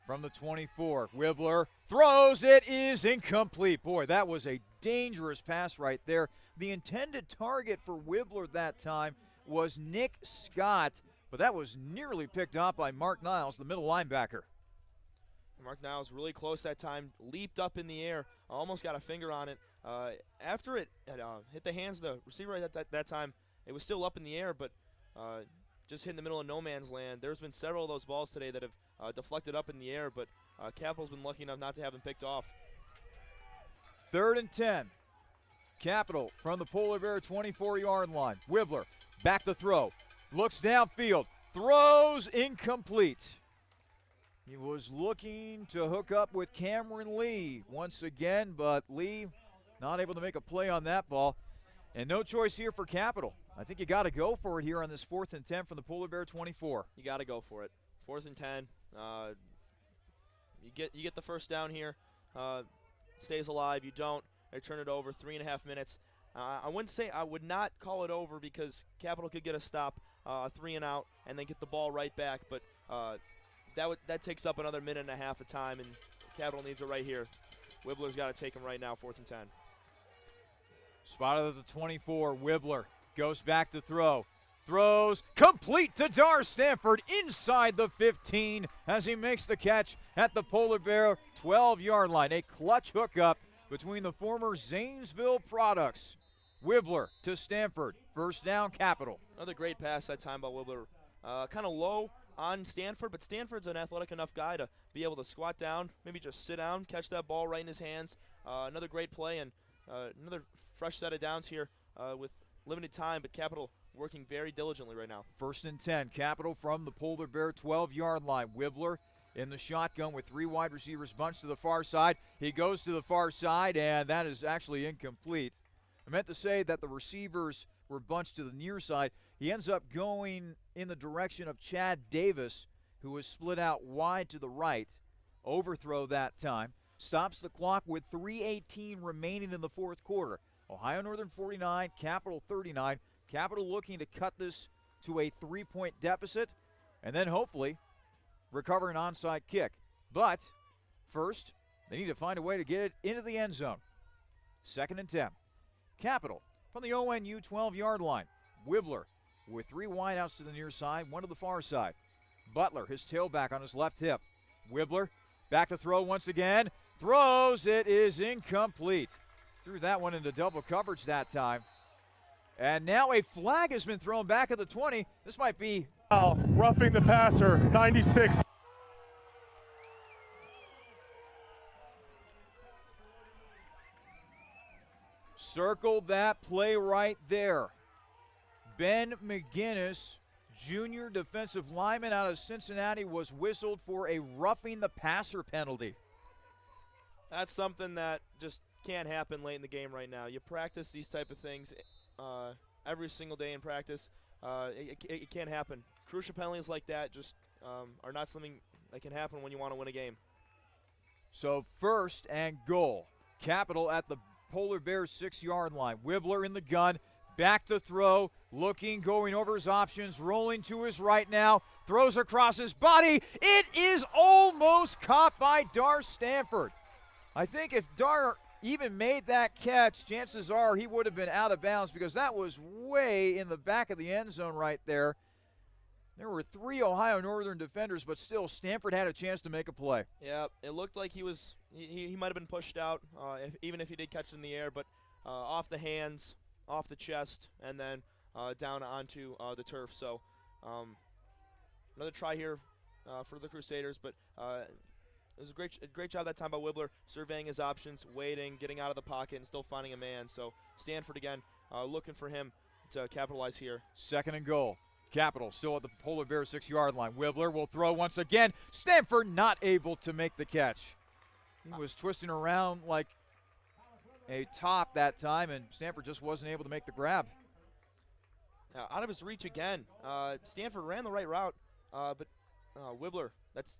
from the 24. Wibbler throws. It is incomplete. Boy, that was a dangerous pass right there. The intended target for Wibbler that time was Nick Scott, but that was nearly picked off by Mark Niles, the middle linebacker. Mark Niles really close that time, leaped up in the air, almost got a finger on it. After it had, hit the hands of the receiver at that time, it was still up in the air, but just hit in the middle of no man's land. There's been several of those balls today that have deflected up in the air, but Capital's been lucky enough not to have them picked off. 3rd and 10. Capital from the Polar Bear 24-yard line. Wibbler back to throw. Looks downfield. Throws incomplete. He was looking to hook up with Cameron Lee once again, but Lee not able to make a play on that ball. And no choice here for Capital. I think you got to go for it here on this 4th and 10 from the Polar Bear 24. You got to go for it. 4th and 10. You get the first down here. Stays alive. You don't. They turn it over. 3.5 minutes. I would not call it over because Capital could get a stop, 3 and out, and then get the ball right back. But that takes up another 1.5 minutes of time, and Capital needs it right here. Wibbler's got to take him right now, 4th and 10. Spotted at the 24. Wibbler goes back to throw. Throws complete to Dar Stanford inside the 15 as he makes the catch at the Polar Bear 12-yard line. A clutch hookup between the former Zanesville products. Wibbler to Stanford. 1st down, Capital. Another great pass that time by Wibbler. Kind of low on Stanford, but Stanford's an athletic enough guy to be able to squat down, maybe just sit down, catch that ball right in his hands. Another great play and another fresh set of downs here with limited time, but Capital working very diligently right now. 1st and 10, Capital from the Polar Bear 12-yard line. Wibbler in the shotgun with 3 wide receivers bunched to the far side. He goes to the far side, and that is actually incomplete. I meant to say that the receivers were bunched to the near side. He ends up going in the direction of Chad Davis, who was split out wide to the right. Overthrow that time. Stops the clock with 3:18 remaining in the 4th quarter. Ohio Northern 49, Capital 39. Capital looking to cut this to a 3-point deficit and then hopefully recover an onside kick. But first, they need to find a way to get it into the end zone. 2nd and 10. Capital from the ONU 12-yard line. Wibbler with 3 wideouts to the near side, 1 to the far side. Butler, his tailback on his left hip. Wibbler back to throw once again. Throws. It is incomplete. Threw that one into double coverage that time. And now a flag has been thrown back at the 20. This might be roughing the passer, 96. Circle that play right there. Ben McGinnis, junior defensive lineman out of Cincinnati, was whistled for a roughing the passer penalty. That's something that just can't happen late in the game right now. You practice these type of things every single day in practice. It can't happen. Crucial penalties like that just are not something that can happen when you want to win a game. So 1st and goal. Capital at the Polar Bears 6-yard line. Wibbler in the gun. Back to throw. Looking, going over his options. Rolling to his right now. Throws across his body. It is almost caught by Dar Stanford. I think if Dar even made that catch, chances are he would have been out of bounds because that was way in the back of the end zone right there. There were 3 Ohio Northern defenders, but still Stanford had a chance to make a play. Yeah, it looked like he might have been pushed out, even if he did catch it in the air, but off the hands, off the chest and then down onto the turf. So another try here for the Crusaders, but it was a great job that time by Wibbler, surveying his options, waiting, getting out of the pocket, and still finding a man. So Stanford again looking for him to capitalize here. 2nd and goal. Capital still at the Polar Bears 6-yard line. Wibbler will throw once again. Stanford not able to make the catch. He was twisting around like a top that time, and Stanford just wasn't able to make the grab. Out of his reach again. Stanford ran the right route, but Wibbler, that's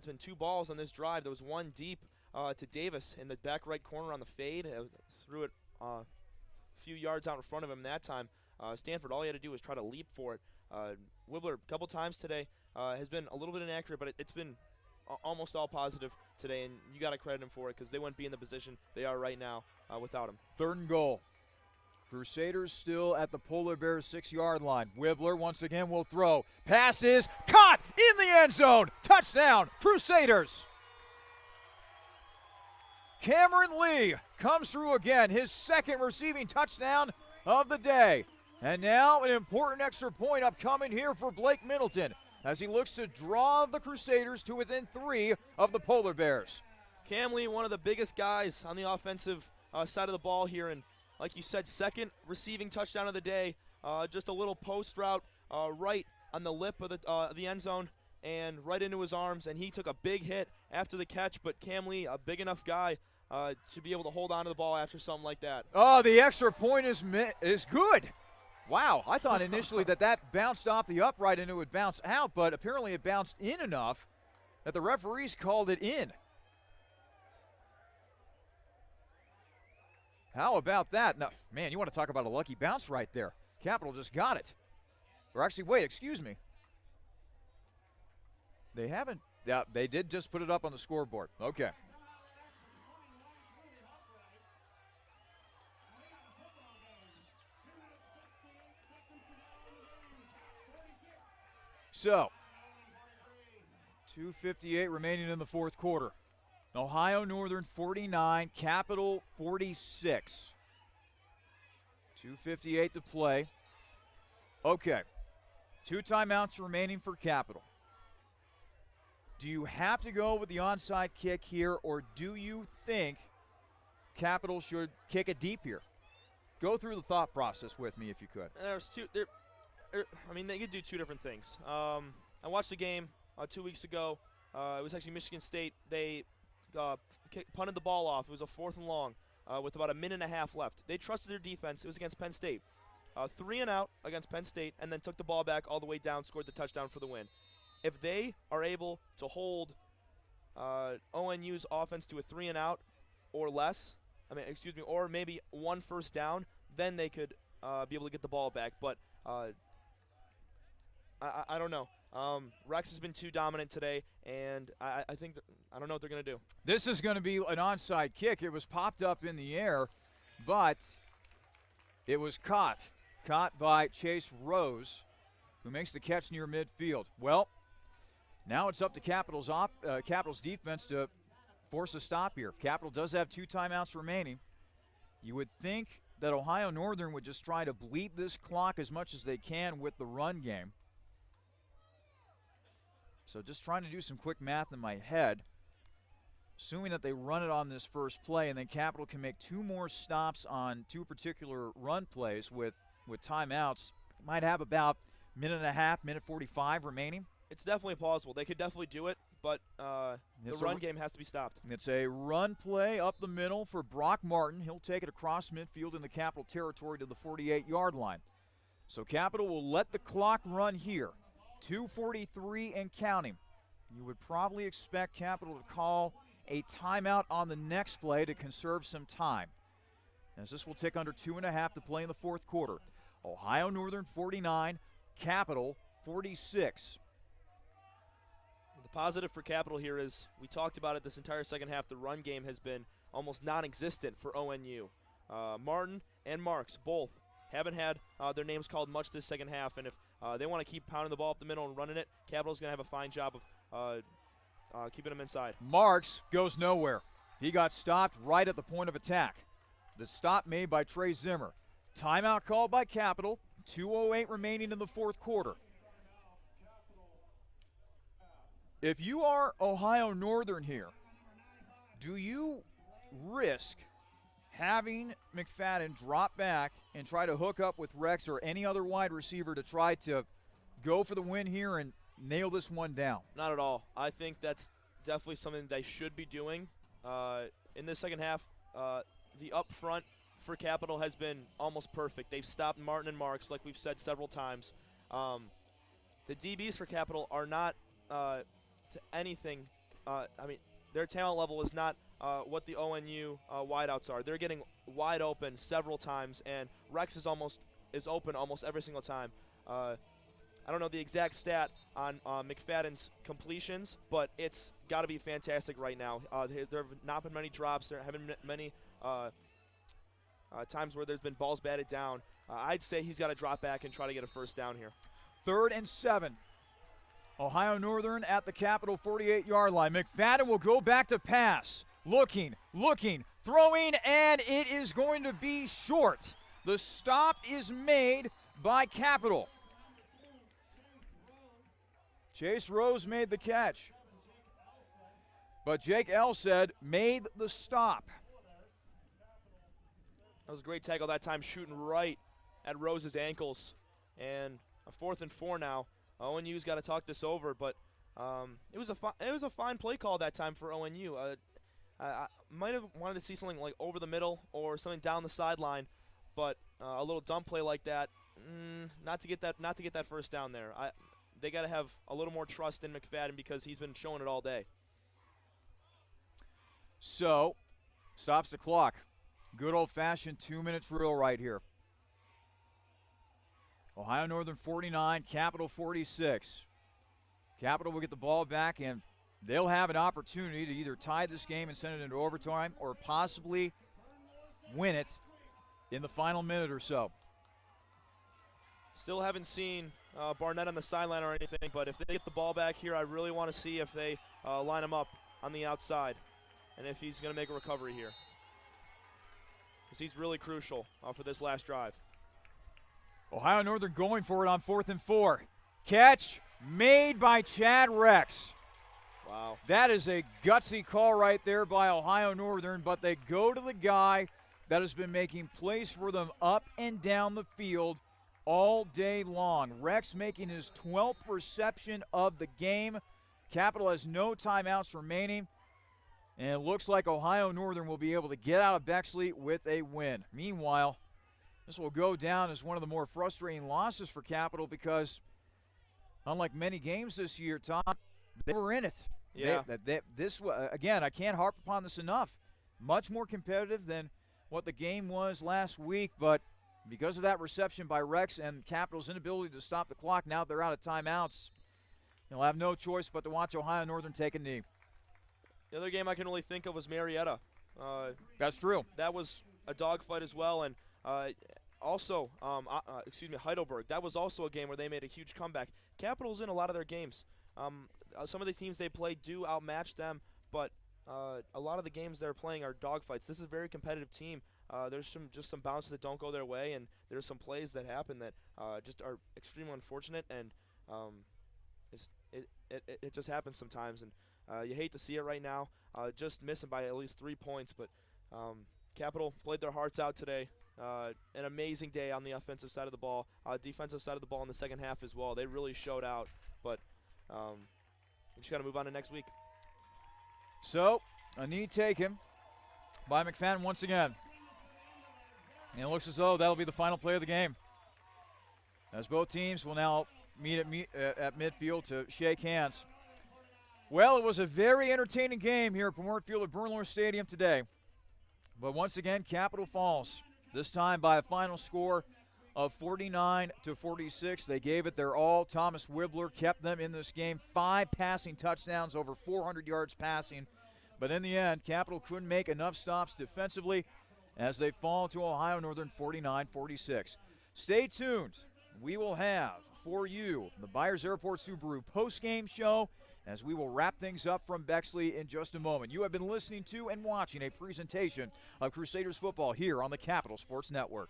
been 2 balls on this drive. There was one deep to Davis in the back right corner on the fade. Threw it a few yards out in front of him that time. Stanford, all he had to do was try to leap for it. Wibbler, a couple times today, has been a little bit inaccurate, but it's been almost all positive today, and you got to credit him for it because they wouldn't be in the position they are right now without him. 3rd and goal. Crusaders still at the Polar Bears 6-yard line. Wibbler once again will throw. Pass is caught in the end zone. Touchdown, Crusaders. Cameron Lee comes through again, his 2nd receiving touchdown of the day. And now an important extra point upcoming here for Blake Middleton as he looks to draw the Crusaders to within 3 of the Polar Bears. Cam Lee, one of the biggest guys on the offensive side of the ball here, and like you said, 2nd receiving touchdown of the day. Just a little post route right on the lip of the end zone and right into his arms, and he took a big hit after the catch, but Cam Lee, a big enough guy, to be able to hold on to the ball after something like that. Oh, the extra point is good. Wow, I thought initially that bounced off the upright and it would bounce out, but apparently it bounced in enough that the referees called it in. How about that? No, man, you want to talk about a lucky bounce right there. Capital just got it. Or actually, wait, excuse me. They haven't. Yeah, they did just put it up on the scoreboard. Okay. So, 2:58 remaining in the 4th quarter. Ohio Northern 49, Capital 46. 2:58 to play. Okay, 2 timeouts remaining for Capital. Do you have to go with the onside kick here, or do you think Capital should kick it deep here? Go through the thought process with me if you could. They could do 2 different things. I watched the game 2 weeks ago. It was actually Michigan State. They punted the ball off. It was a 4th and long with about a minute and a half left. They trusted their defense. It was against Penn State. 3 and out against Penn State, and then took the ball back all the way down, scored the touchdown for the win. If they are able to hold ONU's offense to a 3 and out or less, or maybe 1 first down, then they could be able to get the ball back. But I don't know. Rex has been too dominant today, and I think I don't know what they're going to do. This is going to be an onside kick. It was popped up in the air, but it was caught by Chase Rose, who makes the catch near midfield. Well, now it's up to Capital's defense to force a stop here. Capital does have 2 timeouts remaining. You would think that Ohio Northern would just try to bleed this clock as much as they can with the run game. So just trying to do some quick math in my head. Assuming that they run it on this first play, and then Capital can make 2 more stops on 2 particular run plays with timeouts, might have about minute and a half, minute 45 remaining. It's definitely plausible. They could definitely do it, but the run game has to be stopped. It's a run play up the middle for Brock Martin. He'll take it across midfield in the Capital territory to the 48-yard line. So Capital will let the clock run here. 2:43 and counting. You would probably expect Capital to call a timeout on the next play to conserve some time, as this will take under 2.5 to play in the 4th quarter. Ohio Northern 49, Capital 46. The positive for Capital here is, we talked about it this entire second half, the run game has been almost non-existent for ONU. Martin and Marks both haven't had their names called much this second half, and if they want to keep pounding the ball up the middle and running it, Capital's going to have a fine job of keeping them inside. Marks goes nowhere. He got stopped right at the point of attack. The stop made by Trey Zimmer. Timeout called by Capital. 2:08 remaining in the fourth quarter. If you are Ohio Northern here, do you risk having McFadden drop back and try to hook up with Rex or any other wide receiver to try to go for the win here and nail this one down? Not at all. I think that's definitely something they should be doing. In the second half, the up front for Capital has been almost perfect. They've stopped Martin and Marks, like we've said several times. The DBs for Capital are not to anything. Their talent level is not what the ONU wideouts are. They're getting wide open several times, and Rex is open almost every single time. I don't know the exact stat on McFadden's completions, but it's got to be fantastic right now. There have not been many drops. There haven't been many times where there's been balls batted down. I'd say he's got to drop back and try to get a first down here. 3rd and 7. Ohio Northern at the Capital 48-yard line. McFadden will go back to pass. Looking, throwing, and it is going to be short. The stop is made by Capital. Chase Rose made the catch. But Jake Elstead made the stop. That was a great tackle that time, shooting right at Rose's ankles. And a 4th and 4 now. ONU's got to talk this over, but it was a fine play call that time for ONU. I might have wanted to see something like over the middle or something down the sideline, but a little dump play like that, not to get that first down there. They got to have a little more trust in McFadden because he's been showing it all day. So, stops the clock. Good old-fashioned 2-minute drill right here. Ohio Northern 49, Capital 46. Capital will get the ball back, and they'll have an opportunity to either tie this game and send it into overtime or possibly win it in the final minute or so. Still haven't seen Barnett on the sideline or anything, but if they get the ball back here, I really want to see if they line him up on the outside and if he's going to make a recovery here, because he's really crucial for this last drive. Ohio Northern going for it on 4th and 4. Catch made by Chad Rex. Wow. That is a gutsy call right there by Ohio Northern, but they go to the guy that has been making plays for them up and down the field all day long. Rex making his 12th reception of the game. Capital has no timeouts remaining, and it looks like Ohio Northern will be able to get out of Bexley with a win. Meanwhile, this will go down as one of the more frustrating losses for Capital because, unlike many games this year, Tom, they were in it. Yeah. Again, I can't harp upon this enough. Much more competitive than what the game was last week, but because of that reception by Rex and Capital's inability to stop the clock, now they're out of timeouts. They'll have no choice but to watch Ohio Northern take a knee. The other game I can really think of was Marietta. That's true. That was a dogfight as well, and Heidelberg. That was also a game where they made a huge comeback. Capital's in a lot of their games. Some of the teams they play do outmatch them, but a lot of the games they're playing are dogfights. This is a very competitive team. There's some bounces that don't go their way, and there's some plays that happen that just are extremely unfortunate, and it just happens sometimes, and you hate to see it right now. Just missing by at least 3 points, but Capital played their hearts out today. An amazing day on the offensive side of the ball, defensive side of the ball in the second half as well. They really showed out, but we just got to move on to next week. So, a knee taken by McFadden once again. And it looks as though that'll be the final play of the game, as both teams will now meet at midfield to shake hands. Well, it was a very entertaining game here at Polar Field at Bernlohr Stadium today. But once again, Capital falls, this time by a final score of 49-46. They gave it their all. Thomas Wibbler kept them in this game. 5 passing touchdowns, over 400 yards passing. But in the end, Capital couldn't make enough stops defensively as they fall to Ohio Northern 49-46. Stay tuned. We will have for you the Byers Airport Subaru post-game show as we will wrap things up from Bexley in just a moment. You have been listening to and watching a presentation of Crusaders football here on the Capital Sports Network.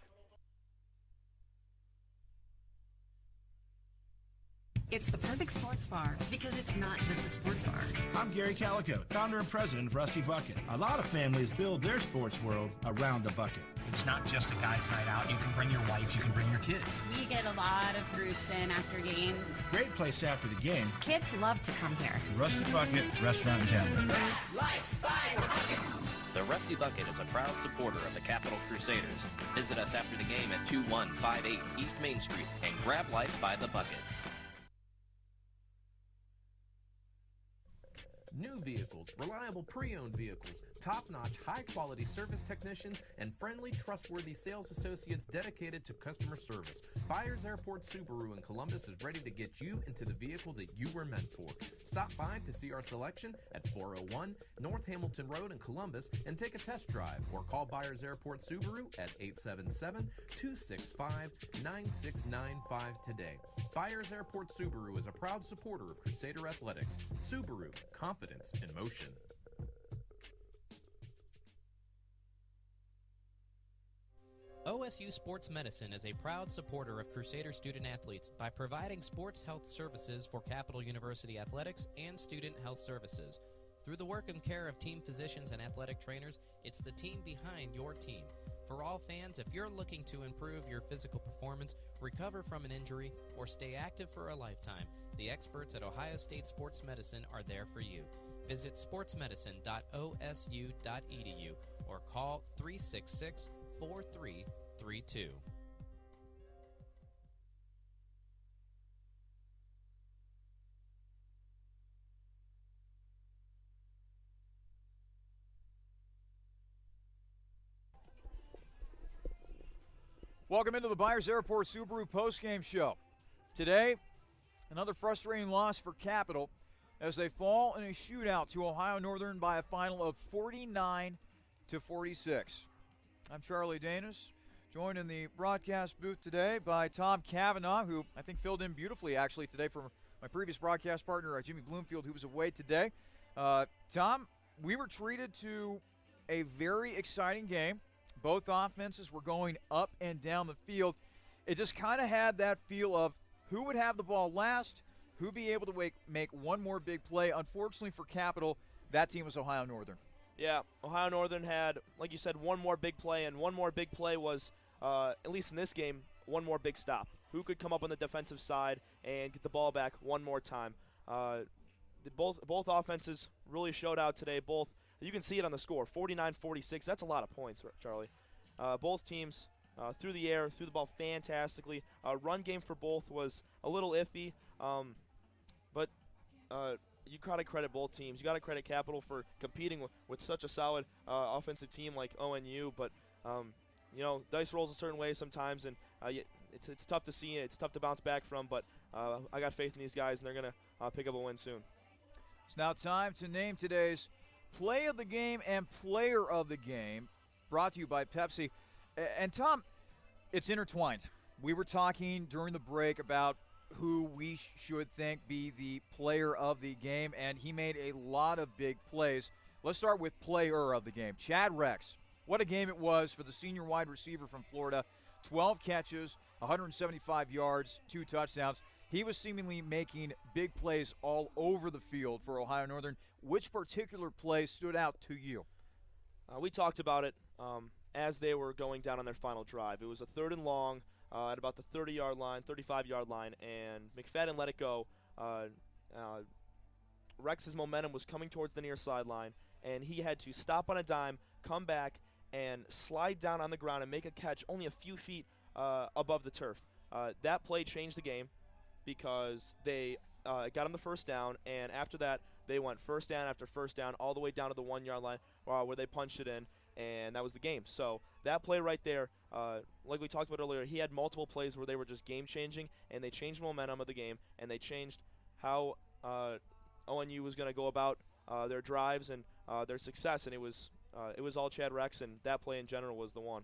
It's the perfect sports bar because it's not just a sports bar. I'm Gary Calico, founder and president of Rusty Bucket. A lot of families build their sports world around the bucket. It's not just a guy's night out. You can bring your wife, you can bring your kids. We get a lot of groups in after games. Great place after the game. Kids love to come here. The Rusty Bucket Restaurant and Tavern. The Rusty Bucket is a proud supporter of the Capital Crusaders. Visit us after the game at 2158 East Main Street and grab life by the bucket. New vehicles, reliable pre-owned vehicles, top-notch, high-quality service technicians, and friendly, trustworthy sales associates dedicated to customer service. Byers Airport Subaru in Columbus is ready to get you into the vehicle that you were meant for. Stop by to see our selection at 401 North Hamilton Road in Columbus and take a test drive, or call Byers Airport Subaru at 877-265-9695 today. Byers Airport Subaru is a proud supporter of Crusader Athletics. Subaru, confidence in motion. OSU Sports Medicine is a proud supporter of Crusader student-athletes by providing sports health services for Capital University athletics and student health services. Through the work and care of team physicians and athletic trainers, it's the team behind your team. For all fans, if you're looking to improve your physical performance, recover from an injury, or stay active for a lifetime, the experts at Ohio State Sports Medicine are there for you. Visit sportsmedicine.osu.edu or call 366-4332. Welcome into the Byers Airport Subaru postgame show. Today, another frustrating loss for Capital as they fall in a shootout to Ohio Northern by a final of 49-46. I'm Charlie Danis, joined in the broadcast booth today by Tom Cavanaugh, who I think filled in beautifully actually today for my previous broadcast partner, Jimmy Bloomfield, who was away today. Tom, we were treated to a very exciting game. Both offenses were going up and down the field. It just kind of had that feel of who would have the ball last, who'd be able to make one more big play. Unfortunately for Capital, that team was Ohio Northern. Yeah, Ohio Northern had, like you said, one more big play, and one more big play was, at least in this game, one more big stop. Who could come up on the defensive side and get the ball back one more time? Both offenses really showed out today. Both. You can see it on the score, 49-46. That's a lot of points, Charlie. Both teams threw the air, threw the ball fantastically. Run game for both was a little iffy, but you got to credit both teams. You got to credit Capital for competing with such a solid offensive team like ONU. But dice rolls a certain way sometimes, and it's tough to see. It's tough to bounce back from. But I got faith in these guys, and they're gonna pick up a win soon. It's now time to name today's Play of the Game and Player of the Game, brought to you by Pepsi. And Tom, it's intertwined. We were talking during the break about who we should think be the player of the game, and he made a lot of big plays. Let's start with player of the game, Chad Rex. What a game it was for the senior wide receiver from Florida. 12 catches, 175 yards, 2 touchdowns. He was seemingly making big plays all over the field for Ohio Northern. Which particular play stood out to you? We talked about it as they were going down on their final drive. It was a 3rd and long at about the 30-yard line, 35-yard line, and McFadden let it go. Rex's momentum was coming towards the near sideline, and he had to stop on a dime, come back, and slide down on the ground and make a catch only a few feet above the turf. That play changed the game because they got him the first down, and after that, they went first down after first down all the way down to the 1-yard line where they punched it in, and that was the game. So that play right there, like we talked about earlier, he had multiple plays where they were just game-changing, and they changed the momentum of the game, and they changed how ONU was going to go about their drives and their success, and it was all Chad Rex, and that play in general was the one.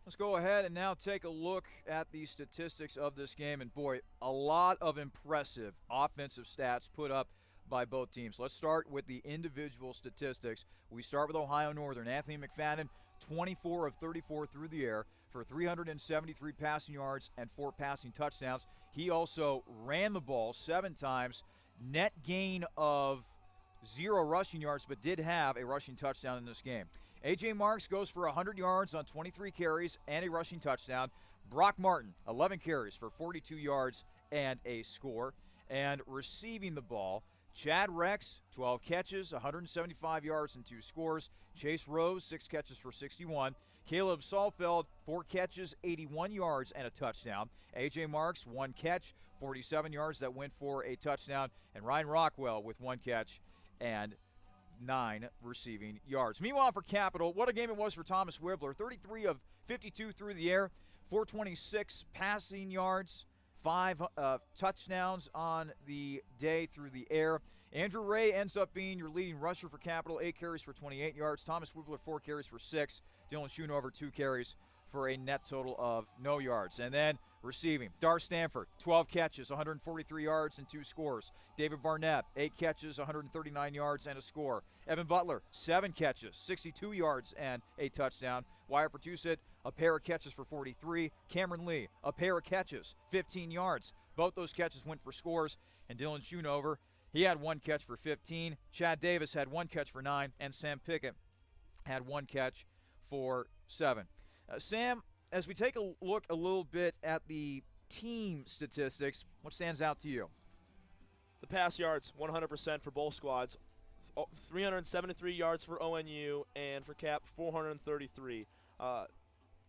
Let's go ahead and now take a look at the statistics of this game, and boy, a lot of impressive offensive stats put up by both teams. Let's start with the individual statistics. We start with Ohio Northern. Anthony McFadden, 24 of 34 through the air for 373 passing yards and 4 passing touchdowns. He also ran the ball 7 times, net gain of 0 rushing yards, but did have a rushing touchdown in this game. A.J. Marks goes for 100 yards on 23 carries and a rushing touchdown. Brock Martin, 11 carries for 42 yards and a score. And receiving the ball, Chad Rex, 12 catches, 175 yards and 2 scores. Chase Rose, 6 catches for 61. Caleb Salfeld, 4 catches, 81 yards and a touchdown. A.J. Marks, 1 catch, 47 yards that went for a touchdown. And Ryan Rockwell with 1 catch and 9 receiving yards. Meanwhile, for Capital, what a game it was for Thomas Wibbler. 33 of 52 through the air, 426 passing yards, 5 touchdowns on the day through the air. Andrew Ray ends up being your leading rusher for Capital, 8 carries for 28 yards. Thomas Wibbler, 4 carries for 6. Dylan Schoonover, 2 carries for a net total of no yards. And then receiving, Dar Stanford, 12 catches, 143 yards and 2 scores. David Barnett, 8 catches, 139 yards and a score. Evan Butler, 7 catches, 62 yards and a touchdown. Wyatt Pertusit, a pair of catches for 43. Cameron Lee, a pair of catches, 15 yards. Both those catches went for scores. And Dylan Schoonover, he had 1 catch for 15. Chad Davis had 1 catch for 9. And Sam Pickett had 1 catch for 7. Sam, as we take a look a little bit at the team statistics, what stands out to you? The pass yards, 100% for both squads. 373 yards for ONU, and for Cap, 433.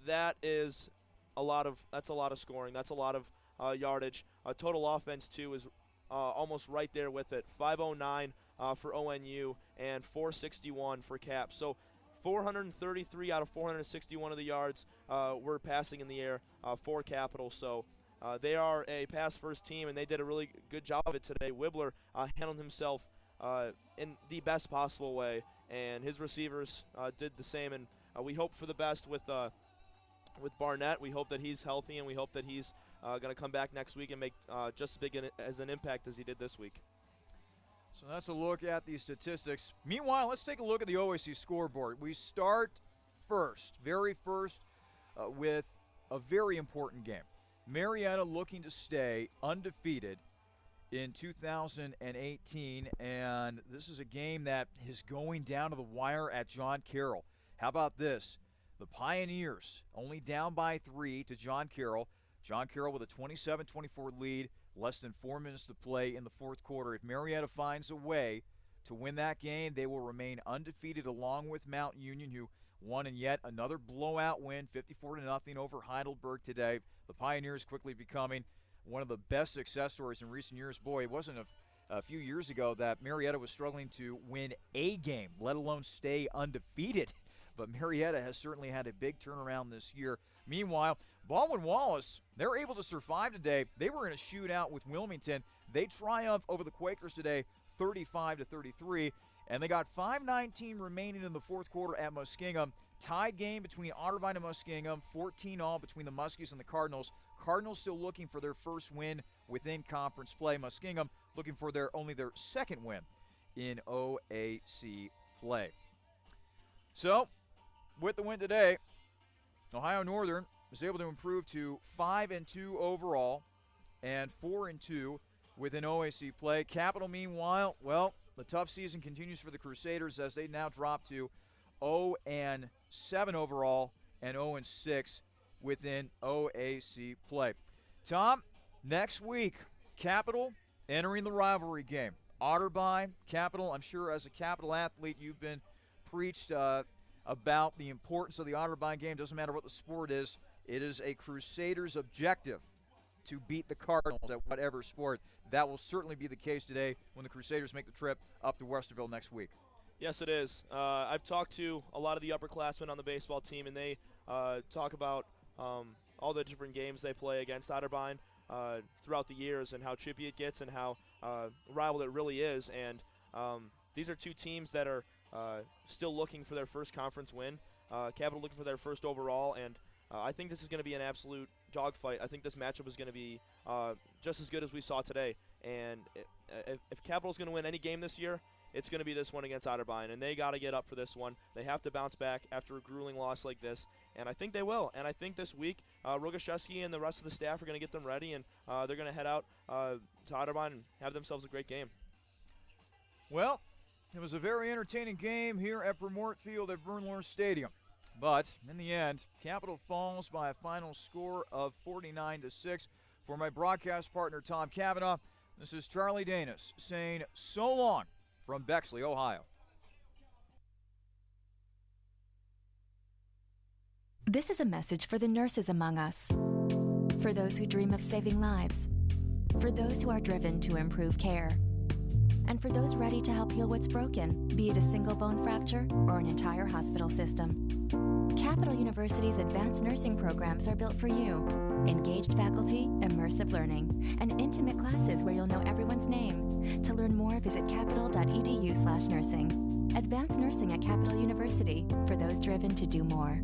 That's a lot of scoring. That's a lot of yardage. Total offense, too, is almost right there with it. 509 for ONU and 461 for Cap. So 433 out of 461 of the yards were passing in the air for Capital. So they are a pass-first team, and they did a really good job of it today. Wibbler handled himself in the best possible way, and his receivers did the same. And we hope for the best with Barnett. We hope that he's healthy, and we hope that he's going to come back next week and make just as big as an impact as he did this week. So that's a look at the statistics. Meanwhile, let's take a look at the OAC scoreboard. We start very first, with a very important game. Marietta looking to stay undefeated in 2018, and this is a game that is going down to the wire at John Carroll. How about this? The Pioneers only down by 3 to John Carroll. John Carroll with a 27-24 lead, less than 4 minutes to play in the fourth quarter. If Marietta finds a way to win that game, they will remain undefeated along with Mount Union, who won in yet another blowout win, 54-0 over Heidelberg today. The Pioneers quickly becoming one of the best success stories in recent years. Boy, it wasn't a few years ago that Marietta was struggling to win a game, let alone stay undefeated. But Marietta has certainly had a big turnaround this year. Meanwhile, Baldwin-Wallace, they're able to survive today. They were in a shootout with Wilmington. They triumphed over the Quakers today, 35-33, and they got 5:19 remaining in the fourth quarter at Muskingum. Tied game between Otterbein and Muskingum, 14-all between the Muskies and the Cardinals. Cardinals still looking for their first win within conference play. Muskingum looking for only their second win in OAC play. So, with the win today, Ohio Northern was able to improve to 5-2 overall and 4-2 within OAC play. Capital, meanwhile, well, the tough season continues for the Crusaders as they now drop to 0-7 overall and 0-6 within OAC play. Tom, next week, Capital entering the rivalry game. Otterbein, Capital, I'm sure as a Capital athlete you've been preached about the importance of the Otterbein game. Doesn't matter what the sport is. It is a Crusaders' objective to beat the Cardinals at whatever sport. That will certainly be the case today when the Crusaders make the trip up to Westerville next week. Yes, it is. I've talked to a lot of the upperclassmen on the baseball team, and they talk about all the different games they play against Otterbein throughout the years and how chippy it gets and how rival it really is. And these are two teams that are still looking for their first conference win. Capital looking for their first overall, and I think this is going to be an absolute dogfight. I think this matchup is going to be just as good as we saw today. And if Capital is going to win any game this year, it's going to be this one against Otterbein, and they got to get up for this one. They have to bounce back after a grueling loss like this, And I think they will. And I think this week, Rogaszewski and the rest of the staff are going to get them ready, and they're going to head out to Audubon and have themselves a great game. Well, it was a very entertaining game here at Bernlohr Field at Bernlohr Stadium. But in the end, Capital falls by a final score of 49-6. For my broadcast partner, Tom Cavanaugh, this is Charlie Danis saying so long from Bexley, Ohio. This is a message for the nurses among us, for those who dream of saving lives, for those who are driven to improve care, and for those ready to help heal what's broken, be it a single bone fracture or an entire hospital system. Capital University's advanced nursing programs are built for you. Engaged faculty, immersive learning, and intimate classes where you'll know everyone's name. To learn more, visit capital.edu/nursing. Advanced nursing at Capital University, for those driven to do more.